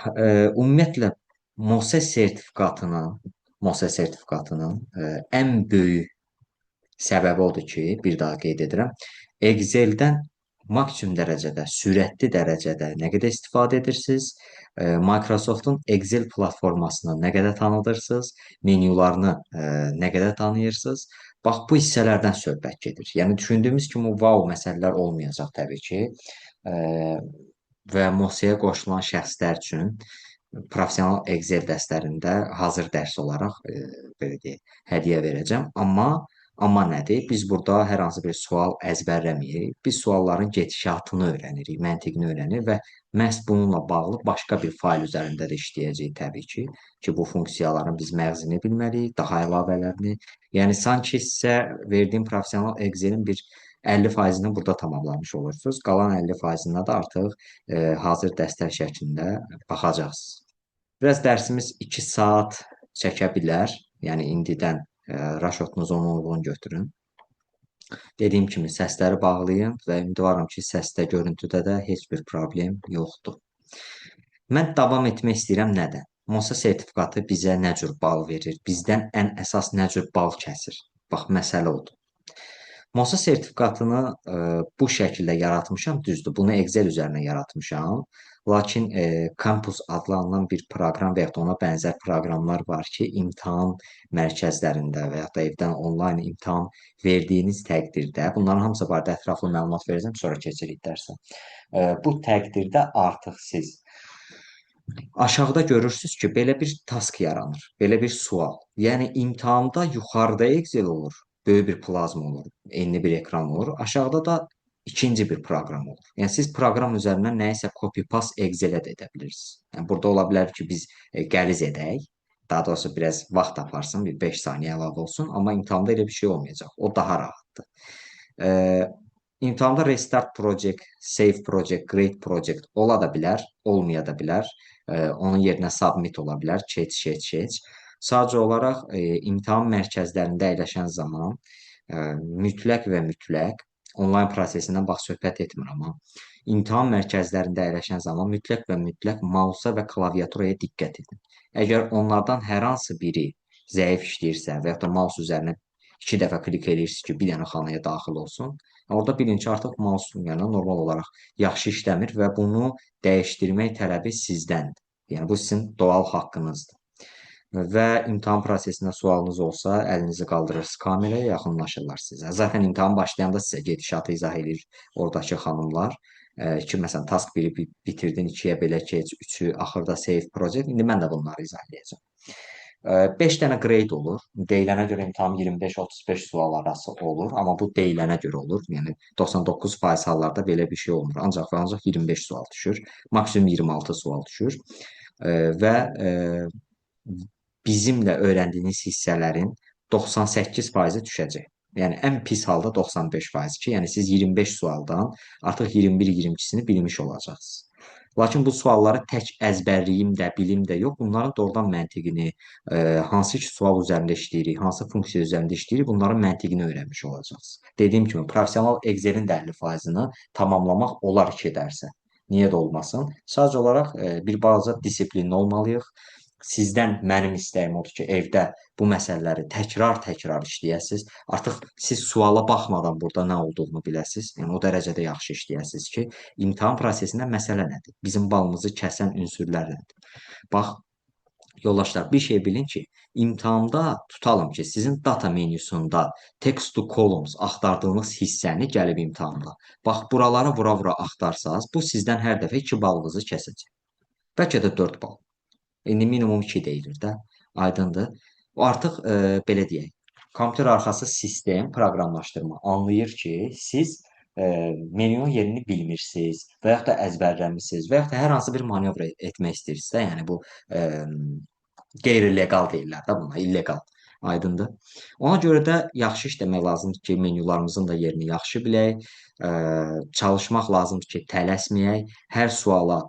Ümumiyyətlə MOSE sertifikatının ən böyük səbəbi odur ki, bir daha qeyd edirəm, Excel-dən maksimum dərəcədə, sürətli dərəcədə nə qədər istifadə edirsiniz, Microsoft-un Excel platformasını nə qədər tanıdırsınız, menyularını nə qədər tanıyırsınız. Bax, bu hissələrdən söhbət gedir. Yəni düşündüyümüz kimi wow məsələlər olmayacaq təbii ki. Və MOSE-yə qoşulan şəxslər üçün professional Excel dərslərində hazır dərs olaraq belə deyək, hədiyyə verəcəm. Amma nədir? Biz burada hər hansı bir sual əzbərləmirik. Biz sualların gedişatını öyrənirik, məntiqini öyrənir və məhz bununla bağlı başqa bir fayl üzərində də işləyəcəyik təbii ki, bu funksiyaların biz məğzini bilməliyik, daha əlavələrini. Yəni sanki sizə verdiyim professional Excel-in bir 50%-ni burada tamamlamış olursunuz. Qalan 50%-na da artıq hazır dərslər şəklində baxacaqsınız. Biraz dərsimiz 2 saat çəkə bilər. Yəni indidən raşotunuzu ona uyğun götürün. Dediyim kimi səsləri bağlayın və ümidvaram ki, səsdə, görüntüdə də heç bir problem yoxdur. Mən davam etmək istəyirəm nədən? MOSE sertifikatı bizə nə cür bal verir? Bizdən ən əsas nə cür bal kəsir? Bax, məsələ odur. MOSE sertifikatını bu şəkildə yaratmışam, düzdür. Bunu Excel üzərinə yaratmışam. Lakin Campus adlanılan bir proqram və ya da ona bənzər proqramlar var ki, imtahan mərkəzlərində və ya da evdən onlayn imtahan verdiyiniz təqdirdə, bunların hamısı barədə ətraflı məlumat verəcəm, sonra keçirik dərsə. Bu təqdirdə artıq siz aşağıda görürsünüz ki, belə bir task yaranır, belə bir sual. Yəni imtahanda yuxarıda Excel olur, böyük bir plazma olur, enli bir ekran olur. Aşağıda da ikinci bir proqram olur. Yəni siz proqram üzərindən nəyisə copy-paste Excel-ə də edə bilirsiniz. Yəni burada ola bilər ki, biz qəriz edək, daha doğrusu biraz vaxt aparsın, bir 5 saniyə əlavə olsun, amma imtahanda elə bir şey olmayacaq. O daha rahatdır. İmtahanda restart project, save project, create project ola da bilər, olmaya da bilər. Onun yerinə submit ola bilər, keç. Sadəcə olaraq imtahan mərkəzlərində əyləşən zaman mütləq və mütləq onlayn prosesindən bax söhbət etmirəm, amma imtahan mərkəzlərində əyləşən zaman mütləq və mütləq mausa və klaviaturaya diqqət edin. Əgər onlardan hər hansı biri zəif işləyirsə və ya da maus üzərinə 2 dəfə klik edirsiniz ki, bir dənə xanaya daxil olsun, orada bilin ki, artıq maus yəni normal olaraq yaxşı işləmir və bunu dəyişdirmək tələbi sizdəndir. Yəni bu sizin doğal haqqınızdır. Və imtahan prosesində sualınız olsa, əlinizi qaldırırsınız kameraya, yaxınlaşırlar sizə. Zaten imtahan başlayanda sizə gedişatı izah edir oradakı xanımlar ki, məsələn, task 1-i bitirdin, 2-yə belə keç, 3-ü axırda save project. İndi mən də bunları izah edəcəm. 5 dənə grade olur. Deyilənə görə imtahan 25-35 sual arası olur, amma bu deyilənə görə olur. Yəni 99% hallarda belə bir şey olmur. Ancaq və ancaq 25 sual düşür. Maksimum 26 sual düşür. Və bizimlə öyrəndiyiniz hissələrin 98%-i düşəcək. Yəni ən pis halda 95% ki, yəni siz 25 sualdan artıq 21-22-sini bilmiş olacaqsınız. Lakin bu sualları tək əzbərliyim də, bilim də yox, bunların doğrudan məntiqini, hansı ki sual üzərində işləyirik, hansı funksiya üzərində işləyirik, bunların məntiqini öyrənmiş olacaqsınız. Dediyim kimi, professional Excel-in də 50%-ni tamamlamaq olar 2 dərsə. Niyə də olmasın? Sadəcə olaraq bir balaca disiplinli olmalıyıq. Sizdən mənim istəyim odur ki, evdə bu məsələləri təkrar-təkrar işləyəsiniz. Artıq siz suala baxmadan burada nə olduğunu biləsiniz. Yəni o dərəcədə yaxşı işləyəsiniz ki, imtahan prosesində məsələ nədir? Bizim balımızı kəsən ünsürlər nədir? Bax, yoldaşlar, bir şey bilin ki, imtahanda tutalım ki, sizin data menyusunda text to columns axtardığınız hissəni gəlib imtahanda. Bax, buralara vura-vura axtarsanız, bu sizdən hər dəfə 2 balınızı kəsəcək. Bəlkə də 4 bal. İndi minimum 2 deyilir də. Aydındır. O artıq belə deyək, kompüter arxası sistem, proqramlaşdırma anlayır ki, siz menyunun yerini bilmirsiniz və yaxud da əzbərləmisiniz və yaxud da hər hansı bir manevr etmək istəyirsinizsə, yəni bu qeyri-legal deyirlər də buna, illegal. Aydındır. Ona görə də yaxşı işləmək lazımdır ki, menyularımızın da yerini yaxşı bilək, çalışmaq lazımdır ki, tələsməyək, hər suala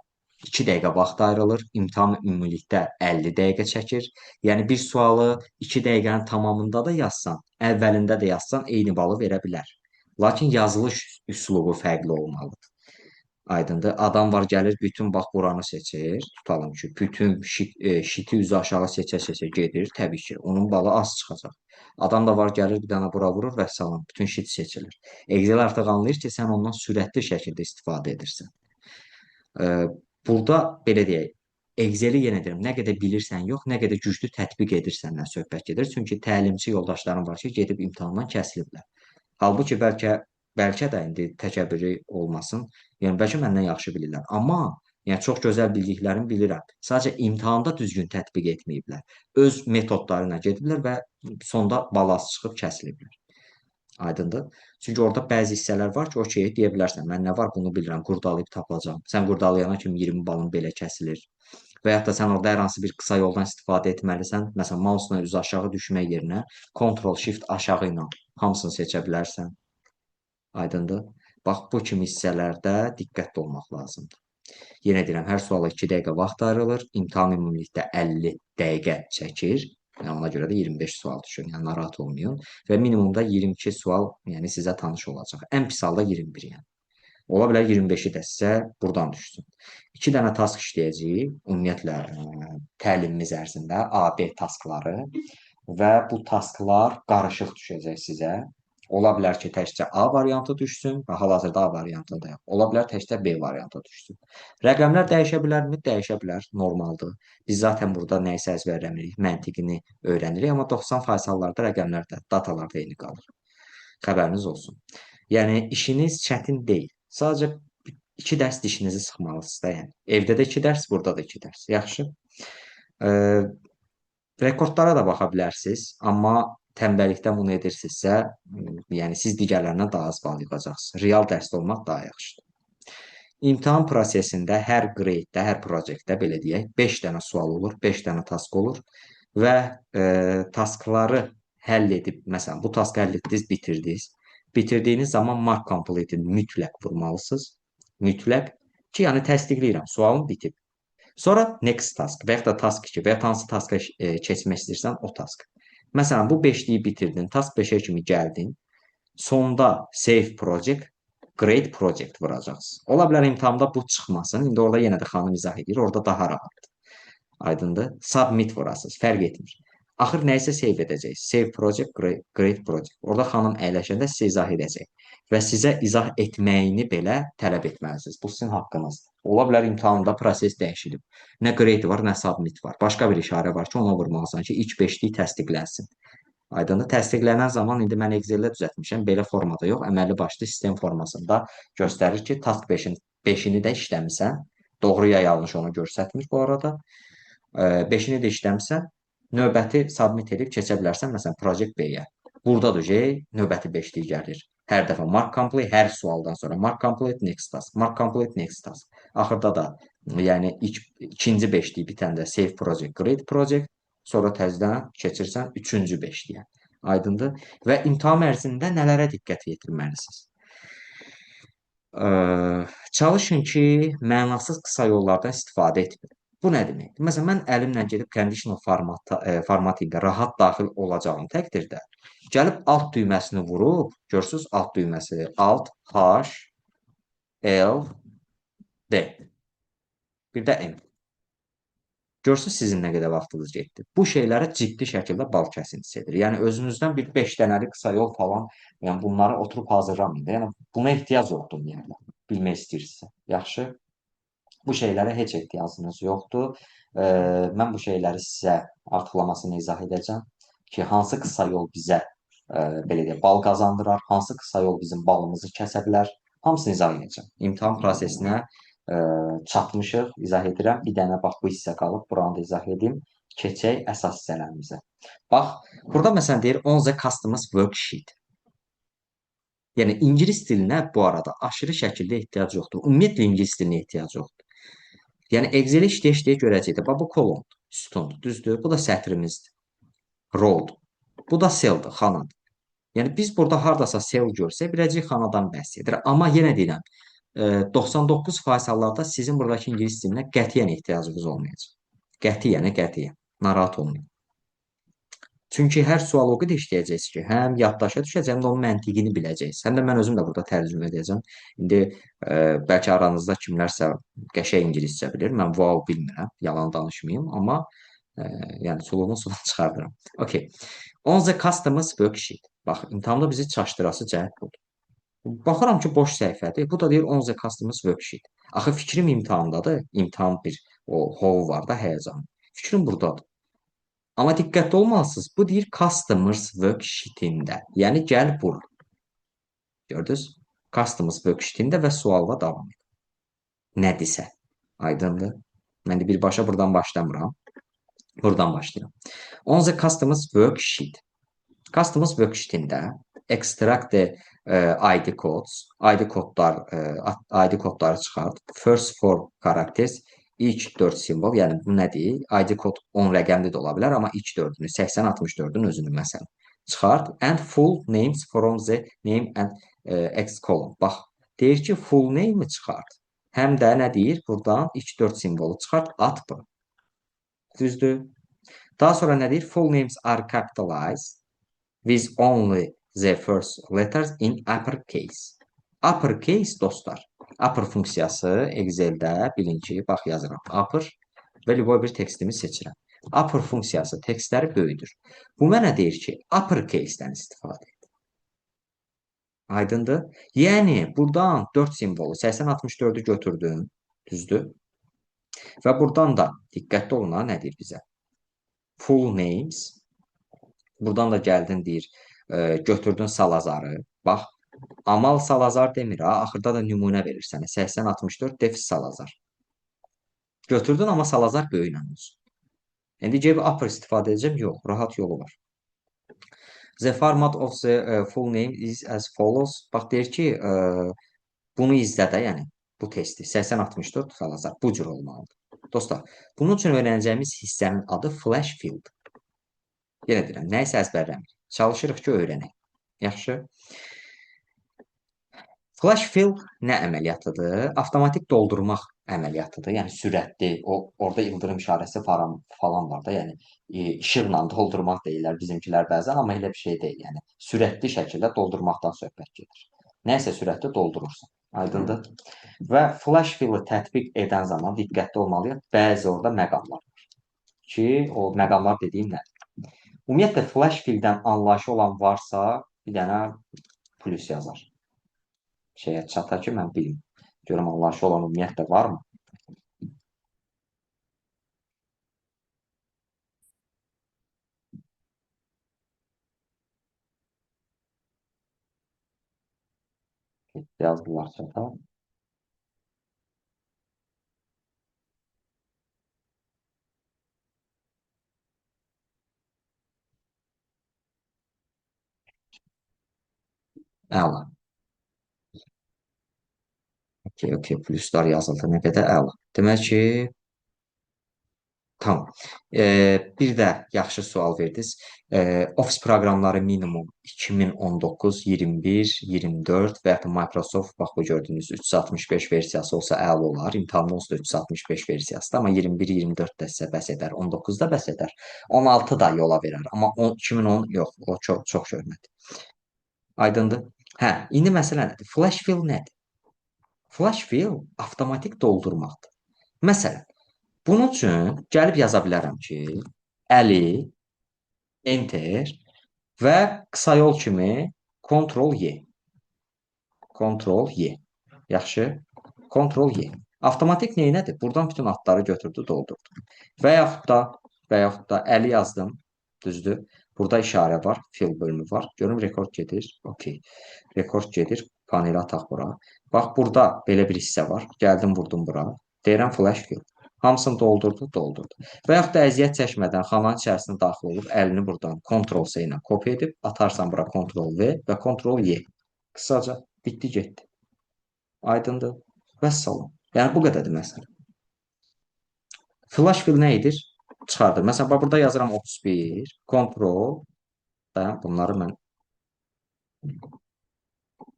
2 dəqiqə vaxt ayrılır. İmtahan ümumilikdə 50 dəqiqə çəkir. Yəni bir sualı 2 dəqiqənin tamamında da yazsan, əvvəlində də yazsan eyni balı verə bilər. Lakin yazılış üslubu fərqli olmalıdır. Aydındır. Adam var gəlir bütün bax buranı seçir. Tutalım ki, bütün şiti üzü aşağı seçə-seçə gedir. Təbii ki, onun balı az çıxacaq. Adam da var gəlir bir dənə bura vurur və salam, bütün şit seçilir. Excel artıq anlayır ki, sən ondan sürətli şəkildə istifadə edirsən. Burada belə deyək, Excel-i yenə deyirəm, nə qədər bilirsən yox, nə qədər güclü tətbiq edirsəndən söhbət gedir. Çünki təlimçi yoldaşların var ki, gedib imtahandan kəsiliblər. Halbuki bəlkə də indi təkəbbürü olmasın. Yəni bəlkə məndən yaxşı bilirlər. Amma yəni çox gözəl bildiklərimi bilirəm. Sadəcə imtahanda düzgün tətbiq etməyiblər. Öz metodları ilə gediblər və sonda balası çıxıb kəsiliblər. Aydındır? Çünki orada bəzi hissələr var ki, okey, deyə bilərsən, mən nə var bunu bilirəm, qurdalayıb tapacağam. Sən qurdalayana kimi 20 balın belə kəsilir. Və yaxud da sən orada hər hansı bir qısa yoldan istifadə etməlisən. Məsələn, mousla üz aşağı düşmək yerinə Ctrl Shift aşağı ilə hamısını seçə bilərsən. Aydındır? Bax, bu kimi hissələrdə diqqətli olmaq lazımdır. Yenə deyirəm, hər suala 2 dəqiqə vaxt ayrılır. İmtahan ümumilikdə 50 dəqiqə çəkir. Yəni ona görə də 25 sual düşür. Yəni narahat olmayın. Və minimumda 22 sual, yəni sizə tanış olacaq. Ən pis halda 21 yəni. Ola bilər 25-i də sizə buradan düşsün. 2 dənə task işləyəcəyik. Ümumiyyətlə təlimimiz ərzində AB taskları və bu tasklar qarışıq düşəcək sizə. Ola bilər ki, təkcə A variantı düşsün və hal-hazırda A variantı da yox. Ola bilər təkcə B variantı düşsün. Rəqəmlər dəyişə bilərmi? Dəyişə bilər, normaldır. Biz zaten burada nəyisə əzbərləmirik, məntiqini öyrənirik, amma 90% hallarda rəqəmlər də, datalar da eyni qalır. Xəbəriniz olsun. Yəni işiniz çətin deyil. Sadəcə 2 dərs dişinizi sıxmalısınız da, yəni. Evdə də 2 dərs, burada da 2 dərs. Yaxşı. Rekordlara da baxa bilərsiniz, amma tənbəllikdən bunu edirsinizsə, yəni siz digərlərindən daha az bal yığacaqsınız. Real dərsdə olmaq daha yaxşıdır. İmtahan prosesində hər qreyddə, hər proyektdə belə deyək, 5 dənə sual olur, 5 dənə task olur və taskları həll edib, məsələn, bu taskı həll etdiniz, bitirdiniz. Bitirdiyiniz zaman mark completed mütləq vurmalısınız. Mütləq ki, yəni təsdiqləyirəm, sualım bitib. Sonra next task və yaxud da task 2 və ya hansı taska keçmək istəyirsən o task. Məsələn, bu 5-liyi bitirdin, task 5-ə kimi gəldin. Sonda save project, create project vuracaqsınız. Ola bilər imtahanda bu çıxmasın. İndi orada yenə də xanım izah edir. Orada daha rahatdır. Aydındır? Submit vurasınız. Fərq etmir. Axır nəyisə save edəcəksiniz. Save project, create project. Orada xanım əyləşəndə sizə izah edəcək. Və sizə izah etməyini belə tələb etməlisiniz. Bu sizin haqqınızdır. Ola bilər imtahanda proses dəyişilib. Nə grade var, nə submit var. Başqa bir işarə var ki, ona vurmalısan ki, ilk 5-lik təsdiqlənsin. Aydındır? Təsdiqlənən zaman indi mən Excel-də düzəltmişəm. Belə formada yox, əməlli başlı sistem formasında göstərir ki, task 5-ini də işləmisən. Doğru ya yanlış onu göstərmir bu arada. 5-ini də işləmisən. Növbəti submit edib keçə bilərsən, məsələn, Project B-yə. Burada da növbəti 5-lik gəlir. Hər dəfə mark complete, hər sualdan sonra mark complete, next task, mark complete, next task. Axırda da, yəni ikinci 5-lik bitəndə save project, create project, sonra təzədən keçirsən 3-cü 5-liyə. Aydındır? Və imtahan ərzində nələrə diqqət yetirməlisiniz? Çalışın ki, mənasız qısa yollardan istifadə etməyin. Bu nə deməkdir? Məsələn, mən əlimlə gedib conditional format ilə rahat daxil olacağım təqdirdə gəlib alt düyməsini vurub, görürsüz alt düyməsi, alt, H, L, D. Bir də M. Görürsüz sizin nə qədər vaxtınız getdi. Bu şeylərə ciddi şəkildə bal kəsintisi edir. Yəni özünüzdən bir 5 dənəlik qısa yol falan, yəni bunları oturub hazırlamayın. Yəni buna ehtiyac yoxdur ümumiyyətlə. Bilmək istəyirsinizsə. Yaxşı. Bu şeylərə heç ehtiyacınız yoxdur. Mən bu şeyləri sizə artıqlamasını izah edəcəm ki, hansı qısa yol bizə belə deyək, bal qazandırar, hansı qısa yol bizim balımızı kəsə bilər. Hamısını izah edəcəm. İmtahan prosesinə çatmışıq, izah edirəm. Bir dənə bax bu hissə qalıb, buranı da izah edim. Keçək əsas hissələrimizə. Bax, burada məsələn deyir on the customers worksheet. Yəni ingilis dilinə bu arada aşırı şəkildə ehtiyac yoxdur. Ümumiyyətlə ingilis dilinə ehtiyac yoxdur. Yəni Excel-i işləyə-işləyə görəcəkdir. Bax, bu kolondur, sütundur, düzdür? Bu da sətrimizdir. Rowdur. Bu da cell-dır, xanadır. Yəni biz burada hardasa cell görsək, biləcəyik xanadan bəhs edir. Amma yenə deyirəm, 99% hallarda sizin buradakı ingilis dilinə qətiyyən ehtiyacınız olmayacaq. Qətiyyən. Narahat olmayın. Çünki hər sual o qədər işləyəcəksiniz ki, həm yaddaşa düşəcək, həm də onun məntiqini biləcəksiniz. Həm də mən özüm də burada tərcümə edəcəm. İndi bəlkə aranızda kimlərsə qəşəng ingiliscə bilir. Mən wow bilmirəm, yalan danışmayım, amma yəni suluğumu sudan çıxardıram. Okay. On the customers worksheet. Bax, imtahanda bizi çaşdırası cəhət budur. Baxıram ki, boş səhifədir. Bu da deyir on the customers worksheet. Axı fikrim imtahandadır. İmtahan bir o hov var da həyəcan. Fikrim burdadır. Amma diqqətli olmalısınız. Bu deyir customers worksheetində. Yəni gəl bur. Gördünüz? Customers worksheetində və sualla davam et. Nədirsə. Aydındır? Mən də birbaşa buradan başlamıram. Buradan başlayıram. On the customers worksheet. Customers worksheetində extract the ID codes, ID kodları çıxart. First four characters, ilk 4 simvol, yəni bu nədir? ID kod 10 rəqəmli də ola bilər, amma ilk 4-ünü, 80-64-ün özünü məsələn çıxart. And full names from the name and X column. Bax, deyir ki, full name-i çıxart. Həm də nə deyir? Buradan ilk 4 simvolu çıxart, at bura. Düzdür? Daha sonra nə deyir? Full names are capitalized with only the first letters in uppercase. Uppercase dostlar. Upper funksiyası Excel-də bilin ki, bax yazıram. Upper və любой bir tekstimi seçirəm. Upper funksiyası tekstləri böyüdür. Bu mənə deyir ki, uppercase-dən istifadə et. Aydındır? Yəni, buradan 4 simvolu 80-64-ü götürdüm. Düzdür? Və buradan da diqqətli olun, nə deyir bizə? Full names. Buradan da gəldin deyir, götürdün Salazarı. Bax, Amal Salazar demir ha, axırda da nümunə verir sənə. 80-64 def Salazar. Götürdün, amma Salazar böyüklə olsun. İndi gəlib upper istifadə edəcəm? Yox, rahat yolu var. The format of the full name is as follows. Bax, deyir ki, bunu izlə də, yəni bu testi. 80-64 Salazar. Bu cür olmalıdır. Dostlar, bunun üçün öyrənəcəyimiz hissənin adı flash field. Yenə deyirəm, nə isə əzbərləmir. Çalışırıq ki, öyrənək. Yaxşı. Flash fill nə əməliyyatıdır? Avtomatik doldurmaq əməliyyatıdır. Yəni sürətli, orada ildırım işarəsi falan var da, yəni işıqla doldurmaq deyirlər bizimkilər bəzən, amma elə bir şey deyil. Yəni sürətli şəkildə doldurmaqdan söhbət gedir. Nəsə sürətli doldurursan. Aydındır? Və flash fill-i tətbiq edən zaman diqqətli olmalıyıq. Bəzi orada məqamlar var. Ki, o məqamlar dediyim nədir? Ümumiyyətlə flash fill-dən anlayışı olan varsa, bir dənə plus yazar. Şeyə çata ki, mən bilim. Görüm anlayışı olan ümumiyyətlə varmı? Yazdılar çata. Əla. Okey, pluslar yazıldı. Nə qədər əla. Demək ki, tamam. Bir də yaxşı sual verdiniz. Office proqramları minimum 2019, 21, 24 və ya da Microsoft, bax bu gördüyünüz 365 versiyası olsa əla olar. İmtahanlı olsa 365 versiyası, amma 21, 24 də sizə bəs edər, 19 da bəs edər. 16 da yola verər, amma 2010 yox, o çox görmədi. Aydındır? Hə, indi məsələ nədir? Flash fill nədir? Flash fill avtomatik doldurmaqdır. Məsələn, bunun üçün gəlib yaza bilərəm ki, əli, enter və qısa yol kimi Ctrl-Y. Ctrl-Y. Yaxşı? Ctrl-Y. Avtomatik neynədir? Buradan bütün adları götürdü, doldurdu. Və yaxud da əli yazdım. Düzdür? Burada işarə var, fill bölümü var. Görüm rekord gedir. Okey. Rekord gedir. Paneli ataq bura. Bax, burada belə bir hissə var. Gəldim, vurdum bura. Deyirəm flash fill. Hamısını doldurdu. Və yaxud da əziyyət çəkmədən xananın içərisinə daxil olub, əlini buradan Ctrl-C ilə kopya edib, atarsan bura Ctrl-V və Ctrl-Y. Qısaca, bitdi, getdi. Aydındır. Vəssalam. Yəni, bu qədərdir məsələ. Flash fill nə edir? Çıxardır. Məsələn, burada yazıram 31, Ctrl, dayan, bunları mən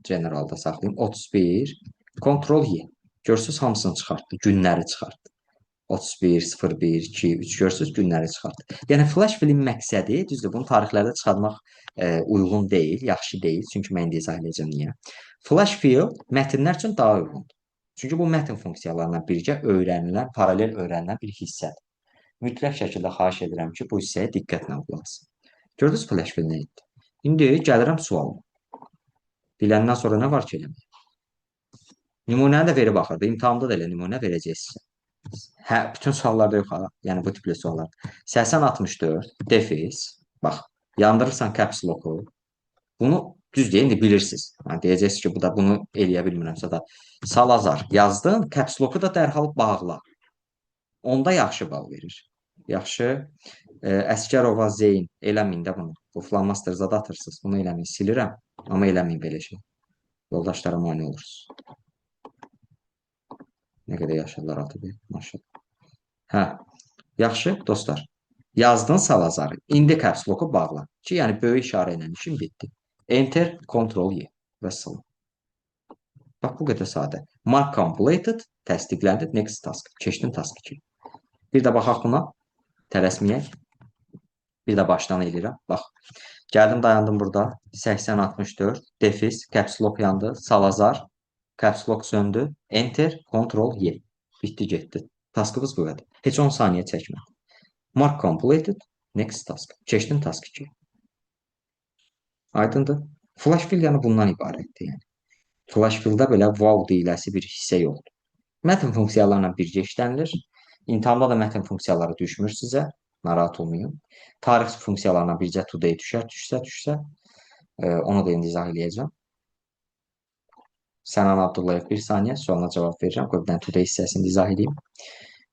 generalda saxlayayım, 31, Ctrl-Y. Görsünüz, hamısını çıxartdı, günləri çıxartdı. 31, 01, 2, 3 görürsünüz, günləri çıxart. Yəni flash film məqsədi, düzdür, bunu tarixlərdə çıxartmaq uyğun deyil, yaxşı deyil. Çünki mən indi izah edəcəm niyə. Flash fill mətnlər üçün daha uyğundur. Çünki bu mətn funksiyalarına birgə öyrənilən, paralel öyrənilən bir hissədir. Mütləq şəkildə xahiş edirəm ki, bu hissəyə diqqətlə qulaq asın. Gördünüz flash fill nə etdi? İndi gəlirəm suala. Biləndən sonra nə var ki eləmək? Nümunəni də verib axırda. İmtahanda da elə nümunə verəcəksiniz. Hə, bütün suallarda yox ha. Yəni bu tipli suallar. 80-64 defis. Bax, yandırırsan caps lock-u. Bunu düz deyin, indi bilirsiniz. Yəni deyəcəksiniz ki, bu da bunu eləyə bilmirəmsə da. Salazar yazdın, caps lock-u da dərhal bağla. Onda yaxşı bal verir. Yaxşı. Əskərova Zeyn, eləməyin də bunu. Bu flamaster zad atırsınız. Bunu eləməyin. Silirəm. Amma eləməyin belə şey. Yoldaşlara mane olursunuz. Nə qədər yaşarlar atıdır. Maşallah. Hə. Yaxşı, dostlar. Yazdın Salazarı. İndi caps lock-u bağla. Ki, yəni böyük işarə ilə işim bitdi. Enter, Ctrl Y. Vəssalam. Bax, bu qədər sadə. Mark completed, təsdiqləndi. Next task. Keçdin task 2. Bir də baxaq buna. Tələsməyək. Bir də başdan eləyirəm. Bax. Gəldim, dayandım burada. 80-64. Defis. Caps lock yandı. Salazar. Caps lock söndü. Enter. Ctrl Y. Bitdi, getdi. Taskımız bu qədər. Heç 10 saniyə çəkmədi. Mark completed. Next task. Keçdim task 2. Aydındır. Flash fill yəni bundan ibarətdir. Yəni. Flash fill-də belə wow deyiləsi bir hissə yoxdur. Mətn funksiyalarla birgə işlənilir. İmtahanda da mətn funksiyaları düşmür sizə. Narahat olmayın. Tarix funksiyalarına bircə today düşsə. Onu da indi izah eləyəcəm. Sənan Abdullayev bir saniyə sualına cavab verirəm. Qoy bir dənə today hissəsini izah edeyim.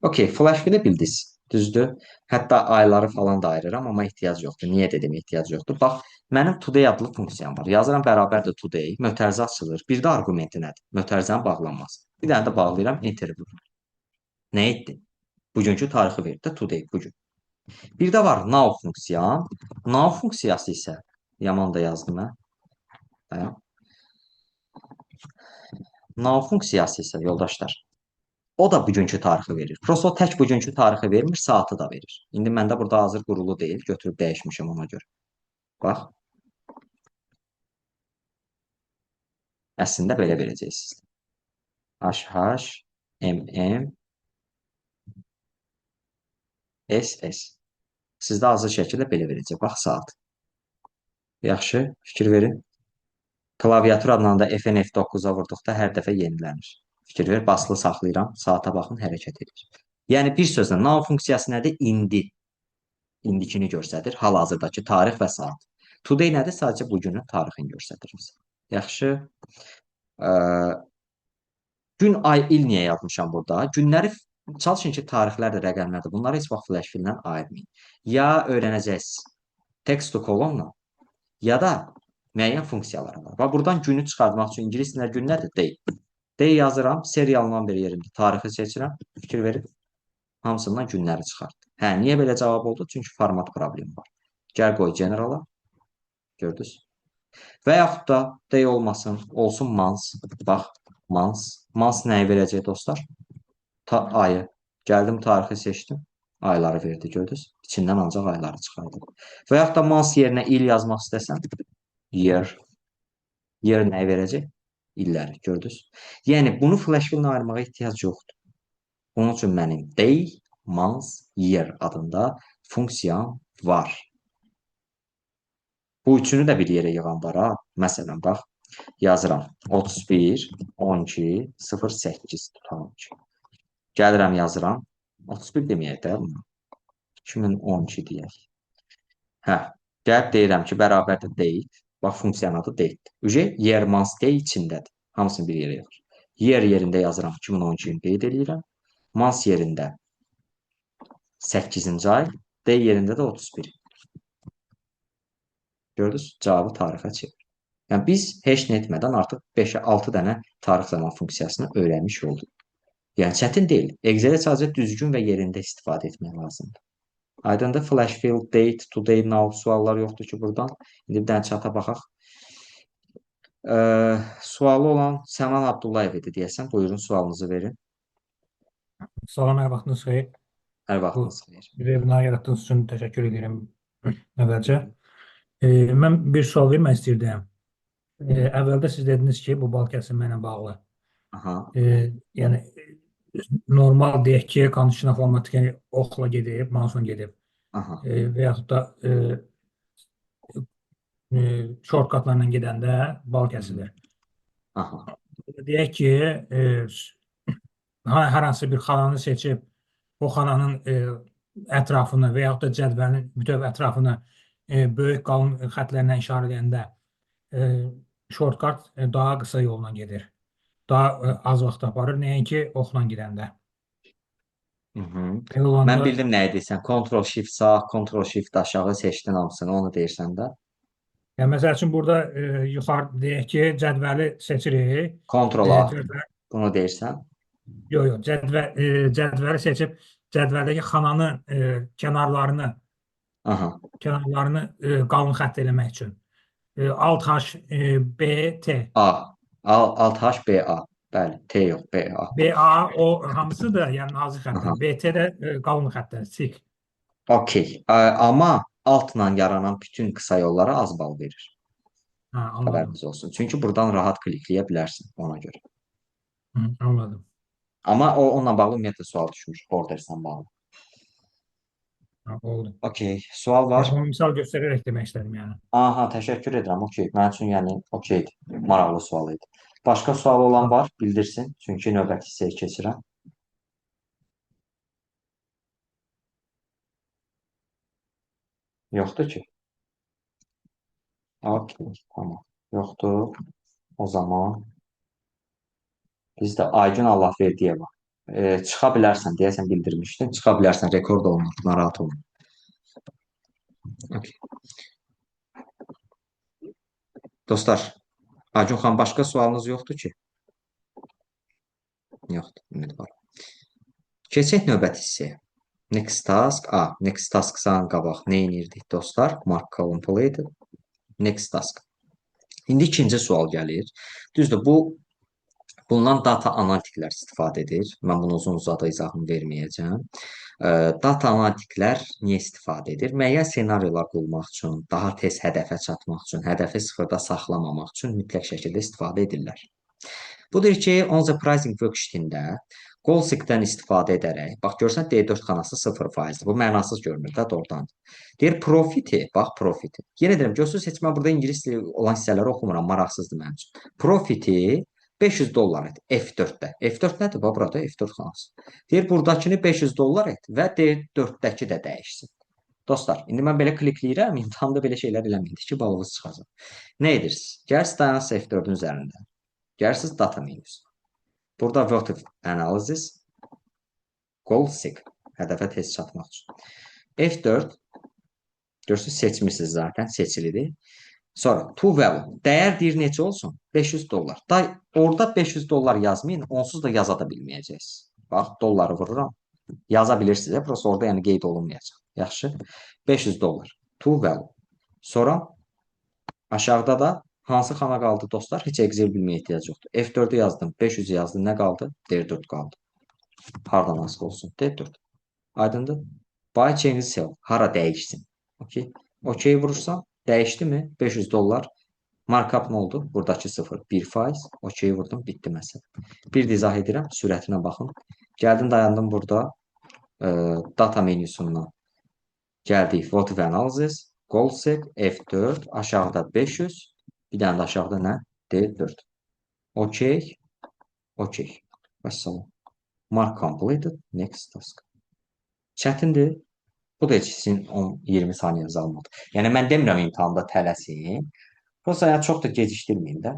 Okay, flash fill-i bildiniz. Düzdür. Hətta ayları falan da ayırıram, amma ehtiyac yoxdur. Niyə dedim ehtiyac yoxdur? Bax, mənim today adlı funksiyam var. Yazıram bərabərdir today, mötərizə açılır. Bir də arqumenti nədir? Mötərizənin bağlanması. Bir dənə də bağlayıram, enter vururam. Nə etdi? Bugünkü tarixi verdi, today, bugün. Bir də var now funksiyam. Now funksiyası isə, yaman da yazdım mən. Dayan. Now funksiyası isə, yoldaşlar, o da bugünkü tarixi verir. Prosto tək bugünkü tarixi vermir, saatı da verir. İndi məndə burada hazır qurulu deyil, götürüb dəyişmişəm ona görə. Bax. Əslində belə verəcəksiniz. HH, MM, SS. Sizdə hazır şəkildə belə verəcək. Bax, saat. Yaxşı, fikir verin. Klaviatur adından da FN F9-a vurduqda hər dəfə yenilənir. Fikir ver, basılı saxlayıram, saata baxın, hərəkət edir. Yəni, bir sözlə, now funksiyası nədir? İndi. İndikini göstərir, hal-hazırdakı tarix və saat. Today nədir? Sadəcə bugünün tarixini göstərir. Yaxşı. Gün, ay, il niyə yazmışam burada? Günləri çalışın ki, tarixlər də rəqəmlərdir. Bunları heç vaxt flash fill-dən ayırmayın. Ya öyrənəcəksiniz text to column-la, ya da müəyyən funksiyaları var. Və buradan günü çıxartmaq üçün ingilis dilində gün nədir? Day. Day yazıram, serial number yerində tarixi seçirəm, fikir verin. Hamısından günləri çıxart. Hə, niyə belə cavab oldu? Çünki format problemi var. Gəl qoy generala. Gördünüz? Və yaxud da day olmasın, olsun months. Bax, months. Months nəyi verəcək dostlar? Ayı. Gəldim, tarixi seçdim. Ayları verdi, gördünüz? İçindən ancaq ayları çıxardım. Və yaxud da months yerinə il yazmaq istəsəm, year. Year nəyi verəcək? İlləri, gördünüz? Yəni, bunu flash fill-lə ayırmağa ehtiyac yoxdur. Bunun üçün mənim day, month, year adında funksiyam var. Bu üçünü də bir yerə yığan var ha. Məsələn, bax, yazıram 31, 12, 08 tutalım ki. Gəlirəm, yazıram. 31 deməyək də bunu. 2012 deyək. Hə, gəlib deyirəm ki, bərabərdir date. Bax, funksiyanın adı date. Year, month, day içindədir. Hamısını bir yerə yazır. Year yerində yazıram 2012-ni qeyd edirəm. Month yerində 8-ci ay, day yerində də 31. Gördünüz, cavabı tarixə çevir. Yəni, biz heç nə etmədən artıq 5-6 dənə tarix zaman funksiyasını öyrənmiş olduq. Yəni, çətin deyil. Excel-ə sadəcə düzgün və yerində istifadə etmək lazımdır. Aydındır, flash fill, date, today, now suallar yoxdur ki, buradan. İndi bir dənə çata baxaq. Sualı olan Sənan Abdullayev idi deyəsən. Buyurun, sualınızı verin. Salam, hər vaxtınız xeyir. Hər Bu vaxtınız xeyir. webinar yaratdığınız üçün təşəkkür edirəm əvvəlcə. Mən bir sual vermək istəyirdim. Əvvəldə siz dediniz ki, bu bal kəsilmə ilə bağlı, Aha, e, yəni normal deyək ki, qanun avtomatik oxla gedib, mouse'la gedib aha, və yaxud da shortcutlarla gedəndə bal hı hı, kəsilir. aha, Deyək ki, hər hansı bir xananı seçib, o xananın ətrafını və yaxud da cədvəlin bütöv ətrafını böyük qalın xətlərlə işarə edəndə e, shortcut daha qısa yolla gedir. Daha az vaxt aparır, nəinki oxla gedəndə. hı hı. Belə Mən olanda, bildim nə edirsən. Ctrl Shift sağ, Ctrl Shift aşağı seçdin hamısını, onu deyirsən də. yəni məsəl üçün burada yuxarı deyək ki, cədvəli seçirik. Ctrl A, Cədvəl, bunu deyirsən. yox, cədvəli seçib cədvəldəki xananın Aha, kənarlarını qalın xətt eləmək üçün. Alt H, B, T. A, Alt H, B, A. Bəli, T yox, B, A. BA o hamısı da yəni nazik Aha, xəttlər. BT də qalın xəttlər, sik. okey. Amma altla yaranan bütün qısa yollara az bal verir. Hə, anladım. Xəbəriniz olsun. Çünki buradan rahat klikləyə bilərsən ona görə. Hı, anladım. Amma onunla bağlı ümumiyyətlə sual düşmüş, borderlə bağlı. Hə, oldu. Okey, sual Yəni, var. onu misal göstərərək demək istədim yəni. Aha, təşəkkür edirəm. Okey. Mənim üçün yəni okeydir. Maraqlı sual idi. Başqa sual olan Tamam. var, bildirsin. Çünki növbəti hissəyə keçirəm. Yoxdur ki. Okey, tamam. Yoxdur. O zaman bizdə Aygün Allahverdiyeva. Çıxa bilərsən, deyəsən bildirmişdin. Çıxa bilərsən, rekord olunur. Narahat olma. Okey. Dostlar, Aygün xan başqa sualınız yoxdur ki? Yoxdur. Ümidvaram. Keçək növbəti hissəyə. Next task. Next task-dan qabaq nə edirdik dostlar? Mark completed. Next task. İndi ikinci sual gəlir. Düzdür, bundan data analitiklər istifadə edir. Mən bunu uzun-uzadı izahını verməyəcəm. Data analitiklər niyə istifadə edir? Müəyyən ssenariolar qurmaq üçün, daha tez hədəfə çatmaq üçün, hədəfi sıfırda saxlamamaq üçün mütləq şəkildə istifadə edirlər. Budur ki, on the pricing worksheet-ində Goalseek-dən istifadə edərək, bax görsən D4 xanası 0%-dir. Bu mənasız görünür də doğrudan. Deyir profiti, bax profiti. Yenə deyirəm, görürsüz heç mən burada ingilis dili olan hissələri oxumuram, maraqsızdır mənim üçün. Profiti $500 et F4-də. F4 nədir? Bax burada F4 xanası. Deyir buradakını $500 et və D4-dəki də dəyişsin. Dostlar, indi mən belə klikləyirəm, imtahanda belə şeylər eləməyin ki, balınız çıxacaq. Nə edirsiniz? Gəlirsiniz dayanırsınız F4-ün üzərində. Gəlirsiniz data menüsü. Burada Votive Analysis, Goal Seek, hədəfə tez çatmaq üçün. F4, görürsünüz, seçmişsiniz zaten, seçilidir. Sonra to value, dəyər deyir necə olsun? $500. Da orada $500 yazmayın, onsuz da yaza da bilməyəcəksiniz. Bax, dolları vururam. Yaza bilirsiniz, prosta orada yəni qeyd olunmayacaq. Yaxşı. $500. To value. Sonra aşağıda da hansı xana qaldı dostlar? Heç Excel bilməyə ehtiyac yoxdur. F4-ü yazdım, 500 yazdım, nə qaldı? D4 qaldı. Hardan asılı olsun? D4. Aydındır? Buy change sell. Hara dəyişsin? Okey. Okey vurursam dəyişdimi? $500. Markup nə oldu? Buradakı 0, 1%. Okey vurdum, bitdi məsələ. Bir də izah edirəm, sürətinə baxın. Gəldim, dayandım burada. Data menüsündən gəldik. Votive Analysis, Goalseek, F4, aşağıda 500, bir dənə də aşağıda nə? D4. Okey, okey. Vəssalam. Mark completed, next task. Çətindir. Bu da heç sizin 10-20 saniyənizi almadı. Yəni mən demirəm imtahanda tələsin. Prosta yəni çox da gecikdirməyin də.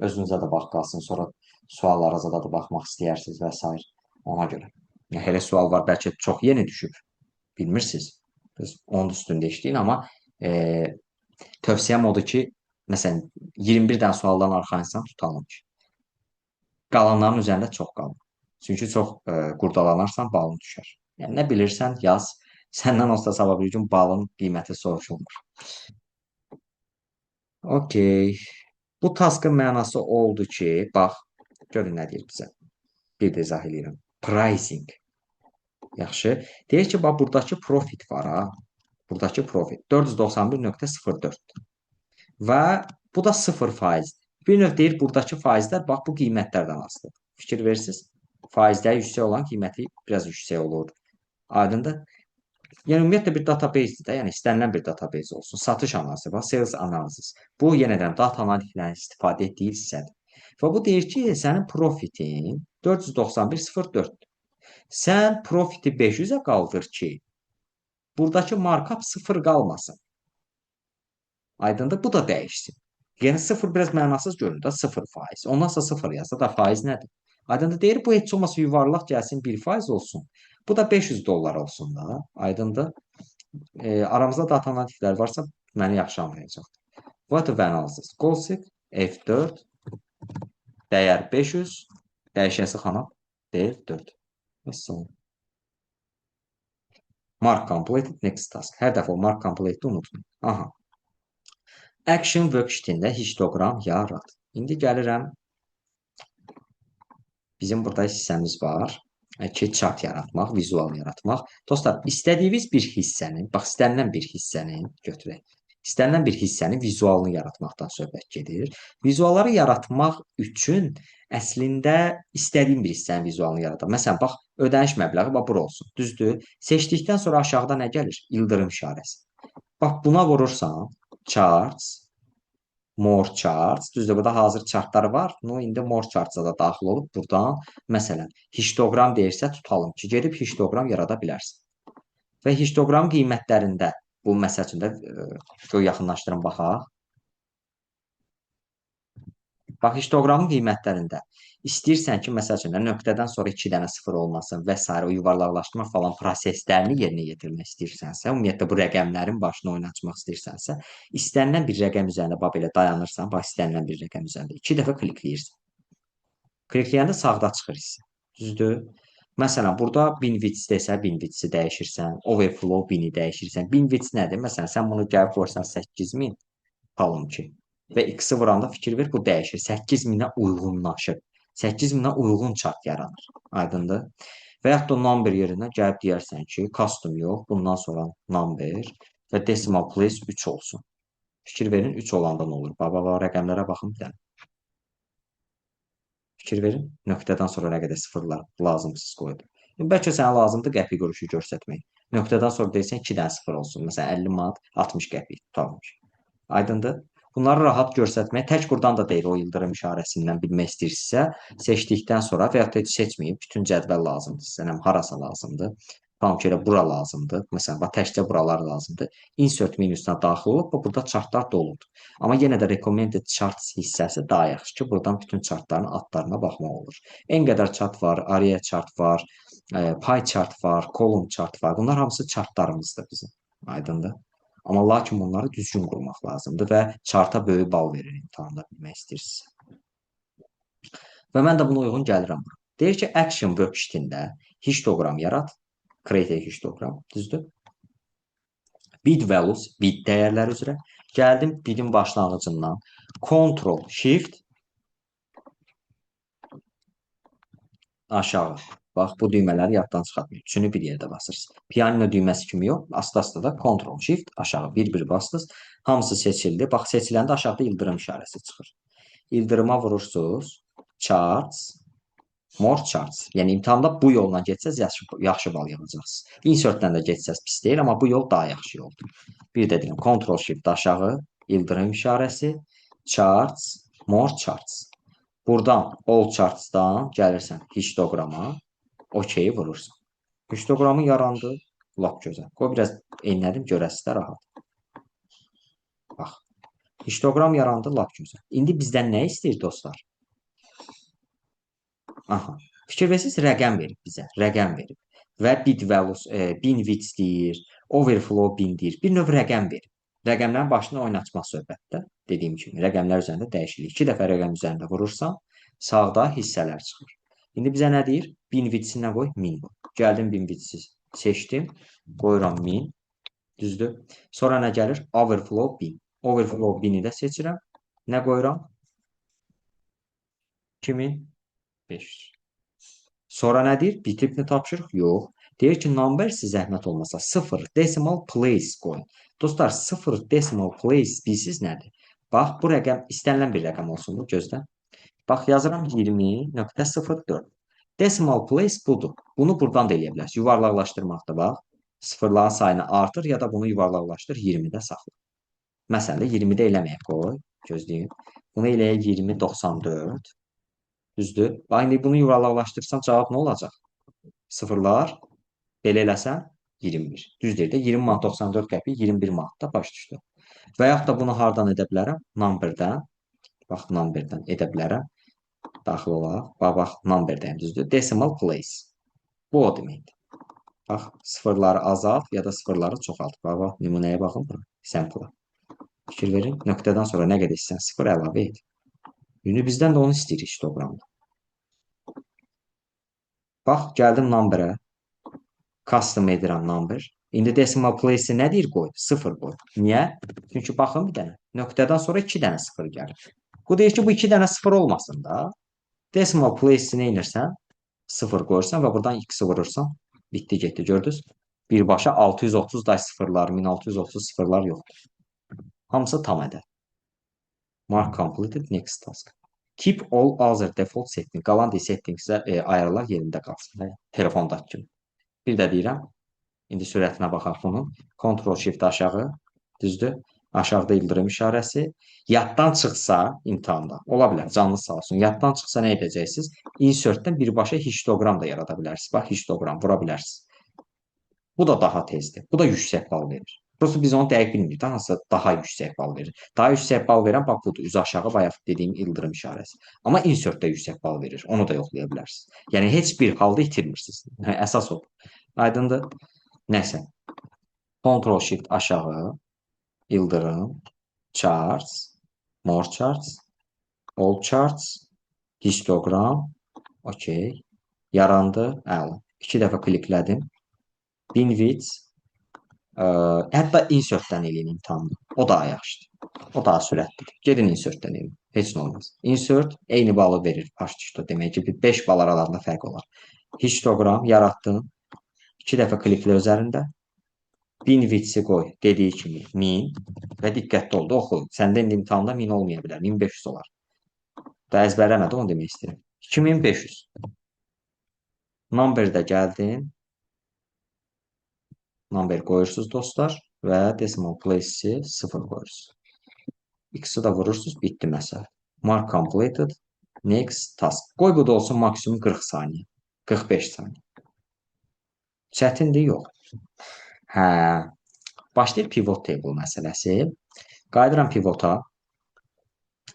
Özünüzə də vaxt qalsın, sonra suallarınıza da baxmaq istəyirsiniz və s. Ona görə. Yəni, elə sual var, bəlkə çox yeni düşüb. Bilmirsiniz. Biz onun üstündə işləyin, amma tövsiyəm odur ki, məsələn, 21 dənə sualdan arxayınsan tutalım ki, qalanların üzərində çox qalın. Çünki çox qurdalanarsan balın düşər. Yəni nə bilirsən yaz. Səndən olsa sabah bir gün balın qiyməti soruşulmur. Okey. Bu taskın mənası oldu ki, bax, görün nə deyir bizə. Bir də izah edirəm. Pricing. Yaxşı. Deyir ki, bax buradakı profit var ha. Buradakı profit 491,04 və bu da 0%. Bir növ deyir buradakı faizlər bax bu qiymətlərdən asılıdır. Fikir verirsiniz. Faizləri yüksək olan qiyməti biraz yüksək olur. Aydındır? Yəni ümumiyyətlə bir database-dir də, yəni istənilən bir database olsun. Satış analizi var, sales analiz. Bu yenədən data analitiklərin istifadə etdiyi hissədir. Və bu deyir ki, sənin profitin 491,04-dür. Sən profiti 500-ə qaldır ki, buradakı markup 0 qalmasın. Aydındır? Bu da dəyişsin. Yəni 0 biraz mənasız görünür də 0%. Ondan sonra 0 yazsa da faiz nədir? Aydındır? Deyir bu heç olmasa yuvarlaq gəlsin 1% olsun. Bu da 500 dollar olsun da. Aydındır? Aramızda data analitiklər varsa məni yaxşı anlayacaq. What of analysis? Qolsik F4 dəyər 500 dəyişəsi xanam deyil 4. Məsələn. Mark completed next task. Hər dəfə o mark completed unutmayın. Aha. Action worksheetində histogram yarat. İndi gəlirəm. Bizim burada hissəmiz var ki, chart yaratmaq, vizual yaratmaq. Dostlar, istədiyiniz bir hissənin, bax istənilən bir hissənin götürək. İstənilən bir hissənin vizualını yaratmaqdan söhbət gedir. Vizualları yaratmaq üçün əslində istədiyim bir hissənin vizualını yaradım. Məsələn, bax, ödəniş məbləği bax bura olsun. Düzdür? Seçdikdən sonra aşağıda nə gəlir? İldırım işarəsi. Bax, buna vurursan, charts, more charts. Düzdür, burada hazır chartlar var. İndi more charts-a da daxil olub buradan, məsələn, histogram deyirsə tutalım ki, gedib histogram yarada bilərsən. Və histogram qiymətlərində, bu məsəl üçün də yaxınlaşdırın baxaq. Bax, histogramın qiymətlərində istəyirsən ki, məsəl üçün, nöqtədən sonra 2 dənə 0 olmasın və s. o yuvarlaqlaşdırma falan proseslərini yerinə yetirmək istəyirsənsə, ümumiyyətlə bu rəqəmlərin başına oynatmaq istəyirsənsə, istənilən bir rəqəm üzərində bax belə dayanırsan, bax istənilən bir rəqəm üzərində 2 dəfə klikləyirsən. Klikləyəndə sağda çıxır hissə. Düzdür? Məsələn, burada Binwidth desə, Binwidth-i dəyişirsən, Overflow 1000-i dəyişirsən. Binwidth nədir? Məsələn, sən bunu gəlib qoysan 8000 palım ki. Və X-i vuranda fikir ver, bu dəyişir. 8000-ə uyğunlaşır. 8000-ə uyğun çart yaranır. Aydındır? Və yaxud da number yerinə gəlib deyərsən ki, custom yox, bundan sonra number və decimal place 3 olsun. Fikir verin, 3 olanda nə olur? Baba, rəqəmlərə baxın bir dənə. Fikir verin, nöqtədən sonra nə qədər sıfırlar lazımsız qoydu. Bəlkə sənə lazımdır qəpik quruşu göstərmək. Nöqtədən sonra deyirsən 2 dənə sıfır olsun. Məsələn, 50 manat, 60 qəpik tutalım ki. Aydındır? Bunları rahat göstərmək, tək buradan da deyil, o ildırım işarəsindən bilmək istəyirsinizsə, seçdikdən sonra və yaxud da heç seçməyib, bütün cədvəl lazımdır. Sizə harasa lazımdır. Tamam ki, elə bura lazımdır. Məsələn, təkcə buralar lazımdır. Insert menüsünə daxil olub, burada chartlar doludur. Amma yenə də recommended charts hissəsi daha yaxşı ki, buradan bütün chartların adlarına baxmaq olur. En qədər chart var, area chart var, pie chart var, column chart var. Bunlar hamısı chartlarımızdır bizim. Aydındır. Amma lakin bunları düzgün qurmaq lazımdır və charta böyük bal verir imtahanda bilmək istəyirsinizsə. Və mən də buna uyğun gəlirəm bura. Deyir ki, action worksheetində histogram yarat, create a histogram, düzdür? Bid values, bid dəyərləri üzrə. Gəldim bidin başlanğıcından Ctrl Shift aşağı. Bax, bu düymələri yaddan çıxartmayın. Üçünü bir yerdə basırsınız. Pianino düyməsi kimi yox, asta-asta da Ctrl Shift aşağı bir-bir bastınız. Hamısı seçildi. Bax, seçiləndə aşağıda ildırım işarəsi çıxır. İldırıma vurursunuz. Charts, more charts. Yəni imtahanda bu yolla getsəz yaxşı bal yığacaqsınız. Insert-dən də getsəz pis deyil, amma bu yol daha yaxşı yoldur. Bir də deyim, Ctrl Shift aşağı, ildırım işarəsi, charts, more charts. Buradan all charts-dan gəlirsən histograma, OK vurursan. Histogramı yarandı, lap gözəl. Qoy biraz enlədim, görəsiz də rahat. Bax, histogram yarandı, lap gözəl. İndi bizdən nə istəyir dostlar? Aha, fikir versiniz, rəqəm verib bizə, rəqəm verib. Və bid values, Binwidth deyir, overflow 1000 deyir. Bir növ rəqəm verib. Rəqəmlərin başını oynatmaq söhbətdə. Dediyim kimi, rəqəmlər üzərində dəyişilir. 2 dəfə rəqəm üzərində vurursan, sağda hissələr çıxır. İndi bizə nə deyir? Binwidth-i qoy? 1000 qoy. Gəldim Binwidth-i seçdim. Qoyuram 1000. Düzdür? Sonra nə gəlir? Overflow 1000. Overflow 1000-i də seçirəm. Nə qoyuram? 2500. Sonra nə deyir? Bitirib mi tapşırıq? Yox. Deyir ki, number sizə zəhmət olmasa 0 decimal place qoyun. Dostlar, 0 decimal place bilirsiniz nədir? Bax, bu rəqəm istənilən bir rəqəm olsun bu, gözlə. Bax, yazıram 20.04. Decimal place budur. Bunu buradan da eləyə bilərsiniz. Yuvarlaqlaşdırmaqda bax. Sıfırların sayını artır ya da bunu yuvarlaqlaşdır, 20-də saxla. Məsələn, 20-də eləməyək, qoy. Gözləyin. Bunu eləyək 20.94. Düzdür? Bax, indi bunu yuvarlaqlaşdırsam cavab nə olacaq? Sıfırlar belə eləsəm 21. Düzdür də 20 manat 94 qəpik 21 manatda baş düşdü. Və yaxud da bunu hardan edə bilərəm? Numberdən. Bax, numberdən edə bilərəm. Daxil olaq. Bax, numberdəyim, düzdür? Decimal place. Bu o deməkdir. Bax, sıfırları azalt ya da sıfırları çoxalt. Bax, nümunəyə baxın bura. Sample. Fikir verin. Nöqtədən sonra nə qədər istəyirsən sıfır əlavə et. İndi bizdən də onu istəyirik histogramda. Bax, gəldim numberə. Custom edirəm number. İndi decimal place nə deyir qoy? 0 qoy. Niyə? Çünki baxın bir dənə. Nöqtədən sonra 2 dənə 0 gəlir. Bu deyir ki, bu 2 dənə 0 olmasın da. Decimal place-i nə edirsən? 0 qoyursan və buradan x vurursan. Bitdi, getdi, gördünüz? Birbaşa 630 day sıfırlar, 1630 sıfırlar yoxdur. Hamısı tam ədəd. Mark completed, next task. Keep all other default setting. Qalan settingsə ayarlar yerində qalsın. Telefondakı kimi. Bir də deyirəm, indi sürətinə baxaq bunun. Ctrl-Shift aşağı, düzdür? Aşağıda ildırım işarəsi. Yaddan çıxsa imtahanda, ola bilər, canlı sağ olsun. Yaddan çıxsa nə edəcəksiniz? Insert-dən birbaşa histogram da yarada bilərsiniz. Bax, histogram vura bilərsiniz. Bu da daha tezdir. Bu da yüksək bal verir. Prosta biz onu dəqiq bilmirik. Hansısa daha yüksək bal verir. Daha yüksək bal verən bax budur. Üzü aşağı bayaq dediyim ildırım işarəsi. Amma insert-də yüksək bal verir. Onu da yoxlaya bilərsiniz. Yəni heç bir halda itirmirsiniz. Yəni, əsas o. Aydındır? Nəsə. Ctrl-Shift aşağı, ildırım, charts, more charts, all charts, histogram, okey. Yarandı, əla. 2 dəfə kliklədim. Binwidth, hətta insert-dən eləyin imtahanını. O da yaxşıdır. O daha sürətlidir. Gedin insert-dən eləyin. Heç nə olmaz. Insert eyni balı verir. Baş düşdü. Demək ki, 5 bal aralarında fərq olar. Histogram yaratdın. 2 dəfə kliklə üzərində. Binwidth-i qoy. Dediyi kimi 1000 və diqqətli ol da oxu. Səndə indi imtahanda 1000 olmaya bilər. 1500 olar. Da əzbərləmədi, onu demək istəyirəm. 2500. Number-də gəldin. Number qoyursunuz dostlar və decimal place-i 0 qoyursunuz. X-i da vurursunuz, bitdi məsələ. Mark completed, next task. Qoy bu da olsun maksimum 40 saniyə, 45 saniyə. Çətindir, yox. Hə, başlayır pivot table məsələsi. Qayıdıram pivota.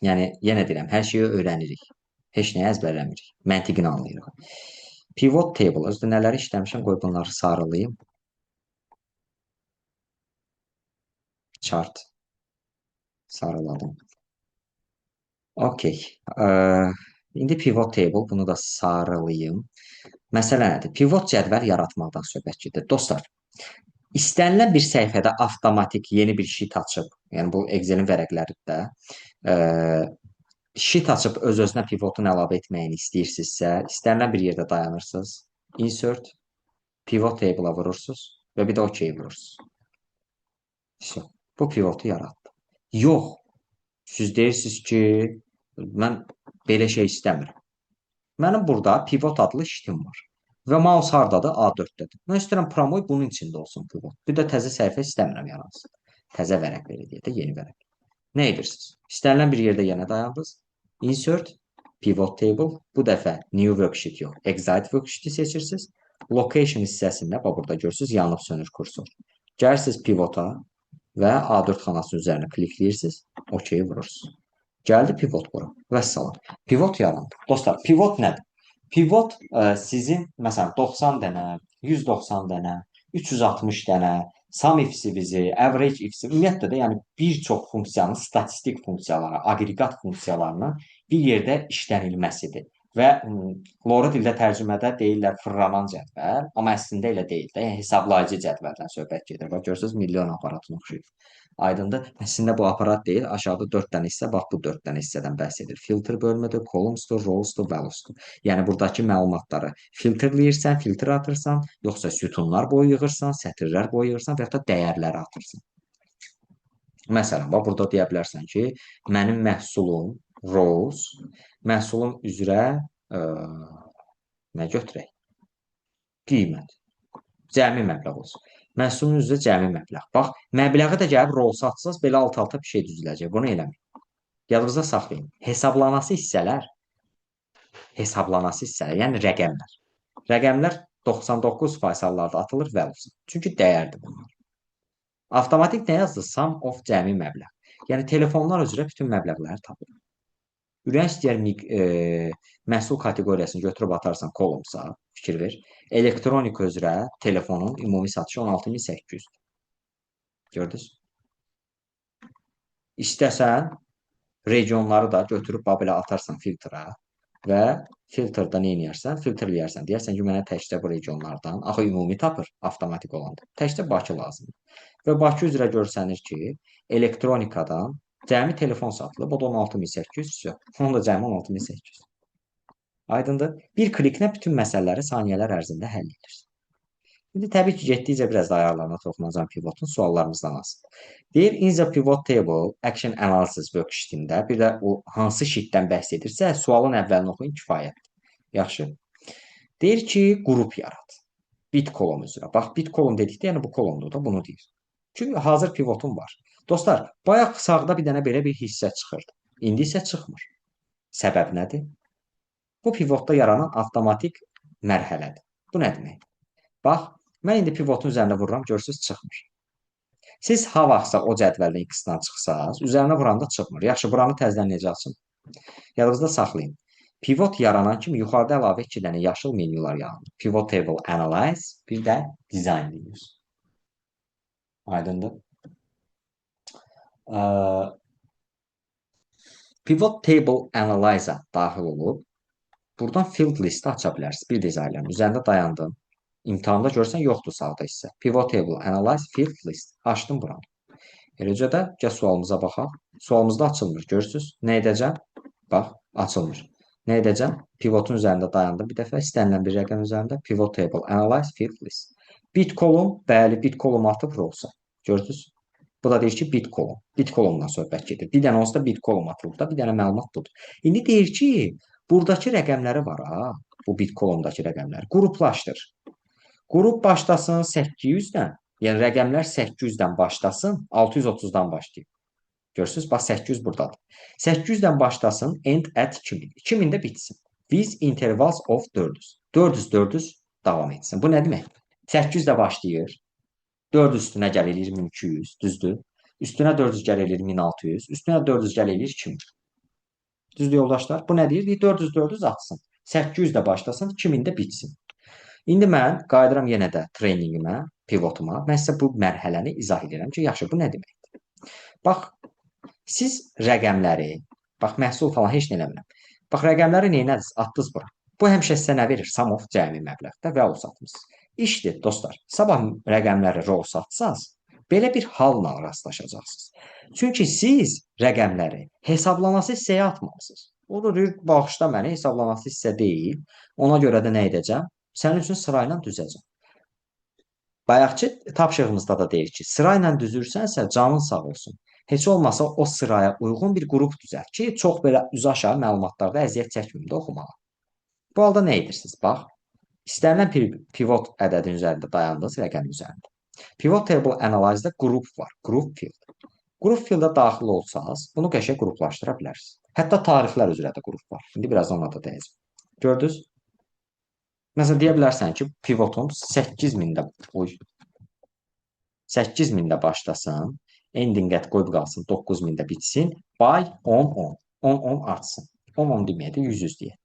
Yəni, yenə deyirəm, hər şeyi öyrənirik. Heç nəyi əzbərləmirik. Məntiqini anlayırıq. Pivot table, özdə nələri işləmişəm, qoy bunları sarılayım. Chart. Sarıladım. Okey. İndi pivot table, bunu da sarılayım. Məsələ nədir? Pivot cədvəl yaratmaqdan söhbət gedir. Dostlar, istənilən bir səhifədə avtomatik yeni bir sheet açıb, yəni bu Excel-in vərəqlərində sheet açıb öz-özünə pivotun əlavə etməyini istəyirsinizsə, istənilən bir yerdə dayanırsınız. Insert, pivot table-a vurursunuz və bir də OK vurursunuz. Bu pivotu yaratdı. Yox, siz deyirsiniz ki, mən belə şey istəmirəm. Mənim burada pivot adlı işim var. Və mouse hardadır? A4-dədir. Mən istəyirəm promoy bunun içində olsun pivot. Bir də təzə səhifə istəmirəm yaransın. Təzə vərəq belə deyək də, yeni vərəq. Nə edirsiniz? İstənilən bir yerdə yenə dayandınız. Insert, pivot table. Bu dəfə new worksheet yox, exit worksheet-i seçirsiniz. Location hissəsində, bax burada görürsünüz, yanıb sönür kursor. Gəlirsiniz pivota və A4 xanasının üzərinə klikləyirsiniz. OK vurursunuz. Gəldi pivot bura. Vəssalam. Pivot yarandı. Dostlar, pivot nədir? Pivot sizin, məsələn, 90 dənə, 190 dənə, 360 dənə, sum if-si bizi, average if-si, ümumiyyətlə də yəni bir çox funksiyanın statistik funksiyaları, aqreqat funksiyalarının bir yerdə işlənilməsidir. və Lore dildə tərcümədə deyirlər fırlanan cədvəl, amma əslində elə deyil də, yəni hesablayıcı cədvəldən söhbət gedir. Bax görürsüz, milyon aparatına oxşuyur. Aydındır? Əslində bu aparat deyil, aşağıda 4 dənə hissə, bax bu 4 dənə hissədən bəhs edir. Filtr bölmüdür, columnsdur, rowsdur, valuesdur. Yəni buradakı məlumatları filtrləyirsən, filtr atırsan, yoxsa sütunlar boyu yığırsan, sətirlər boyu yığırsan və ya da dəyərləri atırsan. Məsələn, bax burada deyə bilərsən ki, mənim məhsulum rows, məhsulum üzrə nə götürək? Qiymət. Cəmi məbləğ olsun. Məhsulun üzrə cəmi məbləğ. Bax, məbləği də gəlib rows atsaz, belə alt-alta bir şey düzüləcək. Bunu eləməyin. Yadınızda saxlayın. Hesablanası hissələr, yəni rəqəmlər. Rəqəmlər 99% hallarda atılır values. Çünki dəyərdir bunlar. Avtomatik nə yazdı? Sum of cəmi məbləğ. Yəni telefonlar üzrə bütün məbləğləri tapır. Ürək istəyər məhsul kateqoriyasını götürüb atarsan kolumsa, fikir ver. Elektronika üzrə telefonun ümumi satışı 16800-dür. Gördünüz? İstəsən regionları da götürüb belə atarsan filtra və filtrda nə edərsən? Filtrləyərsən. Deyərsən ki, mənə təkcə bu regionlardan, axı ümumi tapır avtomatik olanda. Təkcə Bakı lazımdır. Və Bakı üzrə görsənir ki, elektronikadan cəmi telefon satılıb, o da 16800, onun da cəmi 16800. Aydındır? Bir kliklə bütün məsələləri saniyələr ərzində həll edirsən. İndi təbii ki, getdikcə biraz da ayarlarına toxunacağım pivotun suallarımızdan asılı. Deyir, in the pivot table action analysis worksheetində bir də o hansı sheetdən bəhs edirsə, sualın əvvəlini oxuyun kifayətdir. Yaxşı. Deyir ki, qrup yarat. Bit kolon üzrə. Bax, bit kolon dedikdə, yəni bu kolondur da, bunu deyir. Çünki hazır pivotum var. Dostlar, bayaq sağda bir dənə belə bir hissə çıxırdı. İndi isə çıxmır. Səbəb nədir? Bu pivotda yaranan avtomatik mərhələdir. Bu nə deməkdir? Bax, mən indi pivotun üzərində vururam, görürsünüz, çıxmır. Siz ha vaxtsa o cədvəldən X-dan çıxsaz, üzərinə vuranda çıxmır. Yaxşı, buranı təzədən necə açın? Yadınızda saxlayın. Pivot yaranan kimi yuxarıda əlavə 2 dənə yaşıl menyular yaranır. Pivot table analyze, bir də design menüsü. Aydındır? Pivot table analyze daxil olub, buradan field listi aça bilərsiniz. Bir dizaynerin üzərində dayandım. İmtahanda görsən yoxdur sağda hissə. Pivot table analyze field list. Açdım buranı. Eləcə də gəl sualımıza baxaq. Sualımızda açılmır. Görürsüz? Nə edəcəm? Bax, açılmır. Nə edəcəm? Pivotun üzərində dayandım. Bir dəfə istənilən bir rəqəm üzərində pivot table analyze field list. Bit kolon, bəli, bit kolon atıb rowsa. Gördünüz? Bu da deyir ki, bit kolon. Bit kolondan söhbət gedir. Bir dənə onsuz da bit kolon atılıb da, bir dənə məlumat budur. İndi deyir ki, buradakı rəqəmləri var ha, bu bit kolondakı rəqəmləri. Qruplaşdır. Qrup başlasın 800-dən, yəni rəqəmlər 800-dən başlasın, 630-dan başlayıb. Görürsünüz, bax 800 buradadır. 800-dən başlasın, end at 2000. 2000-də bitsin. With intervals of 400. 400 davam etsin. Bu nə demək? 800-də başlayır. 4 üstünə gəlir 2200, düzdür? Üstünə 400 gəlir 1600, üstünə 400 gəlir 2000. Düzdür yoldaşlar? Bu nə deyir? 400 atsın. 800-də başlasın, 2000-də bitsin. İndi mən qayıdıram yenə də treyningimə, pivotuma. Mən sizə bu mərhələni izah edirəm ki, yaxşı, bu nə deməkdir? Bax, siz rəqəmləri, bax, məhsul falan heç nə eləmirəm. Bax, rəqəmləri neynədiniz? Atdınız bura. Bu həmişə sizə nə verir? Sum of cəmi məbləğdə və o satmısınız. İşdir, dostlar. Sabah rəqəmləri row satsaz, belə bir halla rastlaşacaqsınız. Çünki siz rəqəmləri hesablaması hissəyə atmalısınız. O da deyir, bağışla məni, hesablaması hissə deyil. Ona görə də nə edəcəm? Sənin üçün sırayla düzəcəm. Bayaqçı tapşırığımızda da deyir ki, sırayla düzürsənsə canın sağ olsun. Heç olmasa o sıraya uyğun bir qrup düzəlt ki, çox belə üzü aşağı məlumatlarda əziyyət çəkməyim də oxumağa. Bu halda nə edirsiniz? Bax, istənilən pivot ədədin üzərində dayandınız rəqəm üzərində. Pivot table analyze-da qrup var, qrup field. Qrup fieldə daxil olsanız, bunu qəşəng qruplaşdıra bilərsiniz. Hətta tarixlər üzrə də qrup var. İndi birazdan ona da deyəcəm. Gördünüz? Məsələn, deyə bilərsən ki, pivotum 8000-də başlasın, ending-ət qoyub qalsın, 9000-də bitsin, by 10-10. 10-10 artsın. 10-10 deməkdir, 100 deyək.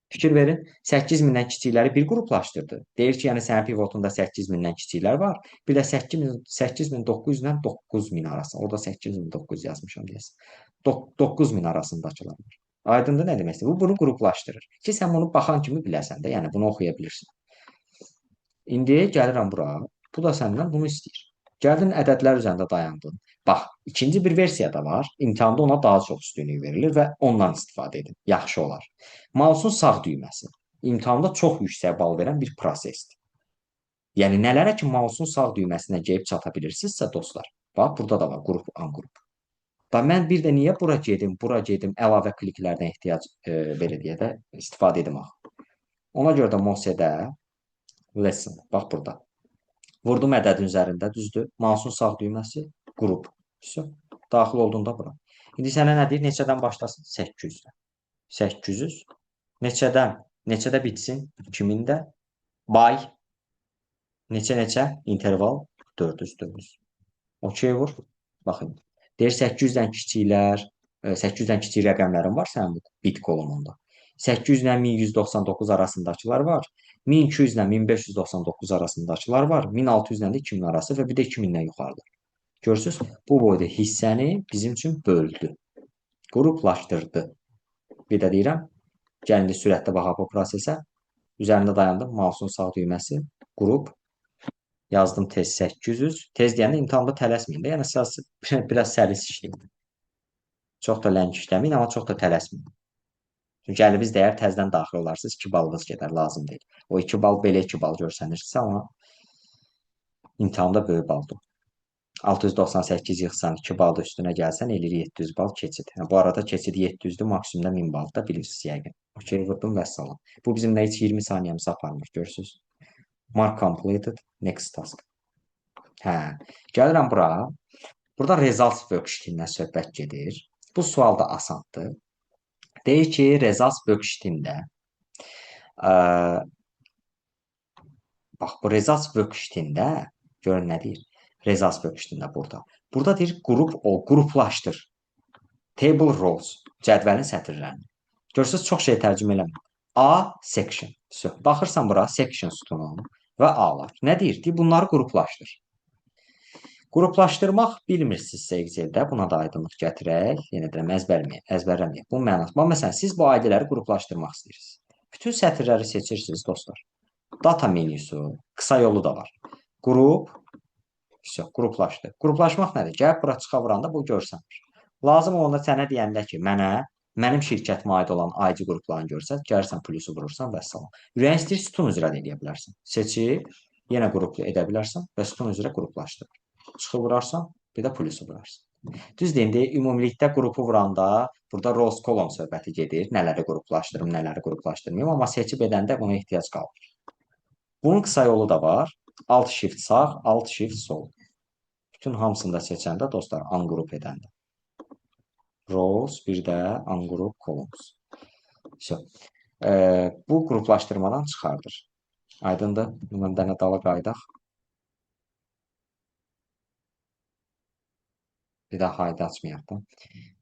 Fikir verin, 8000-dən kiçikləri bir qruplaşdırdı. Deyir ki, yəni sənin pivotunda 8000-dən kiçiklər var, bir də 8900-dən 9000 arası. Orada 8900 yazmışam deyəsən. 9000 arasındakılar var. Aydındır nə deməkdir? Bu bunu qruplaşdırır ki, sən bunu baxan kimi biləsən də, yəni bunu oxuya bilirsən. İndi gəlirəm bura. Bu da səndən bunu istəyir. Gəldin ədədlər üzərində dayandın. Bax, ikinci bir versiya da var. İmtahanda ona daha çox üstünlük verilir və ondan istifadə edin. Yaxşı olar. Mausun sağ düyməsi imtahanda çox yüksək bal verən bir prosesdir. Yəni nələrə ki, mausun sağ düyməsinə gəlib çata bilirsinizsə, dostlar. Bax, burada da var qrup, ungrup. Bax, mən bir də niyə bura gedim, əlavə kliklərdən ehtiyac belə deyə də istifadə edim axı. Ona görə də Mose'də lesson, bax burada. Vurdum ədədin üzərində, düzdür? Mausun sağ düyməsi, qrup. Daxil olduğunda bura. İndi sənə nə deyir? Neçədən başlasın? 800-dən. 800. Neçədən? Neçədə bitsin? 2000-də. Bay. Neçə? Interval 400. Okey vur. Baxın. Deyir 800-dən kiçiklər, 800-dən kiçik rəqəmlərin var sənin bit kolonunda. 800 ilə 1199 arasındakılar var. 1200 ilə 1599 arasındakılar var. 1600 ilə də 2000 arası və bir də 2000-dən yuxarıdır. Görürsüz, bu boyda hissəni bizim üçün böldü. Qruplaşdırdı. Bir də deyirəm, gəlin də sürətlə baxaq bu prosesə. Üzərində dayandım, mausun sağ düyməsi, qrup. Yazdım tez 800. Tez deyəndə imtahanda tələsməyin də. Yəni biraz səlis işləyin. Çox da ləng işləməyin, amma çox da tələsməyin. Çünki 50 dəyər təzədən daxil olarsınız, 2 balınız gedər, lazım deyil. O 2 bal belə 2 bal görsənirsə, amma imtahanda böyük baldır. 698 yığsan, 2 bal da üstünə gəlsən, eləyir 700 bal keçid. Yəni, bu arada keçid 700-dür, maksimumda 1000 bal da bilirsiniz yəqin. Okey, vurdum və salam. Bu bizim nə heç 20 saniyəmizi aparmır, görürsünüz. Mark completed, next task. Hə, gəlirəm bura. Burada results worksheet-indən söhbət gedir. Bu sual da asandır. Deyir ki, results worksheet-ində bax, bu results worksheet-ində görün nə deyir? Results worksheet-ində burada. Burada deyir, qruplaşdır. Table rows, cədvəlin sətirlərini. Görürsünüz, çox şey tərcümə eləmir. A section. Baxırsan bura, section sütunu və A-lar. Nə deyir? Deyir, bunları qruplaşdır. Qruplaşdırmaq bilmirsinizsə Excel-də, buna da aydınlıq gətirək. Yenə deyirəm, əzbərləməyək. Bu mənası. Məsələn, siz bu ailələri qruplaşdırmaq istəyirsiniz. Bütün sətirləri seçirsiniz, dostlar. Data menüsü, qısa yolu da var. Qrup, qruplaşdı. Qruplaşmaq nədir? Gəlib bura çıxa vuranda bu görsənir. Lazım olanda sənə deyəndə ki, mənim şirkətimə aid olan ID qruplarını görsən, gəlirsən plusu vurursan və salam. Ürəyin istəyir, sütun üzrə də edə bilərsən. Seçib, yenə qruplu edə bilərsən və sütun üzrə qruplaşdırır. Çıxı vurarsan, bir də plusu vurarsan. Düz deyim, ümumilikdə qrupu vuranda burada rows column söhbəti gedir. Nələri qruplaşdırım, nələri qruplaşdırmayım, amma seçib edəndə buna ehtiyac qalır. Bunun qısa yolu da var. Alt shift sağ, alt shift sol. Bütün hamısını da seçəndə dostlar, ungroup edəndə. Rows, bir də ungroup columns. Bu qruplaşdırmadan çıxardır. Aydındır? Bundan dənə dala qaydaq. Bir daha haydi açmayaq da.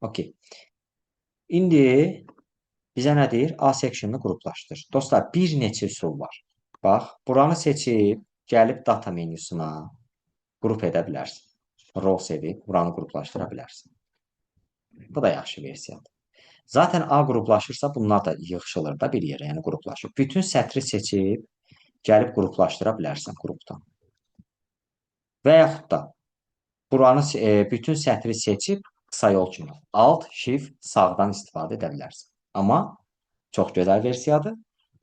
Okey. İndi bizə nə deyir? A section'ını qruplaşdır. Dostlar, bir neçə üsul var. Bax, buranı seçib, gəlib data menüsünə qrup edə bilərsin. Rows edib, buranı qruplaşdıra bilərsin. Bu da yaxşı versiyadır. Zaten A qruplaşırsa, bunlar da yığışılır da bir yerə, yəni qruplaşır. Bütün sətri seçib, gəlib qruplaşdıra bilərsən qrupdan. Və yaxud da buranı bütün sətri seçib qısa yol kimi alt, shift, sağdan istifadə edə bilərsən. Amma çox gözəl versiyadır.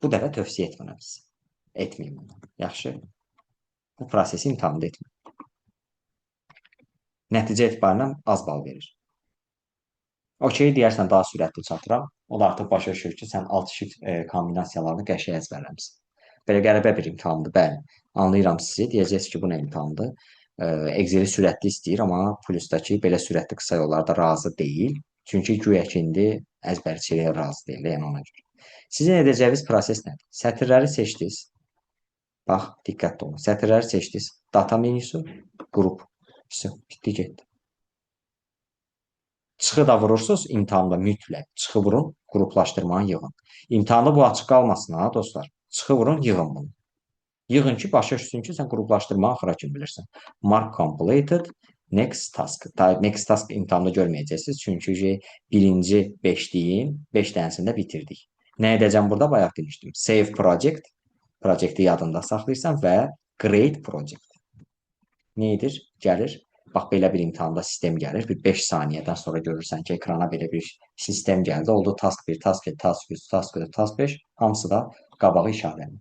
Bu dəfə tövsiyə etmirəm sizə. Etməyin bunu. Yaxşı. Bu prosesi imtahanda etməyin. Nəticə etibarilə az bal verir. Okey, deyərsən daha sürətli çatıram. O da artıq başa düşür ki, sən alt shift kombinasiyalarını qəşəng əzbərləmisən. Belə qəribə bir imtahandır, bəli. Anlayıram sizi. Deyəcəksiniz ki, bu nə imtahandır? Excel-i sürətli istəyir, amma plusdakı belə sürətli qısa yollarda razı deyil. Çünki güya ki, indi əzbərçiliyə razı deyil, yəni ona görə. Sizin edəcəyiniz proses nədir? Sətirləri seçdiniz. Bax, diqqətli olun. Sətirləri seçdiniz. Data menüsü, qrup. Bitdi, getdi. Çıxı da vurursunuz imtahanda mütləq. Çıxı vurun, qruplaşdırmanı yığın. İmtahanda bu açıq qalmasın ha, dostlar. Çıxı vurun, yığın bunu. Yığın ki, başa düşsün ki, sən qruplaşdırmağı axıra kimi bilirsən. Mark completed, Next task. Next task imtahanda görməyəcəksiniz. Çünki birinci 5-liyin 5 dənəsini də bitirdik. Nə edəcəm burada? Bayaq demişdim. Save project. Projecti yadında saxlayırsan və create project. Nə edir? Gəlir. Bax, belə bir imtahanda sistem gəlir. Bir 5 saniyədən sonra görürsən ki, ekrana belə bir sistem gəldi. Oldu task 1, task 2, task 3, task 4, task 5. Hamısı da qabağı işarələnir.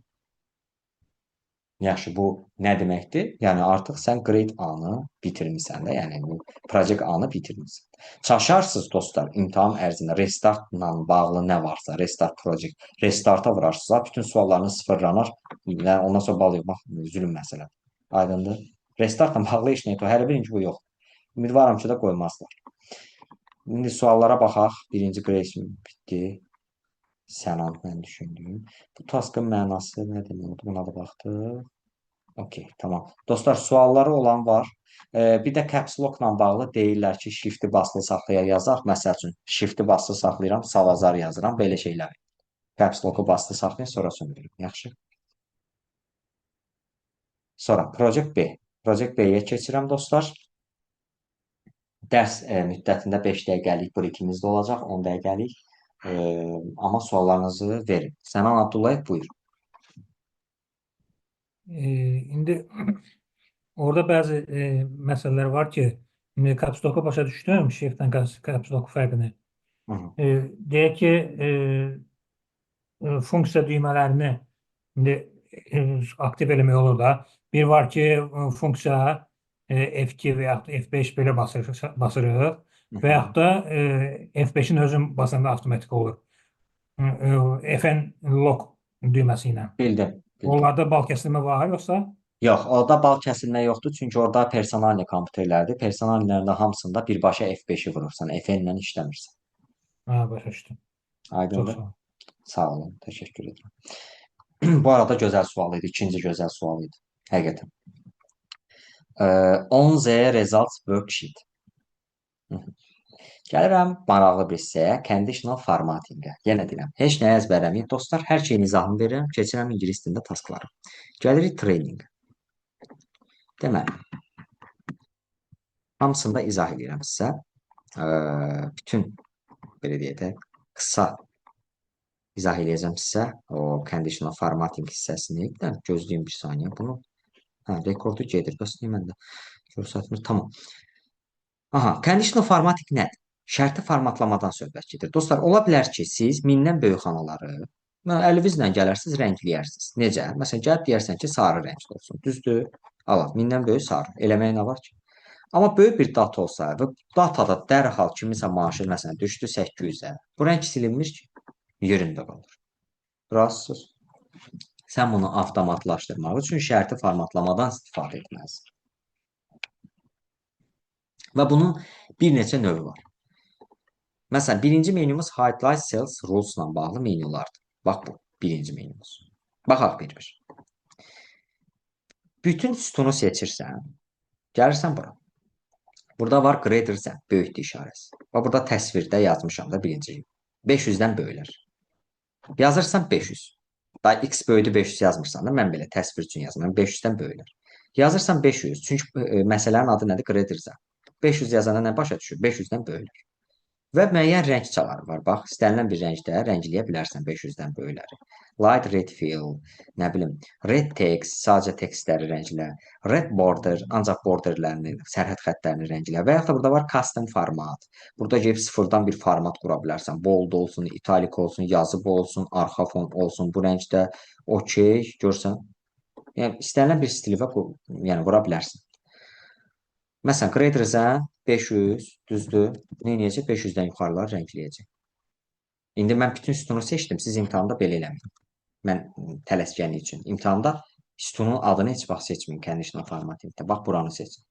Yaxşı, bu nə deməkdir? Yəni artıq sən grade A-nı bitirmisən də, yəni bu project A-nı bitirmisən. Çaşarsınız dostlar, imtahan ərzində restartla bağlı nə varsa, restart project, restarta vurarsınız, bütün suallarınız sıfırlanar, ondan sonra bal yığmaq zülm məsələ. Aydındır? Restartla bağlı heç nə yox, hələ birinci bu yox. Ümidvaram ki, də qoymazlar. İndi suallara baxaq. Birinci grade bitdi. Sənad mən düşündüm. Bu taskın mənası nə demək oldu? Buna da baxdıq. Okey, tamam. Dostlar, sualları olan var. Bir də caps lock-la bağlı deyirlər ki, shift-i basılı saxlaya yazaq. Məsəl üçün, shift-i basılı saxlayıram, Salazar yazıram, belə şeylər. Caps lock-u basılı saxlayın, sonra söndürün. Yaxşı. Sonra Project B. Project B-yə keçirəm, dostlar. Dərs müddətində 5 dəqiqəlik breakimiz də olacaq, 10 dəqiqəlik. Amma suallarınızı verin. Sənan Abdullayev, buyur. İndi orada bəzi məsələlər var ki, indi caps lock-u başa düşdüm, shift-dən caps lock fərqini. Hı -hı. Deyək ki, funksiya düymələrini indi aktiv eləmək olur da. Bir var ki, funksiya F2 və yaxud F5 belə basırıq və yaxud da F5-in özün basanda avtomatik olur. FN lock düyməsi ilə. Bildim. Onlarda bal kəsilmə var, yoxsa? Yox, orada bal kəsilmə yoxdur, çünki orada personalni kompüterlərdir. Personalnilərdə hamısında birbaşa F5-i vurursan, FN ilə işləmirsən. Başa düşdüm. Aydındır. Çox sağ olun. Sağ olun, təşəkkür edirəm. Bu arada gözəl sual idi, ikinci gözəl sual idi. Həqiqətən. 10Z results worksheet. Gəlirəm maraqlı bir hissəyə, conditional formattingə. Yenə deyirəm, heç nə əzbərləməyib. Dostlar, hər şeyin izahını verirəm, keçirəm ingilis dilində taskları. Gəlirik training. Deməli, hamısını da izah edirəm sizə. Bütün, belə deyək də, qısa izah edəcəm sizə o conditional formatting hissəsini. Gözləyin bir saniyə bunu. Rekordu gedir. Bəs niyə məndə görsətmir? Tamam. Aha, conditional formatting nədir? Şərti formatlamadan söhbət gedir. Dostlar, ola bilər ki, siz 1000-dən böyük xanaları əlinizlə gələrsiniz, rəngləyərsiniz. Necə? Məsələn, gəlib deyərsən ki, sarı rəngli olsun. Düzdür? Alaq, 1000-dən böyük sarı. Eləməyə nə var ki? Amma böyük bir data olsa və datada dərhal kimisə maaşı məsələn düşdü 800-ə. Bu rəng silinmir ki, yerində qalır. Razısınız? Sən bunu avtomatlaşdırmaq üçün şərti formatlamadan istifadə etməlisən. Və bunun bir neçə növü var. Məsələn, birinci menümüz highlight cells rules-la bağlı menyulardır. Bax bu, birinci menümüz. Baxaq bir-bir. Bütün sütunu seçirsən, gəlirsən bura. Burada var greater than, böyükdür işarəsi. Və burada təsvirdə yazmışam da birinci. 500-dən böyüklər. Yazırsan 500. Da x böyüdü 500 yazmırsan da, mən belə təsvir üçün yazmıram. 500-dən böyüklər. Yazırsan 500, çünki məsələnin adı nədir? Greater than. 500 yazanda nə başa düşür? 500-dən böyüklər. Və müəyyən rəng çaları var. Bax, istənilən bir rəngdə rəngləyə bilərsən 500-dən böyükləri. Light red fill, nə bilim, red text, sadəcə tekstləri rənglə, red border, ancaq borderlərini, sərhəd xəttlərini rənglə və yaxud da burada var custom format. Burada gəlib sıfırdan bir format qura bilərsən. Bold olsun, italic olsun, yazı olsun, arxa fon olsun, bu rəngdə okey, görsən. Yəni, istənilən bir stilivə qura bilərsən. Məsələn, greater than 500, düzdür? Nə edəcək? 500-dən yuxarılar rəngləyəcək. İndi mən bütün sütunu seçdim. Siz imtahanda belə eləməyin. Mən tələskənlik üçün. İmtahanda sütunun adını heç vaxt seçməyin. Conditional formattingdə. Bax, buranı seçin.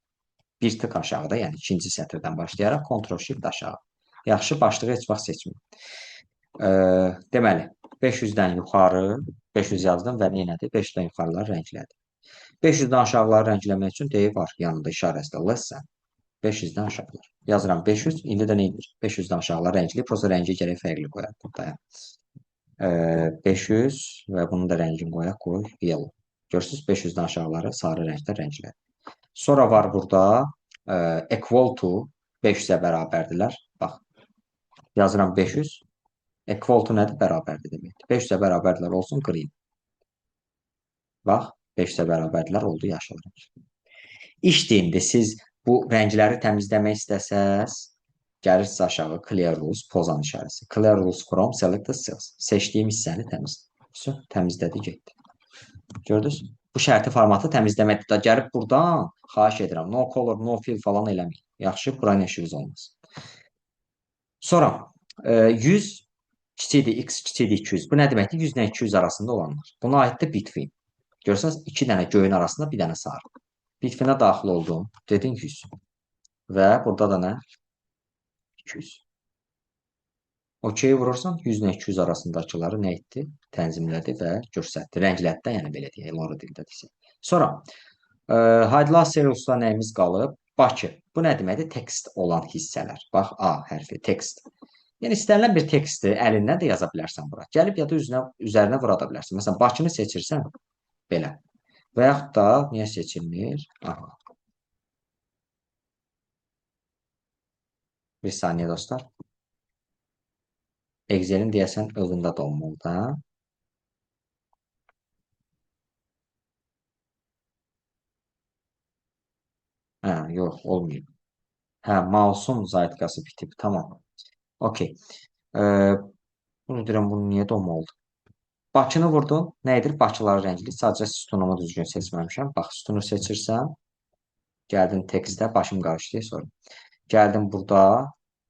Bir tık aşağıda, yəni ikinci sətirdən başlayaraq Ctrl-Shift aşağı. Yaxşı, başlığı heç vaxt seçməyin. Deməli, 500-dən yuxarı, 500 yazdım və nə elədi? 500-dən yuxarılar rənglədi. 500-dən aşağıları rəngləmək üçün deyib var, yanında işarəsində less than. 500-dən aşağılar. Yazıram 500, indi də nə edir? 500-dən aşağılar rəngli, prosta rəngi gərək fərqli qoyaq buradaya. 500 və bunu da rəngini qoyaq, qoy yellow. Görürsünüz, 500-dən aşağıları sarı rəngdə rənglər. Sonra var burada Equal to 500-ə bərabərdirlər. Bax, yazıram 500. Equal to nədir? Bərabərdir deməkdir. 500-ə bərabərdirlər olsun green. Bax, 500-ə bərabərdirlər oldu yaşıl rəng. İşdə siz bu rəngləri təmizləmək istəsəz, gəlirsiniz aşağı Clear Rules, pozan işarəsi. Clear Rules from Selected Cells. Seçdiyim hissəni təmizlə. Təmizlədi, getdi. Gördünüz? Bu şərti formatı təmizləməkdir. Da gəlib buradan xahiş edirəm. No color, no fill falan eləməyin. Yaxşı, bura işiniz olmaz. Sonra 100 kiçikdir, x kiçikdir 200. Bu nə deməkdir? 100 ilə 200 arasında olanlar. Buna aiddir between. Görürsünüz, 2 dənə göyün arasında bir dənə sarı. Between-ə daxil oldum. Dedin 100. Və burada da nə? 200. OK vurursan 100 ilə 200 arasındakıları nə etdi? Tənzimlədi və göstərdi. Rənglədi də, yəni belə deyək, Elora dildə desək. Sonra Haydlar seriusda nəyimiz qalıb? Bakı. Bu nə deməkdir? Tekst olan hissələr. Bax, A hərfi, tekst. Yəni istənilən bir teksti əlindən də yaza bilərsən bura. Gəlib ya da üzərinə vura da bilərsən. Məsələn, Bakını seçirsən belə. Və yaxud da niyə seçilmir? Aha. Bir saniyə dostlar. Excel'in deyəsən özündə də olmalı da. Hə, yox, olmuyor. Hə, mouse'un zaytkası bitib. Tamam. Okey. Bunu deyirəm, bunu niyə doma oldu? Bakını vurdum. Nə edir? Bakıları rəngli. Sadəcə sütunumu düzgün seçməmişəm. Bax, sütunu seçirsən, gəldin tekstdə, başım qarışdı sonra. Gəldim burada,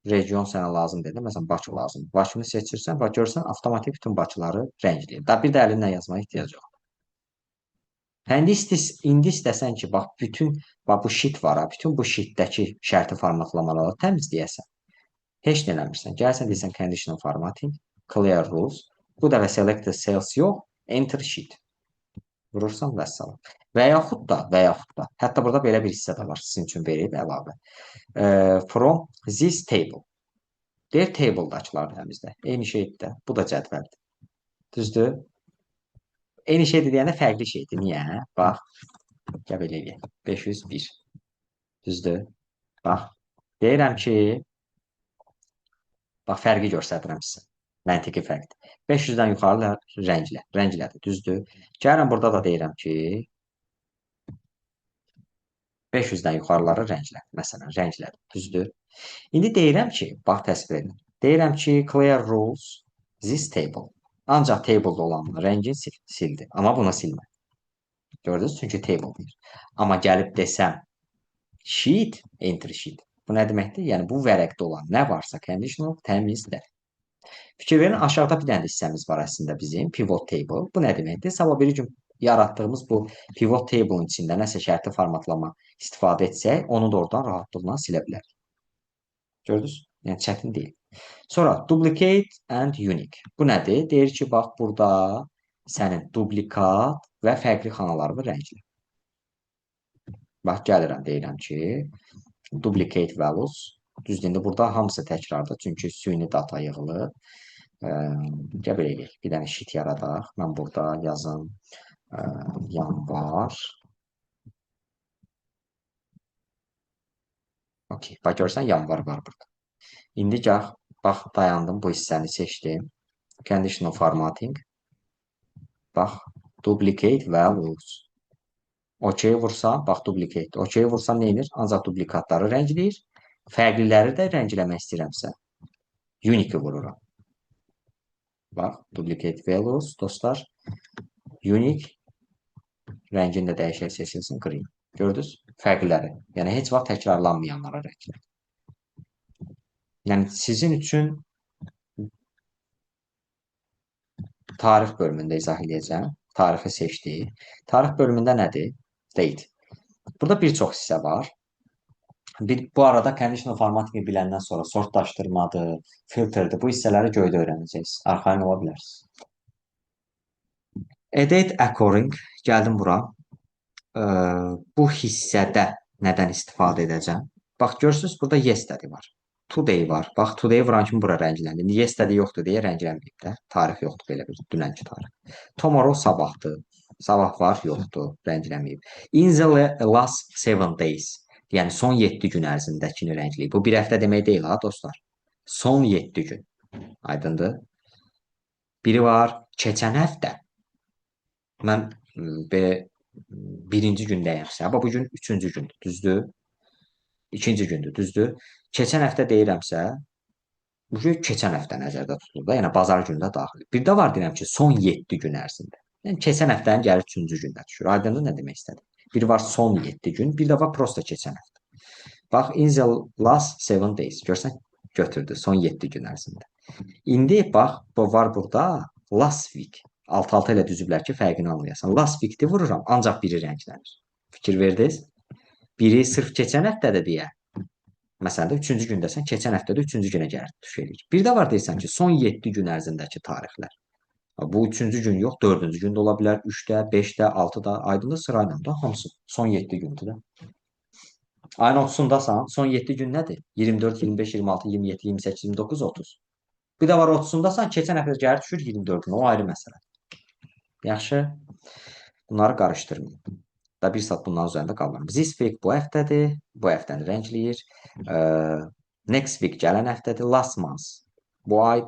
region sənə lazım dedi. Məsələn, Bakı lazım. Bakını seçirsən, bax görsən, avtomatik bütün Bakıları rəngləyir. Da bir də əlinlə yazmaya ehtiyac yox. İndi istəsən ki, bax, bax, bu sheet var, bütün bu sheetdəki şərti formatlamaları təmizləyəsən. Heç nə eləmirsən. Gəlsən, deyirsən, conditional formatting, clear rules. Bu dəfə selected cells yox, enter sheet. Vurursan, vəssalam. Və yaxud da, hətta burada belə bir hissə də var, sizin üçün verib əlavə. From this table. Deyir, table-dakılar təmizlə. Eyni şeydir də, bu da cədvəldir. Düzdür? Eyni şeydir deyəndə fərqli şeydir. Niyə? Bax, gəl belə eləyək. 501. Düzdür? Bax, deyirəm ki, bax, fərqi göstərirəm sizə. Məntiqi fərqdir. 500-dən yuxarı rənglədir. Düzdür? Gəlirəm, burada da deyirəm ki, 500-dən yuxarıları rənglə. Məsələn, rənglədir. Düzdür? İndi deyirəm ki, bax, təsvir edin. Deyirəm ki, clear rules this table. Ancaq table-da olan rəngin sildi. Amma bunu silmə. Gördünüz? Çünki table deyir. Amma gəlib desəm sheet, enter sheet. Bu nə deməkdir? Yəni, bu vərəqdə olan nə varsa conditional təmizlə. Fikir verin, aşağıda bir dənə hissəmiz var əslində bizim, pivot table. Bu nə deməkdir? Sabah bir gün yaratdığımız bu pivot table-ın içində nəsə şərti formatlama istifadə etsək, onu da oradan rahatlıqla silə bilərik. Gördünüz? Yəni, çətin deyil. Sonra, duplicate and unique. Bu nədir? Deyir ki, bax, burada sənin duplikat və fərqli xanalarını rənglə. Bax, gəlirəm, deyirəm ki, duplicate values. Düzdür, burada hamısı təkrardır, çünki süni data yığılır. Gəl belə eləyək, bir dənə sheet yaradaq. Mən burada yazım yanvar. Okey, bax, görürsən, yanvar var burada. İndi gəl, bax, dayandım, bu hissəni seçdim. Conditional formatting. Bax, duplicate values. OK vursam, bax, duplicate. OK vursam nə edir? Ancaq duplikatları rəngləyir. Fərqliləri də rəngləmək istəyirəmsə, unique vururam. Bax, duplicate values, dostlar. Unique rəngini də dəyişək seçilsin, green. Gördünüz? Fərqliləri. Yəni, heç vaxt təkrarlanmayanlara rənglər. Yəni, sizin üçün tarix bölümündə izah edəcəm. Tarixi seçdik. Tarix bölümündə nədir? Date. Burada bir çox hissə var. Bu arada conditional formattingi biləndən sonra sortlaşdırmadır, filtrdir. Bu hissələri göydə öyrənəcəksiniz. Arxayın ola bilərsiniz. Edit according. Gəldim bura. Bu hissədə nədən istifadə edəcəm? Bax, görürsünüz, burada yesterday var. Today var. Bax, today vuran kimi bura rəngləndi. Yesterday yoxdur deyə rənglənməyib də. Tarix yoxdur, belə bir dünənki tarix. Tomorrow sabahdır. Sabah var, yoxdur, rənglənməyib. In the last 7 days. Yəni son 7 gün ərzindəkini rəngləyir. Bu bir həftə demək deyil ha dostlar. Son 7 gün. Aydındır? Biri var keçən həftə. Mən belə birinci gündəyəmsə, bu gün üçüncü gündür, düzdür? İkinci gündür, düzdür? Keçən həftə deyirəmsə, bu gün keçən həftə nəzərdə tutulur da, yəni bazar günü də daxil. Bir də var deyirəm ki, son 7 gün ərzində. Yəni keçən həftənin gəlir üçüncü gündə düşür. Aydındır nə demək istədim? Biri var son 7 gün, bir də var prosta keçən həftə. Bax, in the last 7 days. Görsən, götürdü son 7 gün ərzində. İndi bax, bu var burada last week. Alt-alta ilə düzüblər ki, fərqini anlayasan. Last week-də vururam, ancaq biri rənglənir. Fikir verdiniz? Biri sırf keçən həftədə deyə. Məsələn də 3-cü gündəsən, keçən həftədə 3-cü günə gəlir, tuş eləyir. Bir də var deyirsən ki, son 7 gün ərzindəki tarixlər. Bu 3-cü gün yox, 4-cü gün də ola bilər, 3-də, 5-də, 6-da, aydınlı sırayla da hamısı son 7 gündür də. Ayın 30-sundasan, son 7 gün nədir? 24, 25, 26, 27, 28, 29, 30. Bir də var 30-sundasan, keçən həftə gəlir düşür 24-ünə, o ayrı məsələ. Yaxşı, bunları qarışdırmayın. Da bir saat bundan üzərində qalıram. This week bu həftədir, bu həftəni rəngləyir. Next week gələn həftədir, last month. Bu ay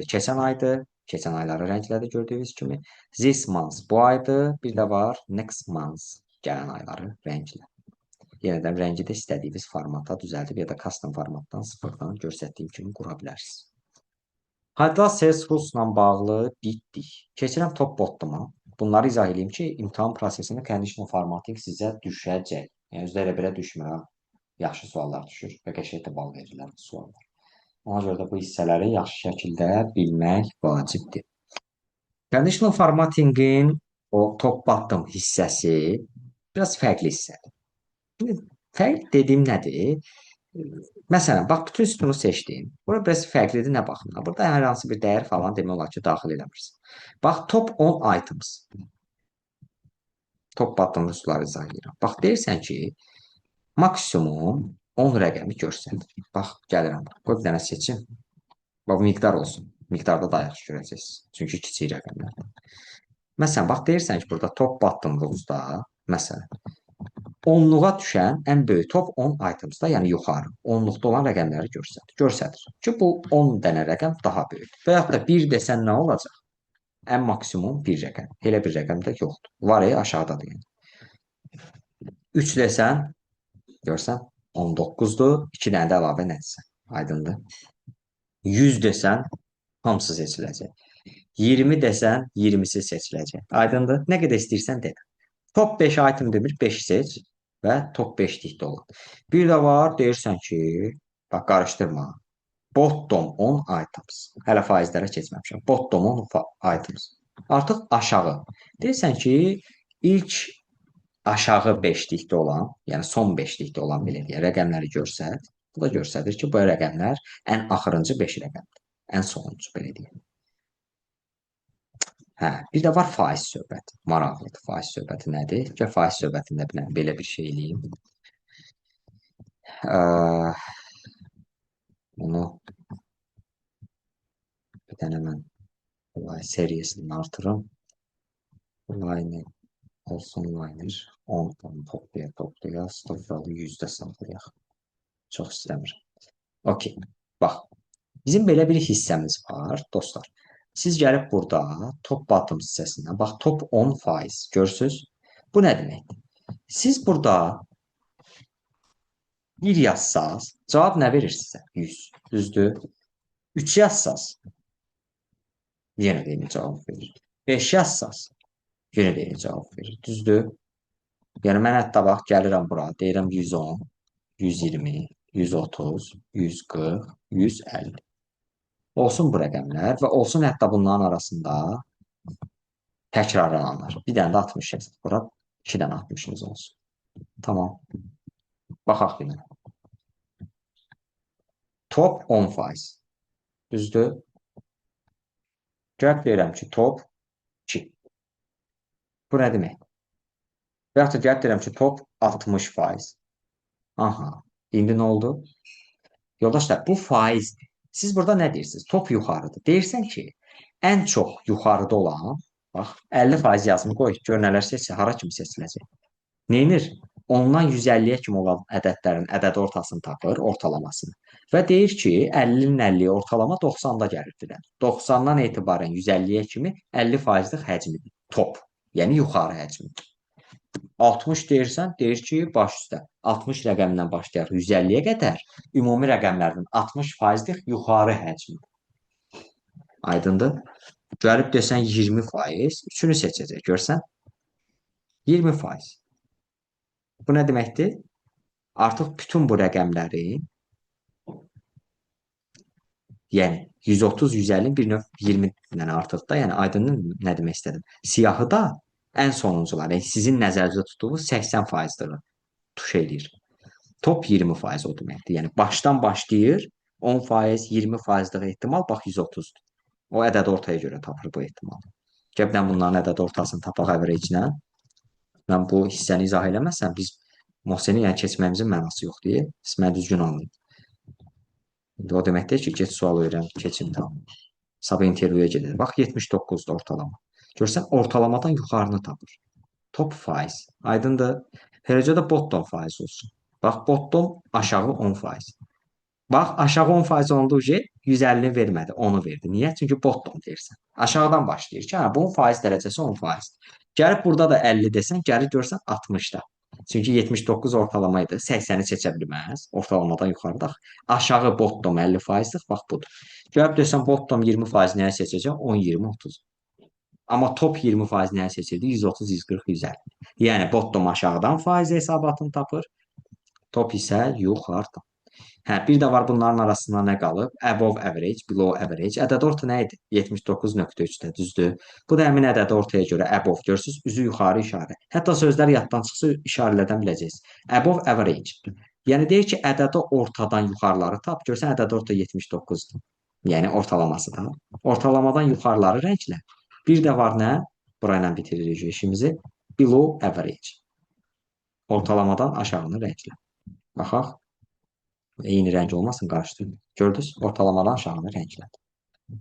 keçən aydır, keçən ayları rənglədi gördüyünüz kimi. This month bu aydır, bir də var next month gələn ayları rənglə. Yenə də rəngi də istədiyiniz formata düzəldib ya da custom formatdan sıfırdan göstərdiyim kimi qura bilərsiniz. Hydra Salesforce-la bağlı bitdik. Keçirəm top bottom-a. Bunları izah edeyim ki, imtahan prosesində conditional formatting sizə düşəcək. Yəni, özdə elə belə düşmür, ha. Yaxşı suallar düşür və qəşəng də bal verirlər bu suallar. Ona görə də bu hissələri yaxşı şəkildə bilmək vacibdir. Conditional formatting-in o top bottom hissəsi biraz fərqli hissədir. Fərq dediyim nədir? Məsələn, bax, bütün sütunu seçdim. Bura biraz fərqlidir, nə baxımdan? Burada hər hansı bir dəyər falan demək olar ki, daxil eləmirsən. Bax, top 10 items. Top bottom üsulları izah edirəm. Bax, deyirsən ki, maksimum 10 rəqəmi görsətir. Bax, gəlirəm. Qoy bir dənə seçim. Bax, miqdar olsun. Miqdarda da yaxşı görəcəksiniz. Çünki kiçik rəqəmlər. Məsələn, bax, deyirsən ki, burada top bottom rules-da, məsələn, onluğa düşən ən böyük top 10 itemsda, yəni yuxarı, onluqda olan rəqəmləri göstərir. Göstərir ki, bu 10 dənə rəqəm daha böyükdür. Və yaxud da 1 desən nə olacaq? Ən maksimum 1 rəqəm. Elə bir rəqəm də yoxdur. Var aşağıdadır yəni. 3 desən, görsən 19-dur, 2 dənə də əlavə nədirsə. Aydındır. 100 desən, hamısı seçiləcək. 20 desən, 20-si seçiləcək. Aydındır. Nə qədər istəyirsən de. Top 5 item demir, 5 seç və top 5-likdə olan. Bir də var, deyirsən ki, bax, qarışdırma. Bottom 10 items. Hələ faizlərə keçməmişəm. Bottom 10 items. Artıq aşağı. Deyirsən ki, ilk aşağı 5-likdə olan, yəni son 5-likdə olan belə deyə rəqəmləri görsət. Bu da göstərir ki, bu rəqəmlər ən axırıncı 5 rəqəmdir. Ən sonuncu belə deyə. Hə, bir də var faiz söhbəti. Maraqlıdır. Faiz söhbəti nədir? Gəl faiz söhbətində belə bir şey eləyim. Bunu bir dənə mən seriyasını artırım. Line olsun liner. 10 toplaya sıfırlı 100-də saxlayaq. Çox istəmirəm. Okey. Bax. Bizim belə bir hissəmiz var, dostlar. Siz gəlib burada top bottom hissəsindən, bax, top 10%. Görürsünüz? Bu nə deməkdir? Siz burada 1 yazsaz, cavab nə verir sizə? 100. Düzdür? 3 yazsaz, yenə də eyni cavab verir. 5 yazsaz, yenə də eyni cavab verir. Düzdür? Yəni, mən hətta bax, gəlirəm bura, deyirəm 110, 120, 130, 140, 150. Olsun bu rəqəmlər və olsun hətta bunların arasında təkrarlananlar. Bir dənə də 60 yazıq. Bura 2 dənə 60-ımız olsun. Tamam. Baxaq bir dənə. Top 10%. Düzdür? Cavab verirəm ki, top 2. Bu nə demək? Və yaxud da cavab verirəm ki, top 60%. Aha. İndi nə oldu? Yoldaşlar, bu faizdir. Siz burada nə deyirsiniz? Top yuxarıdır. Deyirsən ki, ən çox yuxarıda olan, bax, 50% yazını qoy, gör nələr seçsə, hara kimi seçiləcək. Neynir? Ondan 150-yə kimi olan ədədlərin ədəd ortasını tapır, ortalamasını. Və deyir ki, 50-nin 50-yə ortalama 90-da gəlir. 90-dan etibarən 150-yə kimi 50%lik həcmidir. Top, yəni yuxarı həcmi. 60 deyirsən, deyir ki, baş üstə. 60 rəqəmindən başlayaraq 150-yə qədər ümumi rəqəmlərdən 60%lik yuxarı həcmi. Aydındır? Gəlib desən 20%, üçünü seçəcək. Görsən? 20%. Bu nə deməkdir? Artıq bütün bu rəqəmlərin, yəni 130, 150 bir növ 20-dən artıq da, yəni aydın nə demək istədim? Siyahı da ən sonuncular, yəni sizin nəzərinizdə tutduğunuz 80%-dır tuş eləyir. Top 20% o deməkdir. Yəni başdan başlayır 10%, 20%lik ehtimal bax 130-dur. O ədəd ortaya görə tapır bu ehtimalı. Gəldən bunların ədəd ortasını tapaq average-lə. Mən bu hissəni izah eləməsəm, biz Mohseni yəni keçməyimizin mənası yoxdur. Siz məni düzgün anlayın. İndi o demək deyil ki, get sual öyrən, keç imtahanı. Sabah intervyuya gedir. Bax 79-da ortalama. Görsən ortalamadan yuxarını tapır. Top faiz. Aydındır. Eləcə də bottom faiz olsun. Bax bottom aşağı 10%. Bax aşağı 10% olanda 150-ni vermədi, 10-u verdi. Niyə? Çünki bottom deyirsən. Aşağıdan başlayır ki, hə, bunun faiz dərəcəsi 10%. Gəlib burada da 50 desən, gəlir görsən 60-da. Çünki 79 ortalama idi. 80-i seçə bilməz. Ortalamadan yuxarıda. Aşağı bottom 50%-lik bax budur. Gəlib desən bottom 20% nəyə seçəcək? 10, 20, 30. Amma top 20% nəyə seçirdi? 130, 140, 150. Yəni bottom aşağıdan faiz hesabatını tapır. Top isə yuxarıdan. Hə, bir də var bunların arasında nə qalıb? Above average, below average. Ədəd orta nə idi? 79.3-də, düzdür? Bu da həmin ədəd ortaya görə above görürsüz, üzü yuxarı işarə. Hətta sözlər yaddan çıxsa işarələrdən biləcəksiniz. Above average. Yəni deyir ki, ədədə ortadan yuxarıları tap. Görsən ədəd orta 79-dur. Yəni ortalaması da. Ortalamadan yuxarıları rənglə. Bir də var nə? Burayla bitiririk işimizi. Below average. Ortalamadan aşağını rənglə. Baxaq. Eyni rəng olmasın, qarışdırın. Gördünüz? Ortalamadan aşağını rənglədi.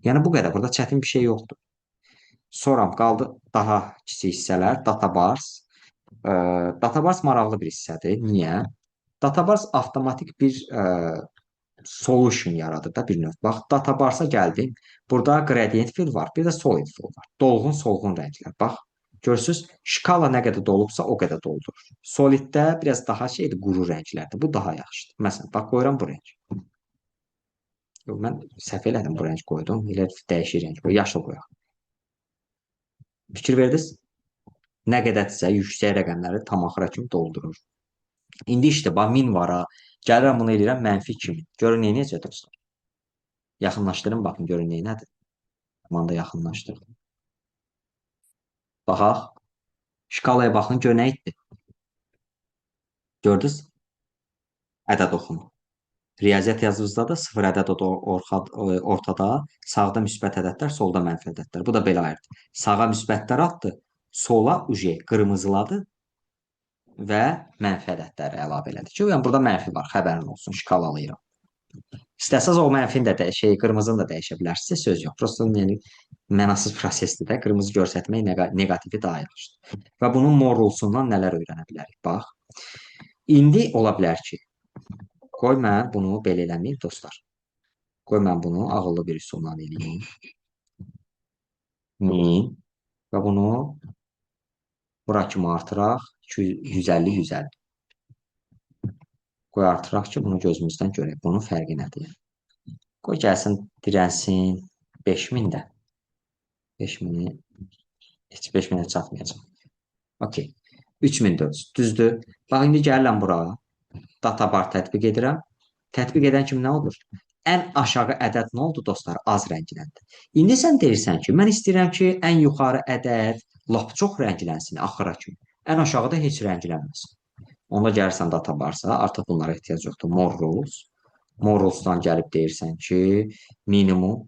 Yəni bu qədər. Burada çətin bir şey yoxdur. Sonra qaldı daha kiçik hissələr. Database. Database maraqlı bir hissədir. Niyə? Database avtomatik bir solution yaradır da bir növ. Bax, Database-a gəldim. Burada gradient fill var, bir də solid fill var. Dolğun, solğun rənglər. Bax, görürsüz, şkala nə qədər dolubsa, o qədər doldurur. Soliddə biraz daha şeydir, quru rənglərdir. Bu daha yaxşıdır. Məsələn, bax, qoyuram bu rəng. Yox, mən səhv elədim, bu rəng qoydum. Elə dəyişir rəng. Yaşıl qoyaq. Fikir verdiniz? Nə qədərdirsə yüksək rəqəmləri tam axıra kimi doldurur. İndi işte, bax, 1000 var ha. Gəlirəm bunu eləyirəm mənfi 2000. Görün necə dostlar. Yaxınlaşdırın, baxın, görün nədir. Komanda yaxınlaşdırdım. Baxaq. Şkalaya baxın, gör nə etdi. Gördünüz? Ədəd oxunu. Riyaziyyat yazınızda da 0 ədəd ortada, sağda müsbət ədədlər, solda mənfi ədədlər. Bu da belə ayırdı. Sağa müsbətlər atdı, sola qırmızıladı və mənfi ədədləri əlavə elədi ki, yəni burada mənfi var, xəbərin olsun, şkalalayıram. İstəsəz o mənfini də qırmızını da dəyişə bilərsiniz, söz yox. Prosta yəni mənasız prosesdir də, qırmızı göstərmək negativi daha yaxşıdır. Və bunun more rulsundan nələr öyrənə bilərik? Bax. İndi ola bilər ki, qoy mən bunu belə eləməyim, dostlar. Qoy mən bunu ağıllı bir üsulla eləyim. 1000 və bunu bura kimi artıraq 150, 150. Qoy artıraq ki, bunu gözümüzdən görək. Bunun fərqi nədir? Qoy gəlsin, dirənsin 5000 də. 5000-i heç 5000-ə çatmayacaq. Okey. 3400. Düzdür. Bax, indi gəlirəm bura. Databar tətbiq edirəm. Tətbiq edən kimi nə olur? Ən aşağı ədəd nə oldu, dostlar? Az rəngləndi. İndi sən deyirsən ki, mən istəyirəm ki, ən yuxarı ədəd lap çox rənglənsin axıra kimi. Ən aşağıda heç rənglənməsin. Onda gəlirsən databarsa, artıq bunlara ehtiyac yoxdur. More rules. More rulesdan gəlib deyirsən ki, minimum,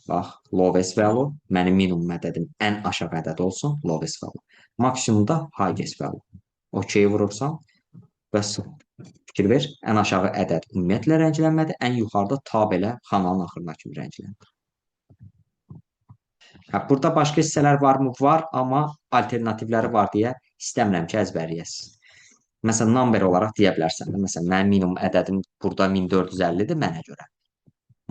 bax, lowest value, mənim minimum ədədim ən aşağı ədəd olsun, lowest value. Maksimumda highest value. OK vurursan və fikir ver, ən aşağı ədəd ümumiyyətlə rənglənmədi, ən yuxarıda tab elə xananın axırına kimi rəngləndi. Burada başqa hissələr varmı? Var, amma alternativləri var deyə istəmirəm ki, əzbərləyəsiniz. Məsələn, number olaraq deyə bilərsən də, məsələn, mənim minimum ədədim burada 1450-dir mənə görə.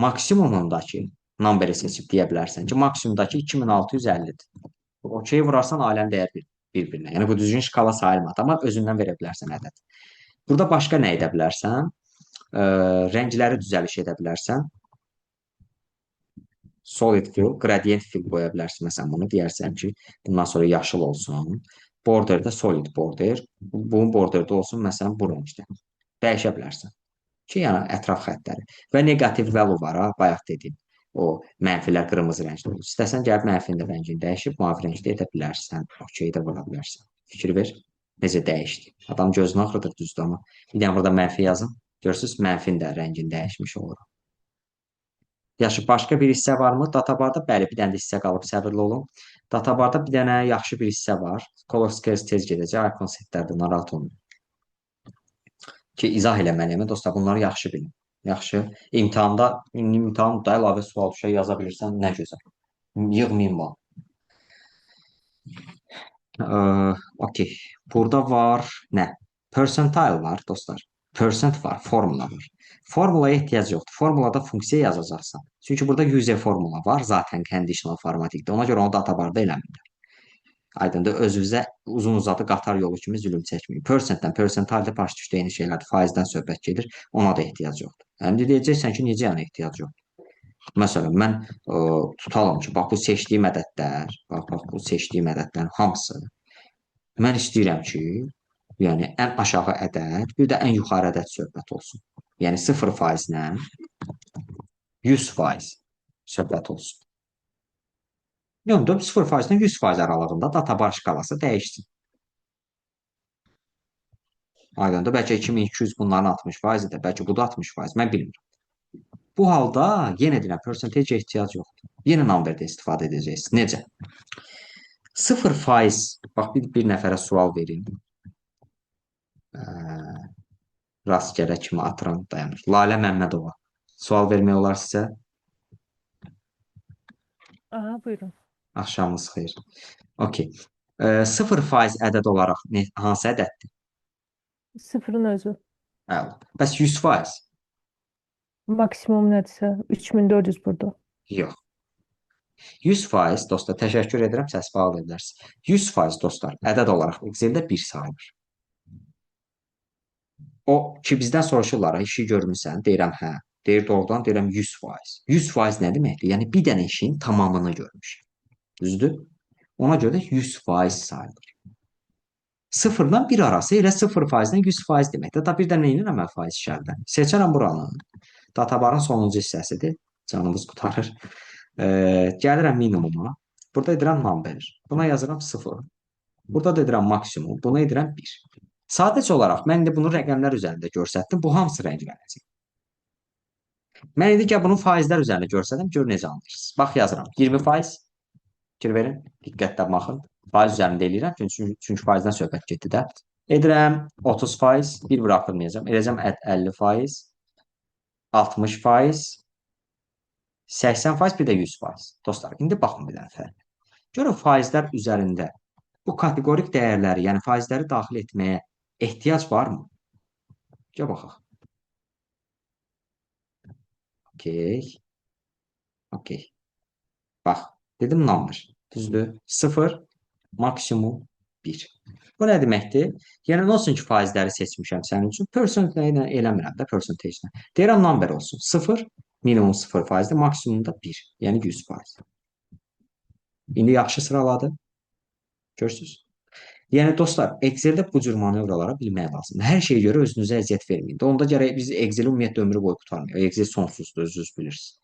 Maksimumundakı numberi seçib deyə bilərsən ki, maksimumdakı 2650-dir. Okey vurarsan aləm dəyər bir-birinə. Yəni bu düzgün şkala sayılmadı, amma özündən verə bilərsən ədəd. Burada başqa nə edə bilərsən? Rəngləri düzəliş edə bilərsən. Solid fill, gradient fill qoya bilərsən. Məsələn, bunu deyərsən ki, bundan sonra yaşıl olsun. Borderdə solid border. Bunun borderdə olsun, məsələn, bu rəngdə. Dəyişə bilərsən. Ki, yəni ətraf xəttləri. Və negativ value var, ha, bayaq dedim. O mənfilər qırmızı rəngdə olur. İstəsən gəlib mənfinin də rəngini dəyişib mavi rəngdə edə bilərsən. Okey də vura bilərsən. Fikir ver. Necə dəyişdi? Adam gözünü axırdır düzdür, amma bir dənə burada mənfi yazın. Görürsüz, mənfin də rəngini dəyişmiş olur. Yaxşı, başqa bir hissə varmı? Databarda bəli, bir dənə də hissə qalıb, səbirli olun. Databarda bir dənə yaxşı bir hissə var. Color scales tez gedəcək, icon setlərdə narahat olmayın. Ki, izah eləməliyəm, dostlar, bunları yaxşı bilin. Yaxşı, imtahanda əlavə sual düşə yaza bilirsən, nə gözəl. Yığmayın var. Okey, burada var nə? Percentile var, dostlar. Percent var, formula var. Formulaya ehtiyac yoxdur. Formulada funksiya yazacaqsan. Çünki burada user formula var, zaten conditional formatikdə. Ona görə onu databarda eləmirlər. Aydındır, özünüzə uzun-uzadı qatar yolu kimi zülüm çəkməyin. Percentdən, percentiledə baş düşdü eyni şeylərdir. Faizdən söhbət gedir. Ona da ehtiyac yoxdur. Yəni deyəcəksən ki, necə yəni ehtiyac yoxdur? Məsələn, mən tutalım ki, bax bu seçdiyim ədədlər, bax bu seçdiyim ədədlərin hamısı mən istəyirəm ki, yəni ən aşağı ədəd, bir də ən yuxarı ədəd söhbət olsun. Yəni 0%-lə 100% söhbət olsun. Yəni 0%-lə 100% aralığında databar şkalası dəyişsin. Aydındır, bəlkə 2200 bunların 60%-dir, bəlkə bu da 60%, mən bilmirəm. Bu halda yenə deyirəm, percentage ehtiyac yoxdur. Yenə numberdə istifadə edəcəksiniz. Necə? 0%, bax bir nəfərə sual verin. Rastgele kimi atıram, dayanır. Lalə Məmmədova. Sual vermək olar sizə? Aha, buyurun. Axşamınız xeyir. Okey. 0% ədəd olaraq hansı ədəddir? Sıfırın özü. Əla. Bəs 100%? Maksimum nədirsə 3400 burada. Yox. 100% dostlar, təşəkkür edirəm, səs bağlı edilərsiniz. 100% dostlar, ədəd olaraq Excel-də 1 sayılır. O ki, bizdən soruşurlar, işi görmüsən? Deyirəm, hə. Deyir, doğrudan deyirəm 100%. 100% nə deməkdir? Yəni, bir dənə işin tamamını görmüşəm. Düzdür? Ona görə də 100% sayılır. 0-dan 1 arası elə 0%-dən 100% deməkdir. Da bir də nə edirəm mən faiz şərtdən? Seçərəm buranı. Databarın sonuncu hissəsidir. Canımız qurtarır. Gəlirəm minimuma. Burada edirəm number. Buna yazıram 0. Burada da edirəm maksimum. Buna edirəm 1. Sadəcə olaraq mən indi bunu rəqəmlər üzərində göstərdim. Bu hamısı rənglənəcək. Mən indi ki, bunu faizlər üzərində göstərdim. Gör necə anlayırsınız. Bax yazıram. 20%. Fikir verin. Diqqətlə baxın. Faiz üzərində eləyirəm. Çünki faizdən söhbət getdi də. Edirəm 30%. Bir buraxılmayacağım. Edəcəm 50%. 60%. 80%, bir də 100%. Dostlar, indi baxın bir dənə fərq. Görün faizlər üzərində bu kateqorik dəyərləri, yəni faizləri daxil etməyə ehtiyac varmı? Gəl baxaq. Okey. Okey. Bax, dedim number. Düzdür? 0, maksimum 1. Bu nə deməkdir? Yəni, nə olsun ki, faizləri seçmişəm sənin üçün? Percentage ilə eləmirəm də, percentage ilə. Deyirəm, number olsun. 0, minimum 0%-dir, maksimum da 1. Yəni, 100%. İndi yaxşı sıraladı. Görürsünüz? Yəni, dostlar, Excel-də bu cür manevrları bilmək lazımdır. Hər şeyə görə özünüzə əziyyət verməyin. Onda gərək biz Excel-i ümumiyyətlə ömrü boyu qurtarmıyor. Excel sonsuzdur, özünüz bilirsiniz.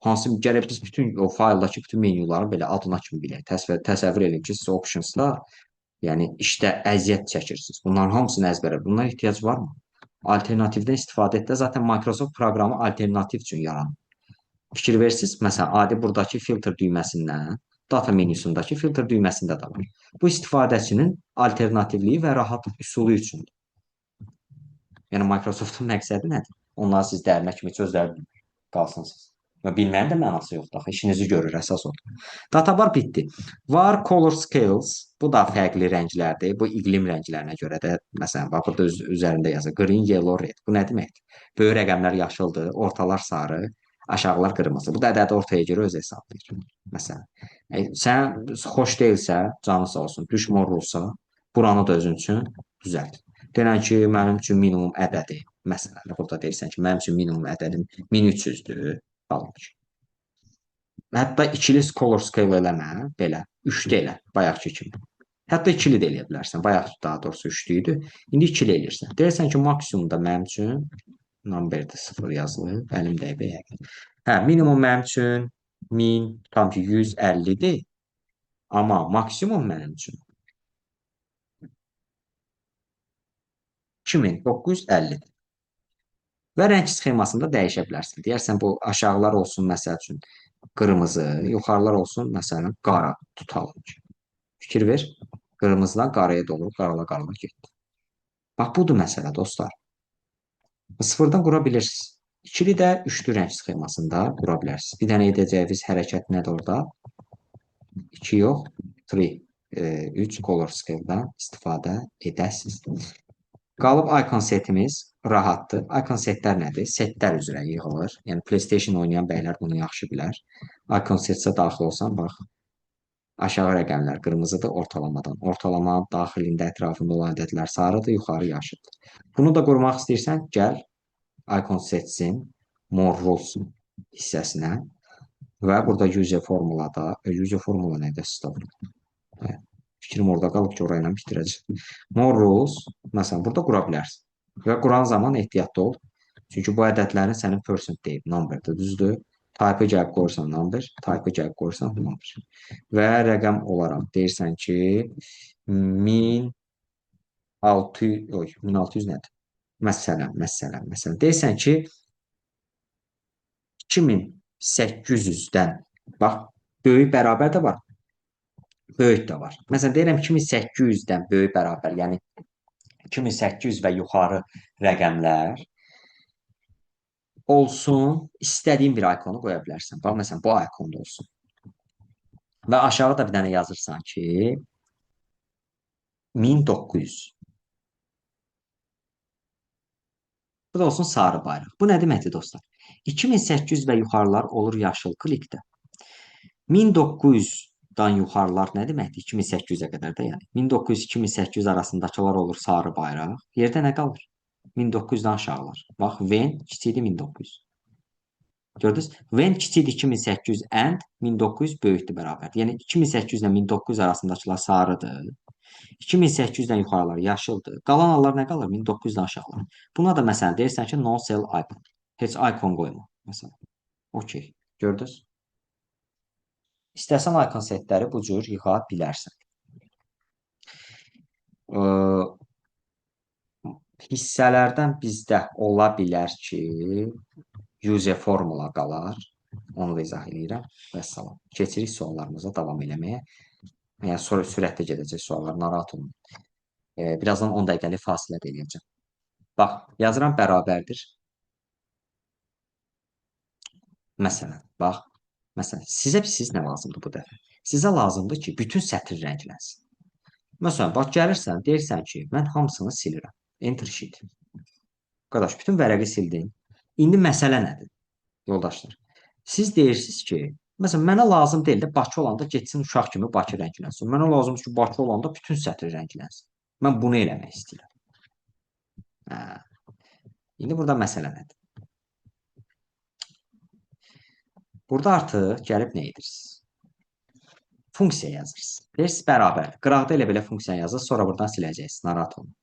Hansı gərək biz bütün o fayldakı bütün menyuların belə adına kimi bilək. Təsəvvür edin ki, siz optionsda, yəni işdə əziyyət çəkirsiniz. Bunların hamısını əzbərə. Bunlara ehtiyac varmı? Alternativdən istifadə etdə. Zaten Microsoft proqramı alternativ üçün yaranır. Fikir versiniz, məsələn, adi buradakı filtr düyməsindən data menüsündəki filtr düyməsində də var. Bu istifadəçinin alternativliyi və rahat üsulu üçündür. Yəni Microsoftun məqsədi nədir? Onları siz dərmə kimi sözlər qalsınsınız. Və bilməyin də mənası yoxdur. Axı işinizi görür əsas odur. Databar bitdi. Var color scales. Bu da fərqli rənglərdir. Bu iqlim rənglərinə görə də məsələn bax burada üzərində yazır. Green, yellow, red. Bu nə deməkdir? Böyük rəqəmlər yaşıldır, ortalar sarı, aşağılar qırmızı. Bu da ədəd ortaya görə öz hesablayır. Məsələn, sən xoş deyilsə, canı sağ olsun, düşmor olsa, buranı da özün üçün düzəlt. Denən ki, mənim üçün minimum ədədi. Məsələn, burada deyirsən ki, mənim üçün minimum ədədim 1300-dür. Qalın ki. Hətta ikili color scale eləmə, belə, üçlü elə, bayaqki kimi. Hətta ikili də eləyə bilərsən. Bayaq daha doğrusu üçlü idi. İndi ikili eləyirsən. Deyirsən ki, maksimumda mənim üçün numberdə 0 yazılır. Əlim dəyib yəqin. Hə, minimum mənim üçün 1000, tam ki 150-dir. Amma maksimum mənim üçün 2950-dir. Və rəng sxemasında dəyişə bilərsən. Deyərsən bu aşağılar olsun məsəl üçün qırmızı, yuxarılar olsun məsələn qara tutalım ki. Fikir ver. Qırmızıdan qaraya doğru qarala getdi. Bax budur məsələ dostlar. Sıfırdan qura bilirsiniz. İkili də üçlü rəng sxemasında qura bilərsiniz. Bir dənə edəcəyiniz hərəkət nədir orada? 2 yox, 3. 3 color scale-dan istifadə edəsiniz. Qalıb icon setimiz rahatdır. Icon setlər nədir? Setlər üzrə yığılır. Yəni PlayStation oynayan bəylər bunu yaxşı bilər. Icon setsə daxil olsan, bax, aşağı rəqəmlər qırmızıdır ortalamadan. Ortalamanın daxilində ətrafında olan ədədlər sarıdır, yuxarı yaşıldır. Bunu da qurmaq istəyirsən, gəl icon setsin, more rules hissəsinə və burada user formulada, user formula nədir? Fikrim orada qalıb ki, orayla bitirəcəm. More rules, məsələn, burada qura bilərsən. Və quran zaman ehtiyatlı ol. Çünki bu ədədlərin sənin percent deyib, number-də, düzdür? Type-ı gəlib qoyursan number, type-ı gəlib qoyursan number. Və rəqəm olaraq deyirsən ki, 1600 nədir? Məsələn. Deyirsən ki, 2800-dən, bax, böyük bərabər də var, böyük də var. Məsələn, deyirəm 2800-dən böyük bərabər, yəni 2800 və yuxarı rəqəmlər olsun, istədiyin bir ikonu qoya bilərsən. Bax, məsələn, bu ikonda olsun. Və aşağıda bir dənə yazırsan ki, 1900. Bu da olsun sarı bayraq. Bu nə deməkdir dostlar? 2800 və yuxarılar olur yaşıl klikdə. 1900-dan yuxarılar nə deməkdir? 2800-ə qədər də yəni. 1900-2800 arasındakılar olur sarı bayraq. Yerdə nə qalır? 1900-dan aşağılar. Bax, when kiçikdir 1900. Gördünüz? When kiçikdir 2800 and 1900 böyükdür bərabər. Yəni 2800 ilə 1900 arasındakılar sarıdır. 2800-dən yuxarılar yaşıldır. Qalan hallar nə qalır? 1900-dən aşağılar. Buna da məsələn deyirsən ki, no sell icon. Heç icon qoyma. Məsələn. Okey. Gördünüz? İstəsən icon setləri bu cür yığa bilərsən. Hissələrdən bizdə ola bilər ki, user formula qalar. Onu da izah edirəm. Vəssalam. Keçirik suallarımıza davam eləməyə. Yəni sonra sürətlə gedəcək suallar, narahat olun. Birazdan 10 dəqiqəlik fasilə də eləyəcəm. Bax, yazıram bərabərdir. Məsələn, bax. Məsələn, siz nə lazımdır bu dəfə? Sizə lazımdır ki, bütün sətr rənglənsin. Məsələn, bax, gəlirsən, deyirsən ki, mən hamısını silirəm. Enter sheet. Qardaş, bütün vərəqi sildin. İndi məsələ nədir? Yoldaşlar, siz deyirsiniz ki, məsələn, mənə lazım deyil də Bakı olanda getsin uşaq kimi Bakı rənglənsin. Mənə lazımdır ki, Bakı olanda bütün sətr rənglənsin. Mən bunu eləmək istəyirəm. İndi burada məsələ nədir? Burada artıq gəlib nə edirsiniz? Funksiya yazırsınız. Deyirsiniz, bərabərdir. Qıraqda elə belə funksiya yazırsınız, sonra buradan siləcəksiniz. Narahat olun.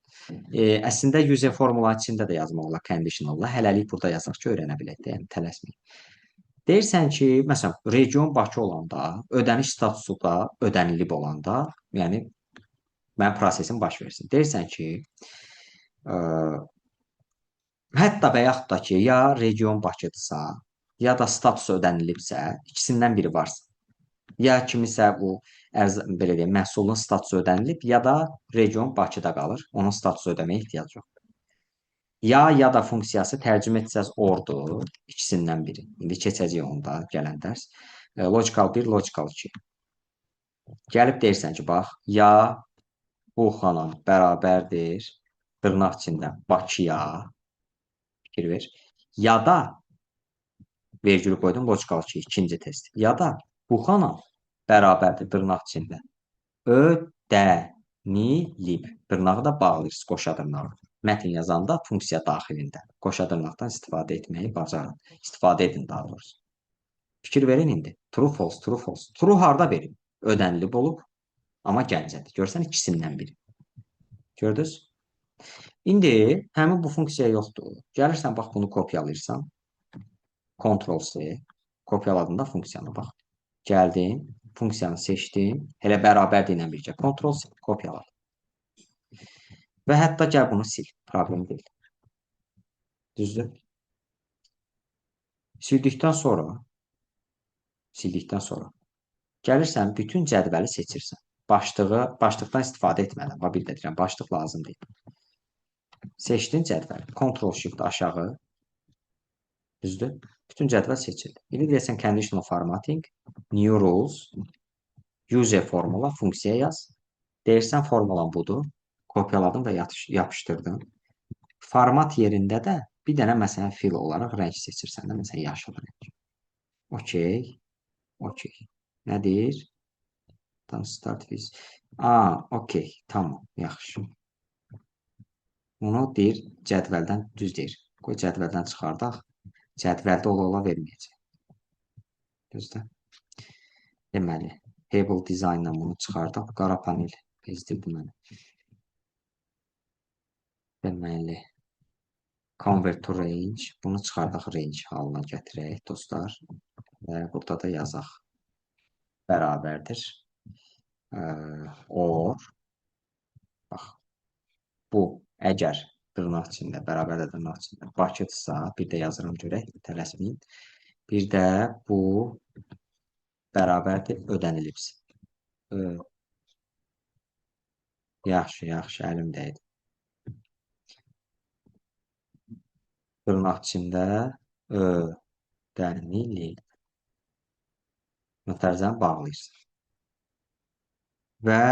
Əslində, user formulanın içində də yazmaq olar, conditional-la. Hələlik burada yazaq ki, öyrənə bilək də, yəni tələsməyin. Deyirsən ki, məsələn, region Bakı olanda, ödəniş statusu da ödənilib olanda, yəni mənim prosesim baş versin. Deyirsən ki, hətta və yaxud da ki, ya region Bakıdırsa, ya da status ödənilibsə, ikisindən biri varsa, ya kimisə bu belə deyim, məhsulun statusu ödənilib, ya da region Bakıda qalır, onun statusu ödəməyə ehtiyac yoxdur. Ya da funksiyası tərcümə etsəz ordur. İkisindən biri. İndi keçəcəyik onda gələn dərs. Logical 1, logical 2. Gəlib deyirsən ki, bax, ya bu xanam bərabərdir dırnaq içində Bakıya. Fikir ver. Ya da vergül qoydum logical 2, ikinci test. Ya da bu xanam bərabərdir dırnaq içində ödənilib. Dırnağı da bağlayırsınız, qoşa dırnağı. Mətn yazanda funksiya daxilində qoşa dırnaqdan istifadə etməyi bacarın. İstifadə edin daha doğrusu. Fikir verin indi. True, false, true, false. True harda verin? Ödənilib olub, amma Gəncədir. Görsən ikisindən biri. Gördünüz? İndi həmin bu funksiya yoxdur. Gəlirsən, bax, bunu kopyalayırsan. Ctrl-C. Kopyaladığında funksiyanı bax. Gəldin, funksiyanı seçdin. Elə bərabərdir ilə birgə. Ctrl-C. Kopyaladım. Və hətta gəl bunu sil. Problem deyil. Düzdür? Sildikdən sonra gəlirsən, bütün cədvəli seçirsən. Başlıqdan istifadə etmədən. Bir də deyirəm, başlıq lazım deyil. Seçdin cədvəli. Ctrl-Shift aşağı. Düzdür? Bütün cədvəl seçildi. İndi deyirsən conditional formatting, new rules, use formula, funksiya yaz. Deyirsən formulan budur. Kopyaladım və yapışdırdım. Format yerində də bir dənə məsələn fill olaraq rəng seçirsən də, məsələn yaşıl rəng. Okey. Okey. Nədir? Start with. Okey. Tamam. Yaxşı. Bunu deyir cədvəldən düz deyir. Qoy cədvəldən çıxardaq. Cədvəldə ola verməyəcək. Düzdür? Deməli, table design-la bunu çıxardaq. Qara panel bezdirdi mənə. Deməli, convert to range. Bunu çıxardaq range halına gətirək, dostlar. Və burada da yazaq. Bərabərdir. Or. Bax, bu əgər dırnaq içində, bərabərdə dırnaq içində Bakıdırsa, bir də yazıram görək, tələsməyin. Bir də bu bərabərdir ödənilibsə. Yaxşı, əlimdəydi. Dırnaq içində ödənilib. Mötərizəni bağlayırsın. Və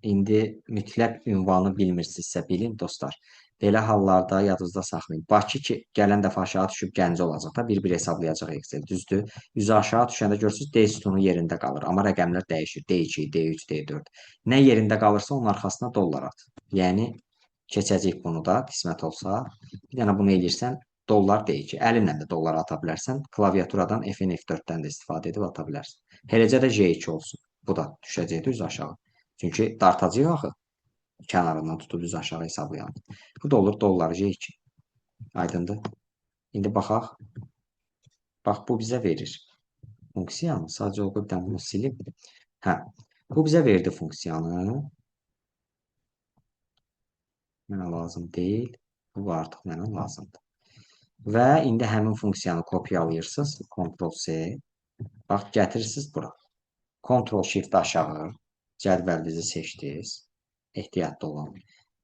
indi mütləq ünvanı bilmirsinizsə bilin, dostlar. Belə hallarda yadınızda saxlayın. Bakı ki, gələn dəfə aşağı düşüb Gəncə olacaq da, bir-bir hesablayacaq Excel, düzdür? Üzü aşağı düşəndə görürsünüz, D sütunu yerində qalır. Amma rəqəmlər dəyişir. D2, D3, D4. Nə yerində qalırsa onun arxasına dollar at. Yəni, keçəcək bunu da, qismət olsa. Bir dənə bunu eləyirsən, dollar D2. Əlinlə də dollar ata bilərsən. Klaviaturadan F-in F4-dən də istifadə edib ata bilərsən. Eləcə də J2 olsun. Bu da düşəcəkdir üz aşağı. Çünki dartacaq axı. Kənarından tutub düz aşağı hesablayalım. Bu da olur dollar J2. Aydındır. İndi baxaq. Bax, bu bizə verir. Funksiyanı. Sadəcə o qədər bunu silib. Bu bizə verdi funksiyanı. Mənə lazım deyil. Bu artıq mənə lazımdır. Və indi həmin funksiyanı kopyalayırsınız. Ctrl-C. Bax, gətirirsiniz bura. Ctrl-Shift aşağı. Cədvəlinizi seçdiniz. Ehtiyatlı olun.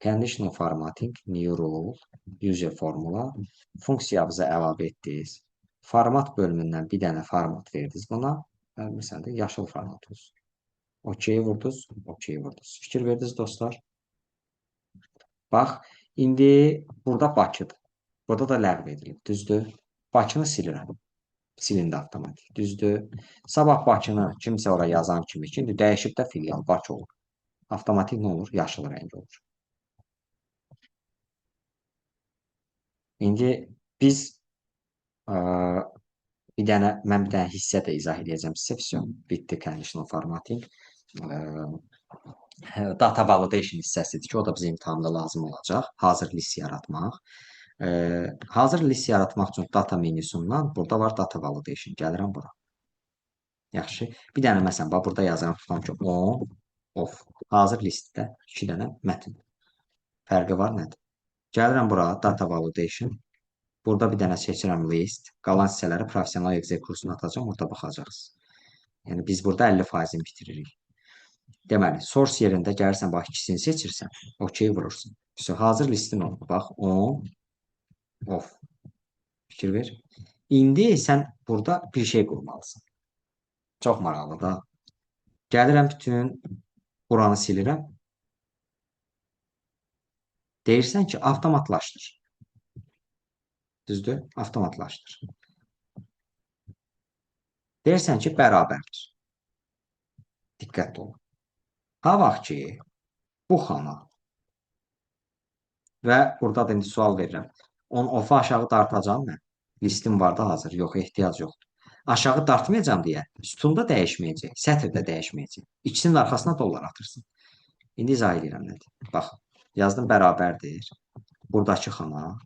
Conditional formatting, new rule, user formula. Funksiyamızı əlavə etdiniz. Format bölümündən bir dənə format verdiniz buna. Məsələn də yaşıl format olsun. Okey vurdunuz, okey vurdunuz. Fikir verdiniz dostlar. Bax, indi burada Bakıdır. Burada da ləğv edilib, düzdür? Bakını silirəm. Silindi avtomatik, düzdür? Sabah Bakını kimsə ora yazan kimi ki, indi dəyişib də filial Bakı olur. Avtomatik nə olur? Yaşıl rəng olur. İndi biz mən bir dənə hissə də izah edəcəm sizə. Bitdi conditional formatting. Data validation hissəsidir ki, o da bizim imtahanda lazım olacaq. Hazır list yaratmaq. Hazır list yaratmaq üçün data menyusundan burada var data validation. Gəlirəm bura. Yaxşı. Bir dənə məsələn, burada yazıram tutam ki, on, off. Hazır listdə 2 dənə mətn. Fərqi var nədir? Gəlirəm bura, data validation. Burada bir dənə seçirəm list. Qalan hissələri professional Excel kursuna atacağım, orada baxacaqsınız. Yəni, biz burada 50%-ini bitiririk. Deməli, source yerində gəlirsən, bax, ikisini seçirsən, okey vurursun. Hazır listin olur. Bax, 10, Of. Fikir ver. İndi sən burada bir şey qurmalısan. Çox maraqlı da. Gəlirəm bütün buranı silirəm. Deyirsən ki, avtomatlaşdır. Düzdür? Avtomatlaşdır. Deyirsən ki, bərabərdir. Diqqətli olun. Ha vaxt ki, bu xana və burada da indi sual verirəm. On-off aşağı dartacam mən. Listim var da hazır. Yox, ehtiyac yoxdur. Aşağı dartmayacam deyə sütunda dəyişməyəcək, sətirdə dəyişməyəcək. İkisinin arxasına dollar atırsın. İndi izah edirəm nədir. Bax, yazdım bərabərdir. Buradakı xana.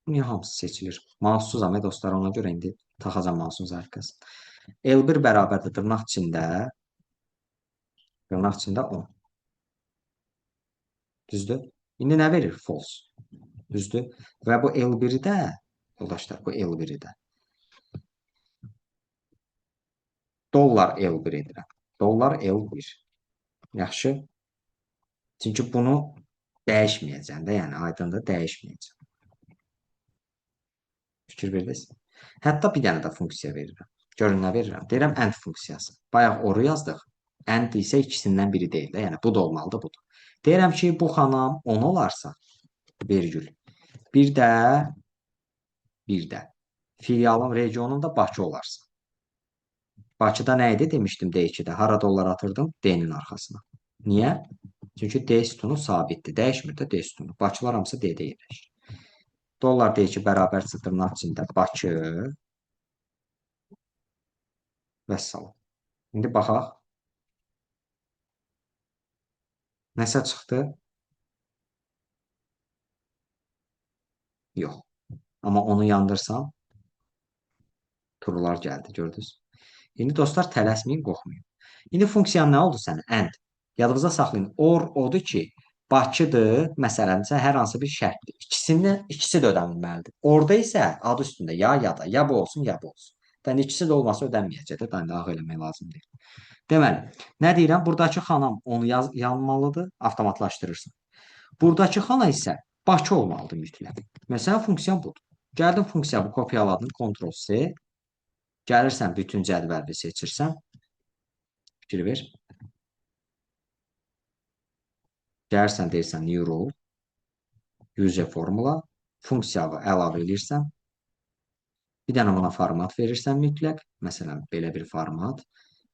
Niyə hamısı seçilir? Mouse'suzam dostlar, ona görə indi taxacam mouse'un zarfkasını. L1 bərabərdir dırnaq içində 10. Düzdür? İndi nə verir? False. Düzdür? Və bu L1-i də, yoldaşlar, bu L1-i də dollar L1 edirəm. Dollar L1. Yaxşı. Çünki bunu dəyişməyəcəm də, yəni aydındır, dəyişməyəcəm. Fikir verdiniz? Hətta bir dənə də funksiya verirəm. Görün nə verirəm? Deyirəm AND funksiyası. Bayaq oru yazdıq. AND isə ikisindən biri deyil də, yəni bu da olmalıdır, budur. Deyirəm ki, bu xanam 10 olarsa, vergül. Bir də filialın, regionun da Bakı olarsa. Bakıda nə idi demişdim D2-də. Hara dollar atırdım? D-nin arxasına. Niyə? Çünki D sütunu sabitdir. Dəyişmir də D sütunu. Bakılar hamısı D-də yerləşir. Dollar D2 bərabər dırnaq içində Bakı vəssalam. İndi baxaq. Nəsə çıxdı? Yox. Amma onu yandırsam turlar gəldi, gördünüz. İndi dostlar tələsməyin, qorxmayın. İndi funksiyan nə oldu sənin? AND. Yadınızda saxlayın. OR odur ki, Bakıdır, məsələn, hər hansı bir şərtdir. İkisi də ödənilməlidir. Orada isə adı üstündə ya da, ya bu olsun, ya bu olsun. Yəni ikisi də olmasa ödənməyəcək də, daxil eləmək lazım deyil. Deməli, nə deyirəm? Buradakı xanam onu yanmalıdır, avtomatlaşdırırsan. Buradakı xana isə Bakı olmalıdır mütləq. Məsələn, funksiyan budur. Gəldim funksiyanı kopyaladın, Ctrl+C. Gəlirsən bütün cədvəli seçirsən. Fikir ver. Gəlirsən deyirsən new rule. User formula. Funksiyanı əlavə edirsən. Bir dənə ona format verirsən mütləq. Məsələn, belə bir format.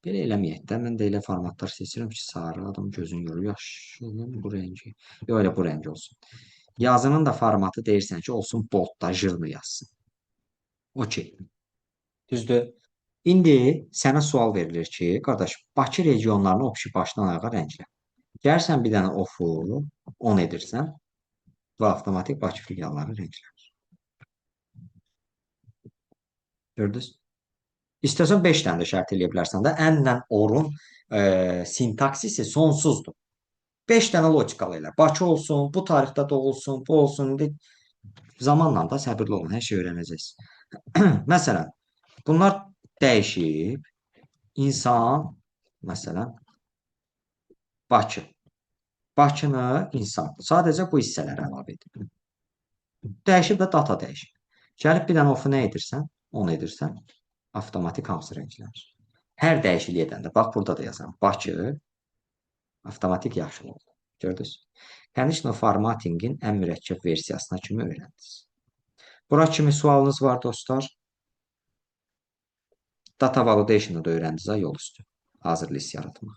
Belə eləməyək də. Mən də elə formatlar seçirəm ki, sarı adam gözün yorur. Yaşılın bu rəngi. Yox, elə bu rəng olsun. Yazının da formatı deyirsən ki, olsun boldda, jırlı yazsın. Okey. Düzdür. İndi sənə sual verilir ki, qardaş, Bakı regionlarını opşi başdan ayağa rənglə. Gəlsən bir dənə ofu 10 edirsən və avtomatik Bakı filialları rənglənir. Gördünüz? İstəsən 5 dənə də şərt eləyə bilərsən də. Ənlə orun sintaksisi sonsuzdur. 5 dənə logikal elə. Bakı olsun, bu tarixdə doğulsun, bu olsun. İndi zamanla da səbirli olun, hər şey öyrənəcəksiniz. Məsələn, bunlar dəyişib. İnsan, məsələn, Bakı. Bakını insan. Sadəcə bu hissələri əlavə edib. Dəyişib də data dəyişib. Gəlib bir dənə ofu nə edirsən? 10 edirsən. Avtomatik hamısı rənglənir. Hər dəyişiklik edəndə, bax burada da yazıram. Bakı avtomatik yaşıl oldu. Gördünüz? Conditional formattingin ən mürəkkəb versiyasına kimi öyrəndiniz. Bura kimi sualınız var dostlar. Data validation'ı da öyrəndiniz yol üstü. Hazır list yaratmaq.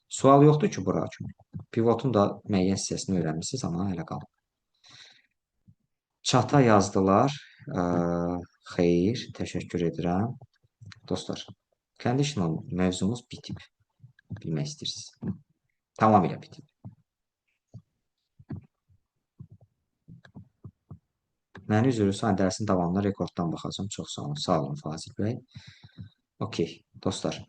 Sual yoxdur ki, bura kimi. Pivotun da müəyyən hissəsini öyrənmişsiniz, amma hələ qalıb. Çata yazdılar. Xeyr, təşəkkür edirəm. Dostlar, conditional mövzumuz bitib. Bilmək istəyirsiniz. Tamamilə bitib. Məni üzrü sayın dərsin davamında rekorddan baxacağım. Çox sağ olun. Sağ olun Fazil bəy. Okey, dostlar.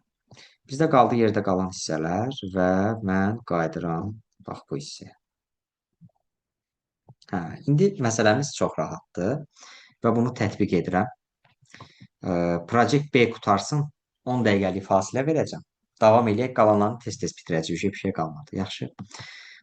Bizdə qaldı yerdə qalan hissələr və mən qayıdıram bax bu hissəyə. İndi məsələmiz çox rahatdır və bunu tətbiq edirəm. Project B qutarsın, 10 dəqiqəlik fasilə verəcəm. Davam eləyək, qalanlarını tez-tez bitirəcəyik, bir şey qalmadı. Yaxşı.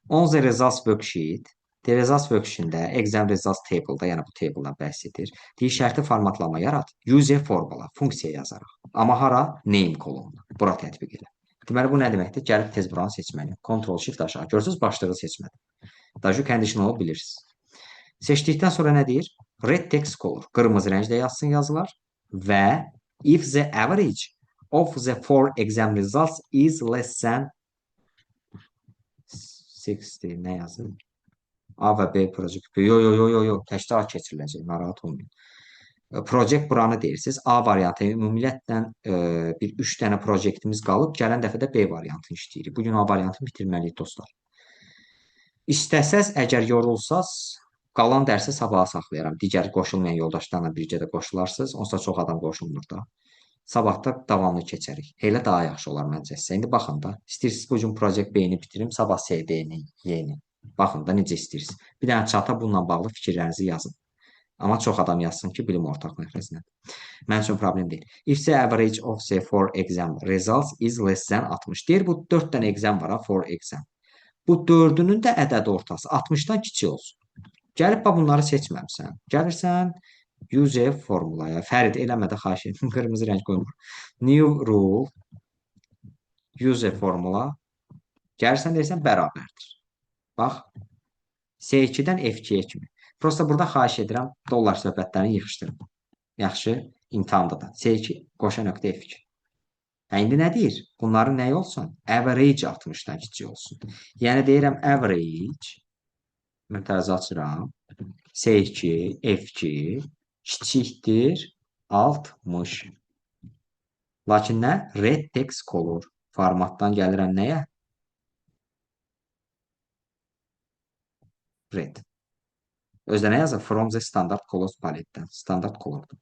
10 results worksheet. The results worksheetində exam results table-da, yəni bu table-dan bəhs edir. Deyir şərti formatlama yarat. Use a formula, funksiya yazaraq. Amma hara? Name kolonuna. Bura tətbiq elə. Deməli bu nə deməkdir? Gəlib tez buranı seçməliyəm. Ctrl Shift aşağı. Görürsüz başlığı seçmədim. Daju conditional bilirsiniz. Seçdikdən sonra nə deyir? Red text color. Qırmızı rənglə yazsın yazılar və if the average of the four exam results is less than 60 nə yazır? A və B project. Yo, təkcə A keçiriləcək. Narahat olmayın. Project buranı deyirsiniz. A variantı ümumiyyətlə bir 3 dənə proyektimiz qalıb. Gələn dəfə də B variantını işləyirik. Bugün A variantını bitirməliyik dostlar. İstəsəz, əgər yorulsaz, qalan dərsi sabaha saxlayaram. Digər qoşulmayan yoldaşlarla birgə də qoşularsınız. Onsuz da çox adam qoşulmur da. Sabahda davamlı keçərik. Elə daha yaxşı olar məncə sizə. İndi baxın da. İstəyirsiniz bu gün Project B-ni bitirim, sabah CD-ni, Y-ni. Baxın da necə istəyirsiniz. Bir dənə çata bununla bağlı fikirlərinizi yazın. Amma çox adam yazsın ki, bilim ortaq məxrəzinə. Mənim üçün problem deyil. If the average of the for exam results is less than 60. Deyir bu 4 dənə exam var ha, for exam. Bu 4-ünün də ədəd ortası 60-dan kiçik olsun. Gəlib bunları seçməmsən. Gəlirsən use formulaya. Fərid eləmədə xahiş edirəm. Qırmızı rəng qoymur. New rule use formula. Gəlirsən deyirsən bərabərdir. Bax. C2-dən F2-yə kimi. Prosta burada xahiş edirəm dollar söhbətlərini yığışdırın. Yaxşı, imtahanda da. C2 qoşa nöqtə F2. İndi nə deyir? Bunların nəyi olsun? Average 60-dan kiçik olsun. Yəni deyirəm average müntəzə açıram. C2, F2 kiçikdir 60. Lakin nə? Red text color. Formatdan gəlirəm nəyə? Red. Özdə nə yazır? From the standard colors paletdən. Standart colordur.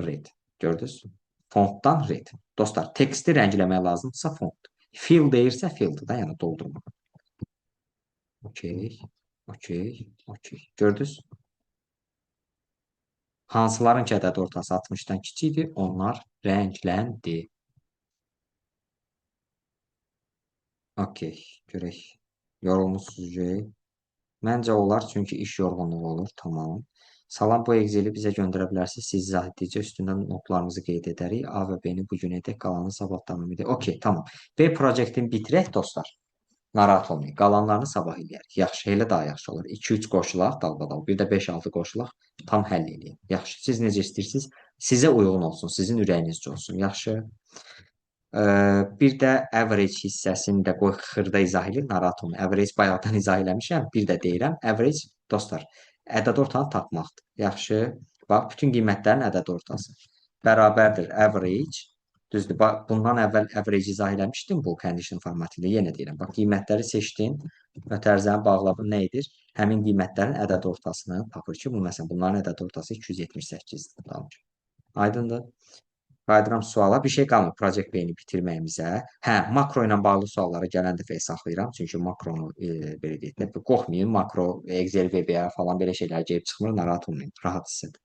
Red. Gördünüz? Fontdan red. Dostlar, teksti rəngləmək lazımdırsa font. Fill deyirsə filldir da, yəni doldurma. Okey. Gördünüz? Hansıların ki ədəd ortası 60-dan kiçikdir, onlar rəngləndi. Okey, görək. Yorulmuşsunuz. Məncə olar, çünki iş yorğunluğu olur. Tamam. Salam, bu Excel-i bizə göndərə bilərsiniz. Siz izah etdikcə üstündən notlarımızı qeyd edərik. A və B-ni bu gün edək, qalanı sabah davam edək. Okey, tamam. B proyektini bitirək, dostlar. Narahat olmayın. Qalanlarını sabah eləyərik. Yaxşı, elə daha yaxşı olur. 2-3 qoşulaq, dalbadal. Bir də 5-6 qoşulaq, tam həll eləyək. Yaxşı, siz necə istəyirsiniz? Sizə uyğun olsun, sizin ürəyinizcə olsun. Yaxşı. Bir də average hissəsini də qoy xırda izah edin, narahat olmayın. Average bayaqdan izah eləmişəm. Bir də deyirəm, average, dostlar, ədəd ortanı tapmaqdır. Yaxşı, bax, bütün qiymətlərin ədəd ortası. Bərabərdir average. Düzdür, bax, bundan əvvəl average izah eləmişdim bu condition formatında. Yenə deyirəm, bax, qiymətləri seçdin və tərzəni bağladın, nə edir? Həmin qiymətlərin ədəd ortasını tapır ki, bu, məsələn, bunların ədəd ortası 278-dir. Aydındır. Qayıdıram suala. Bir şey qalmır Project B-ni bitirməyimizə. Hə, makro ilə bağlı sualları gələn dəfəyə saxlayıram. Çünki makronu belə deyək də, qorxmayın, makro, Excel, VBA falan belə şeylər gəlib çıxmır, narahat olmayın, rahat hiss edin.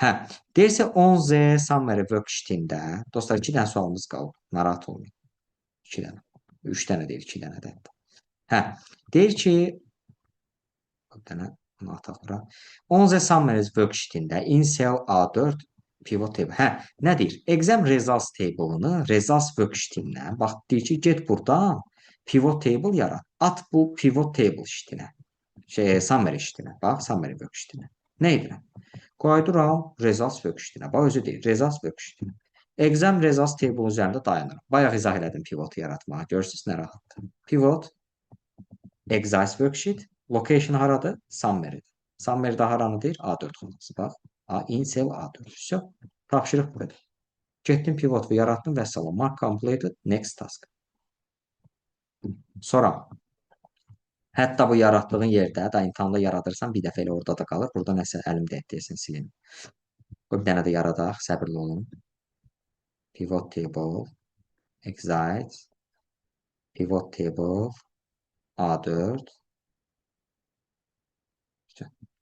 Hə, deyirsə 10Z summary worksheet-ində, dostlar 2 dənə sualımız qalıb, narahat olmayın. 2 dənə. 3 dənə deyil, 2 dənə də. Hə, deyir ki, bir dənə bunu ataq bura. 10Z summary worksheet-ində in cell A4 pivot table. Hə, nə deyir? Exam results table-ını results worksheet-indən bax deyir ki, get burdan pivot table yarat. At bu pivot table sheet-inə. Summary sheet-inə. Bax, summary worksheet-inə. Nə edirəm? Qayıdıram results worksheet-inə. Bax, özü deyir, results worksheet-inə. Exam results table üzərində dayanıram. Bayaq izah elədim pivotu yaratmağa. Görürsünüz nə rahatdır. Pivot, exercise worksheet, location haradır? Summary. Summary-də haranıdır? A4 xonası. Bax. In cell A4. Все. Tapşırıq bu qədər. Getdim pivot və yaratdım və salam. Mark completed. Next task. Sonra hətta bu yaratdığın yerdə da imtahanda yaradırsan bir dəfə elə orada da qalır. Burada nəsə əlim deyəsən silin. Bir dənə də yaradaq. Səbirli olun. Pivot table. Exit. Pivot table. A4.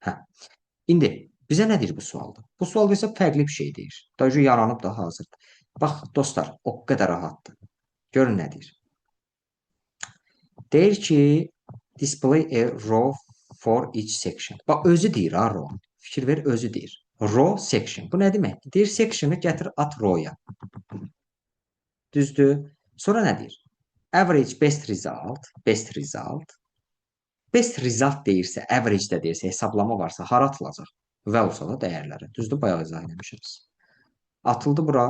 Hə. İndi bizə nə deyir bu sualda? Bu sualda isə fərqli bir şey deyir. Daju yaranıb da hazırdır. Bax, dostlar, o qədər rahatdır. Görün nə deyir. Deyir ki, display a row for each section. Bax, özü deyir ha row. Fikir ver, özü deyir. Row section. Bu nə deməkdir? Deyir sectionu gətir at row-ya. Düzdür? Sonra nə deyir? Average best result, best result. Best result deyirsə, average də deyirsə, hesablama varsa hara atılacaq? Values da dəyərlərə. Düzdür? Bayaq izah etmişik. Atıldı bura.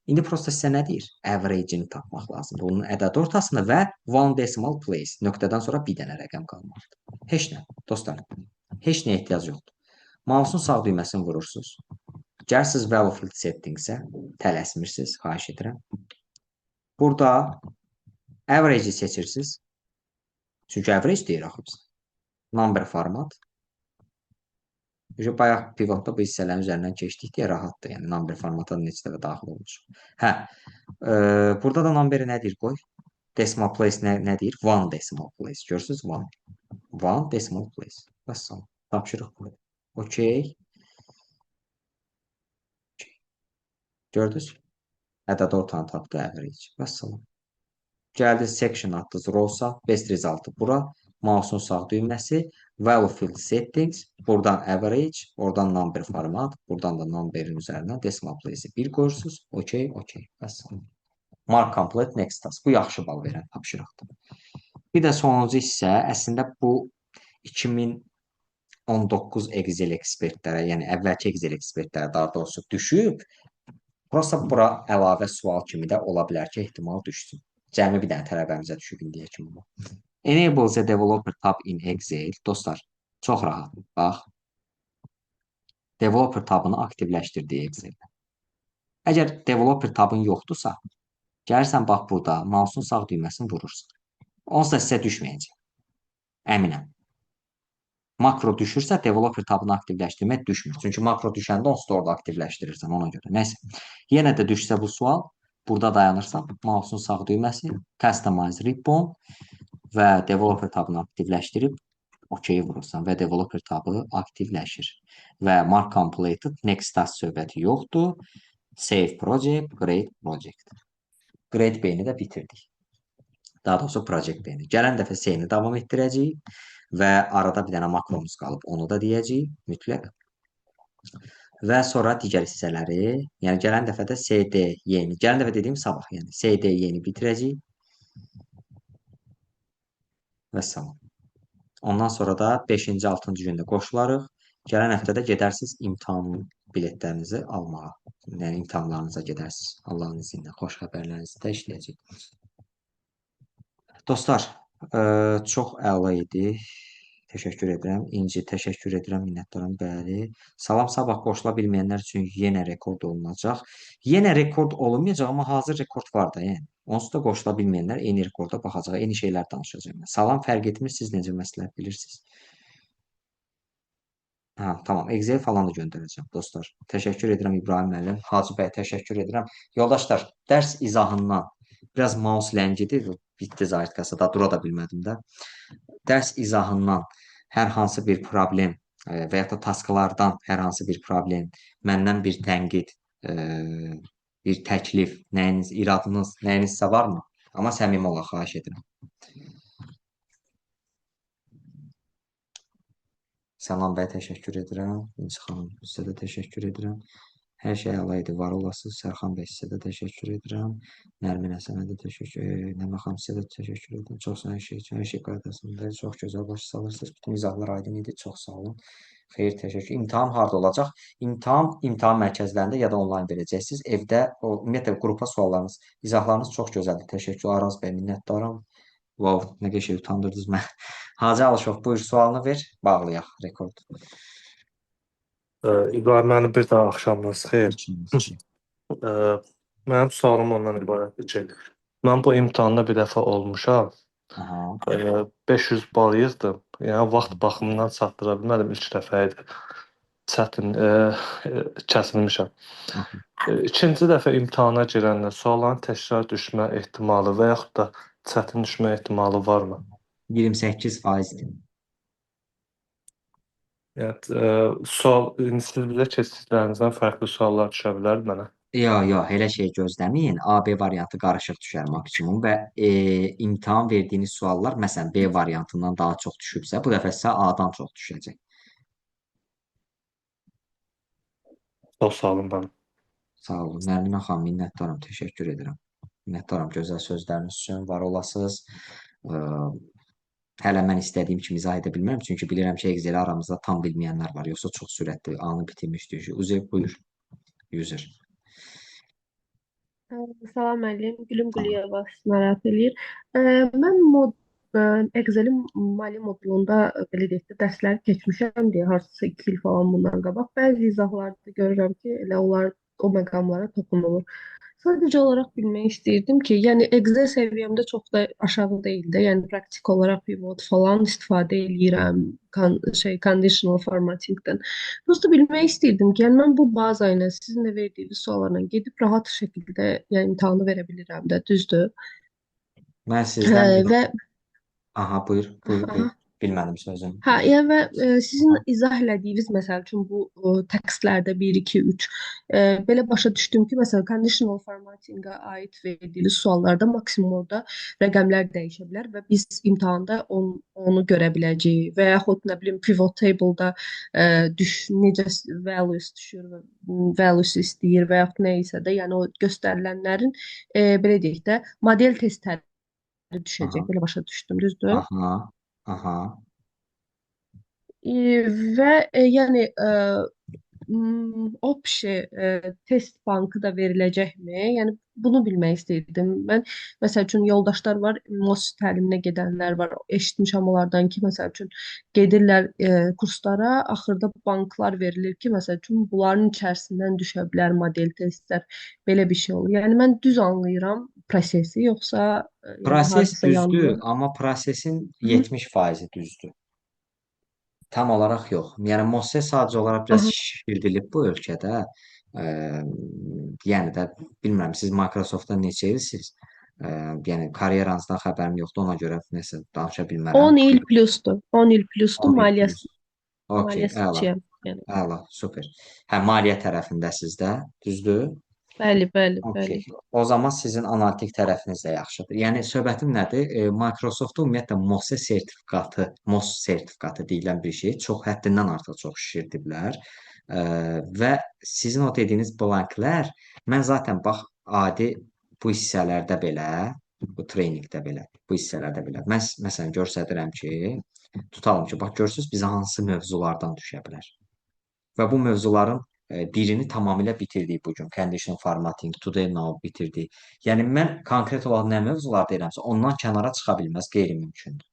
İndi prosta sizə nə deyir? Average-ini tapmaq lazımdır. Onun ədəd ortasını və one decimal place. Nöqtədən sonra bir dənə rəqəm qalmalıdır. Heç nə, dostlar. Heç nəyə ehtiyac yoxdur. Mouse'un sağ düyməsini vurursunuz. Gəlsiz value field settingsə, tələsmirsiniz, xahiş edirəm. Burada average-i seçirsiniz. Çünki average deyir axı bizə. Number format. Bayaq pivotda bu hissələrin üzərindən keçdik deyə rahatdır. Yəni number formata neçə dəfə daxil olmuş. Hə. Burada da numberi nə deyir qoy? Decimal place nə deyir? One decimal place. Görürsüz? One. One decimal place. Bəs tapşırıq bu. Okey. Gördünüz? Ədəd ortanı tapdı average. Bəs gəldi section atdınız row-sa. Best result bura. Mouse'un sağ düyməsi. Value field settings. Buradan average. Oradan number format. Buradan da numberin üzərinə decimal place-i 1 qoyursunuz. Okey, okey. Bəs mark complete next task. Bu yaxşı bal verən tapşırıqdır. Bir də sonuncu hissə əslində bu 2019 Excel ekspertlərə, yəni əvvəlki Excel ekspertlərə daha doğrusu düşüb. Prosta bura əlavə sual kimi də ola bilər ki, ehtimal düşsün. Cəmi bir dənə tələbəmizə düşüb indiyə kimi bu. Enable the developer tab in Excel. Dostlar, çox rahat. Bax. Developer tabını aktivləşdirdi Excel-də. Əgər developer tabın yoxdursa, gəlirsən bax burada, mouse'un sağ düyməsini vurursan. Onsuz da sizə düşməyəcək. Əminəm. Makro düşürsə, developer tabını aktivləşdirmək düşmür. Çünki makro düşəndə onsuz da orada aktivləşdirirsən ona görə. Nəysə. Yenə də düşsə bu sual, burada dayanırsan, mouse'un sağ düyməsi, customize ribbon və developer tabını aktivləşdirib OK vurursan və developer tabı aktivləşir. Və mark completed, next task söhbəti yoxdur. Save project, create project. Create B-ni də bitirdik. Daha doğrusu project B-ni. Gələn dəfə C-ni davam etdirəcəyik və arada bir dənə makromuz qalıb, onu da deyəcəyik mütləq. Və sonra digər hissələri, yəni gələn dəfə də CD, Y-ni, gələn dəfə dediyim sabah, yəni CD, Y-ni bitirəcəyik. Və salam. Ondan sonra da 5-ci, 6-cı gündə qoşularıq. Gələn həftədə gedərsiniz imtahan biletlərinizi almağa. Yəni imtahanlarınıza gedərsiniz. Allahın izni ilə xoş xəbərlərinizi də işləyəcək. Dostlar, çox əla idi. Təşəkkür edirəm. İnci, təşəkkür edirəm. Minnətdaram. Bəli. Salam, sabah qoşula bilməyənlər üçün yenə rekord olunacaq. Yenə rekord olunmayacaq, amma hazır rekord var da, yəni. Onsuz da qoşula bilməyənlər eyni rekorda baxacaq, eyni şeylər danışacaq. Salam, fərq etmir, siz necə məsləhət bilirsiniz. Hə, tamam. Excel falan da göndərəcəm, dostlar. Təşəkkür edirəm İbrahim müəllim. Hacı bəy, təşəkkür edirəm. Yoldaşlar, dərs izahından biraz mouse ləngidir. Bitdi zaytkası da, dura da bilmədim də. Dərs izahından hər hansı bir problem və ya da tasklardan hər hansı bir problem, məndən bir tənqid, bir təklif, nəyiniz, iradınız, nəyinizsə varmı? Amma səmimi olaq, xahiş edirəm. Sənan bəy, təşəkkür edirəm. İnci xanım, sizə də təşəkkür edirəm. Hər şey əla idi, var olasınız. Sərxan bəy, sizə də təşəkkür edirəm. Nərmin Həsənə də təşəkkür edirəm. Nəmə xanım, sizə də təşəkkür edirəm. Çox sağ olun, hər şey qaydasında. Çox gözəl başa salırsınız. Bütün izahlar aydın idi. Çox sağ olun. Xeyir, təşəkkür. İmtahan harda olacaq? İmtahan mərkəzlərində ya da onlayn verəcəksiniz. Evdə, ümumiyyətlə, qrupa suallarınız, izahlarınız çox gözəldir. Təşəkkür, Araz bəy, minnətdaram. Wow, nə qəşəng utandırdınız mən. Hacı Alışov, buyur, sualını ver, bağlayaq rekord. İbrahim müəllim, bir daha axşamınız xeyir. Mənim sualım ondan ibarətdir ki, mən bu imtahanda bir dəfə olmuşam. 500 bal yığdım. Yəni vaxt baxımından çatdıra bilmədim, ilk dəfə idi. Çətin kəsilmişəm. İkinci dəfə imtahana girəndə sualların təkrar düşmə ehtimalı və yaxud da çətin düşmə ehtimalı varmı? 28%-dir. Yəni siz bizə keçdiklərinizdən fərqli suallar düşə bilər mənə? Yox, elə şey gözləməyin. A, B variantı qarışıq düşər maksimum və imtahan verdiyiniz suallar məsələn B variantından daha çox düşübsə, bu dəfə sizə A-dan çox düşəcək. Çox sağ olun ben. Sağ olun. Nərminə xanım, minnətdaram. Təşəkkür edirəm. Minnətdaram gözəl sözləriniz üçün. Var olasınız. Ə, Hələ mən istədiyim kimi izah edə bilmirəm, çünki bilirəm ki, Excel aramızda tam bilməyənlər var. Yoxsa çox sürətli, anı bitirmişdik. Uzey, buyur. User. Salam müəllim, Gülüm Tamam. Quliyeva sizi narahat eləyir. Mən Excel-in maliyyə modulunda belə deyək də dərsləri keçmişəm deyə hansısa 2 il falan bundan qabaq. Bəzi izahlarda görürəm ki, elə onlar o məqamlara toxunulur. Sadəcə olaraq bilmək istəyirdim ki, yəni Excel səviyyəmdə çox da aşağı deyil də, yəni praktik olaraq pivot falan istifadə eləyirəm, conditional formattingdən. Prosta bilmək istəyirdim ki, yəni mən bu baza ilə sizin də verdiyiniz suallarla gedib rahat şəkildə yəni imtahanı verə bilirəm də, düzdür? Mən sizdən bir... Və Aha, buyur, buyur, buyur. aha. Bilmədim sözünü. Hə, yəni və sizin izah elədiyiniz məsəl üçün bu tekstlərdə 1, 2, 3 belə başa düşdüm ki, məsələn conditional formattingə aid verdiyiniz suallarda maksimum orada rəqəmlər dəyişə bilər və biz imtahanda onu görə biləcəyik və yaxud nə bilim pivot table-da necə values düşür və values istəyir və yaxud nə isə də, yəni o göstərilənlərin belə deyək də model testləri düşəcək, Aha, belə başa düşdüm, düzdür? aha, aha. Və yəni Opşi test bankı da veriləcəkmi? Yəni bunu bilmək istəyirdim. Mən məsəl üçün yoldaşlar var, MOS təliminə gedənlər var. Eşitmişəm onlardan ki, məsəl üçün gedirlər kurslara, axırda banklar verilir ki, məsəl üçün bunların içərisindən düşə bilər model testlər. Belə bir şey olur. Yəni mən düz anlayıram prosesi, yoxsa yəni Proses hardasa düzdür, yanlış? amma prosesin Hı? 70% düzdür. Tam olaraq yox. Yəni Mosse sadəcə olaraq biraz Aha. şişirdilib bu ölkədə. Yəni də bilmirəm siz Microsoftda neçə ilsiniz? Yəni karyeranızdan xəbərim yoxdur, ona görə nəsə danışa bilmərəm. 10 il plusdur. 10 il plusdur 10 il plus. Okey, əla. maliyyəçiyəm. Yəni. Əla, super. Hə, maliyyə tərəfindəsiz də, düzdür? Bəli, bəli, Okey. bəli. O zaman sizin analitik tərəfiniz də yaxşıdır. Yəni söhbətim nədir? Microsoft-da ümumiyyətlə MOS sertifikatı deyilən bir şey çox həddindən artıq çox şişirdiblər. Və sizin o dediyiniz blanklər mən zaten bax adi bu hissələrdə belə, bu treyninqdə belə, bu hissələrdə belə. Mən məsələn göstərirəm ki, tutalım ki, bax görürsüz bizə hansı mövzulardan düşə bilər. Və bu mövzuların birini tamamilə bitirdik bu gün. Conditional formatting, today now bitirdik. Yəni mən konkret olaraq nə mövzular deyirəmsə, ondan kənara çıxa bilməz, qeyri-mümkündür.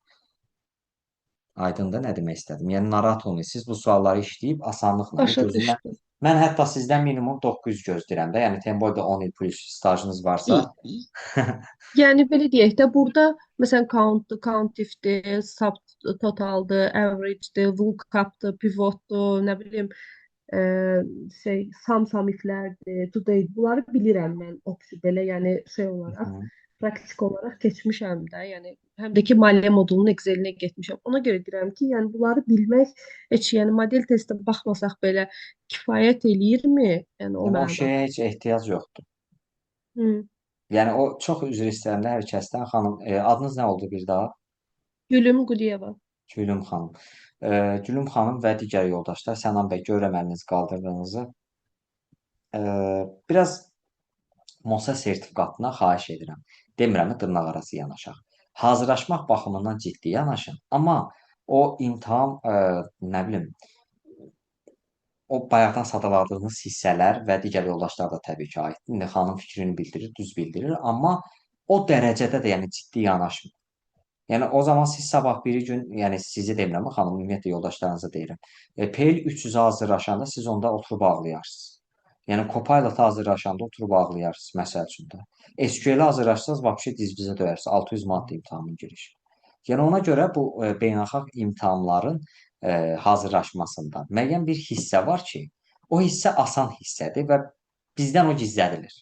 Aydındır nə demək istədim? Yəni narahat olmayın. Siz bu sualları işləyib asanlıqla Başa gözlə. düşdüm. Mən hətta sizdən minimum 900 gözləyirəm də. Yəni Temboyda 10 il plus stajınız varsa, Yəni belə deyək də burada məsələn countifdir, subtotaldır, averagedir, lookup'dır, pivotdur, nə bilim sum iflərdir, today bunları bilirəm mən belə yəni olaraq praktik olaraq keçmişəm də, yəni həm də ki maliyyə modulunun Excel-inə getmişəm. Ona görə deyirəm ki, yəni bunları bilmək heç yəni model testə baxmasaq belə kifayət eləyirmi? Yəni o yəni o mənada. şeyə heç ehtiyac yoxdur. Hı. Yəni o çox üzr istəyirəm də hər kəsdən. Xanım, adınız nə oldu bir daha? Gülüm Quliyeva. Gülüm xanım. Gülüm xanım və digər yoldaşlar, Sənan bəy, görürəm əlinizi qaldırdığınızı. Biraz MOSA sertifikatına xahiş edirəm. Demirəm ki, dırnaqarası yanaşaq. Hazırlaşmaq baxımından ciddi yanaşın, amma o imtahan, nə bilim, o bayaqdan sadaladığınız hissələr və digər yoldaşlar da təbii ki, aiddir. İndi xanım fikrini bildirir, düz bildirir, amma o dərəcədə də yəni ciddi yanaşmır. Yəni o zaman siz sabah biri gün, yəni sizi demirəm, xanım, ümumiyyətlə yoldaşlarınıza deyirəm. PL 300-ə hazırlaşanda siz onda oturub ağlayarsınız. Yəni Copilot-a hazırlaşanda oturub ağlayarsınız, məsəl üçün də. SQL-ə hazırlaşsanız, vəbşə diz-bizə döyərsiniz. 600 manat imtahanın girişi. Yəni ona görə bu beynəlxalq imtahanların hazırlaşmasında müəyyən bir hissə var ki, o hissə asan hissədir və bizdən o gizlədilir.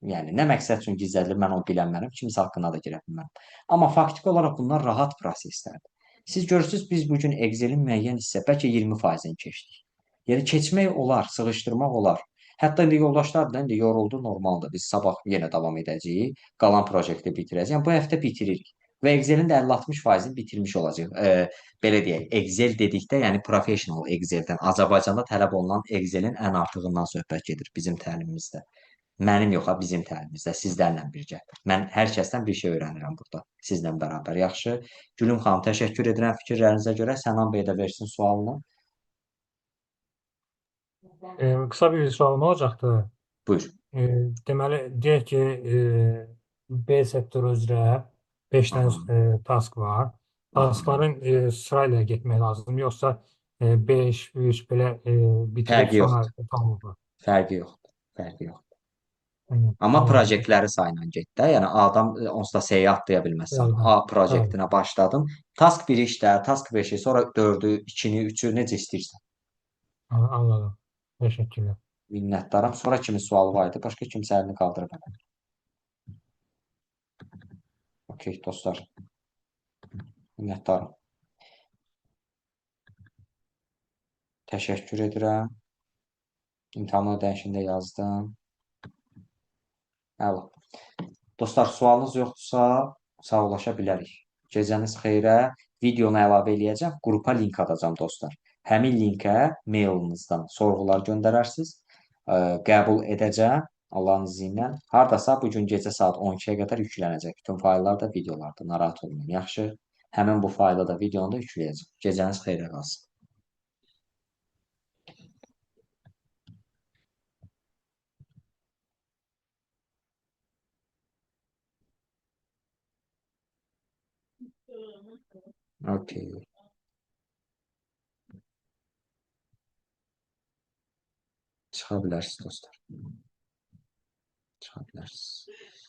Yəni nə məqsəd üçün gizlədilir, mən onu bilmərəm, kimsə haqqına da girə bilmərəm. Amma faktiki olaraq bunlar rahat proseslərdir. Siz görürsüz, biz bu gün Excel-in müəyyən hissə, bəlkə 20%-ni keçdik. Yəni keçmək olar, sığışdırmaq olar. Hətta indi yoldaşlar da indi yoruldu, normaldır. Biz sabah yenə davam edəcəyik. Qalan proyekti bitirəcəyik. Yəni bu həftə bitiririk. Və Excel-in də 50-60%-ni bitirmiş olacağıq. Belə deyək, Excel dedikdə, yəni professional Excel-dən, Azərbaycanda tələb olunan Excel-in ən artığından söhbət gedir bizim təlimimizdə. Mənim yox, ha, bizim təlimimizdə, sizlərlə birgə. Mən hər kəsdən bir şey öyrənirəm burada, sizlə bərabər. Yaxşı. Gülüm xanım, təşəkkür edirəm fikirlərinizə görə. Sənan bəy də versin sualını. Qısa bir sualım olacaqdı. Buyur. Deməli, deyək ki, B sektoru üzrə 5 dənə task var. Taskların sırayla getmək lazımdır, yoxsa 5, 3 belə bitirib Fərqi sonra yoxdur. tamamdır. Fərqi yoxdur. Fərqi yoxdur. Amma Anladım. proyektləri sayla get də. Yəni adam onsuz da S-yə atlaya bilməzsən. Bəli, A bəli. proyektinə başladın. Task 1-i işlə, task 5-i, sonra 4-ü, 2-ni, 3-ü necə istəyirsən. Anladım. Təşəkkürlər. Minnətdaram. Sonra kimin sualı var idi? Başqa kimsə əlini qaldırıb hələ. Okey, dostlar. Minnətdaram. Təşəkkür edirəm. İmtahan ödənişində yazdım. Əla. Dostlar, sualınız yoxdursa, sağollaşa bilərik. Gecəniz xeyrə. Videonu əlavə eləyəcəm. Qrupa link atacam, dostlar. Həmin linkə mailınızdan sorğular göndərərsiniz. Qəbul edəcəm. Allahın izni ilə. Hardasa bugün gecə saat 12-yə qədər yüklənəcək. Bütün fayllar da, videolar da. Narahat olmayın. Yaxşı. Həmin bu faylı da, videonu da yükləyəcəm. Gecəniz xeyrə qalsın. Okey. Çıxa bilərsiniz, dostlar. Çıxa bilərsiniz.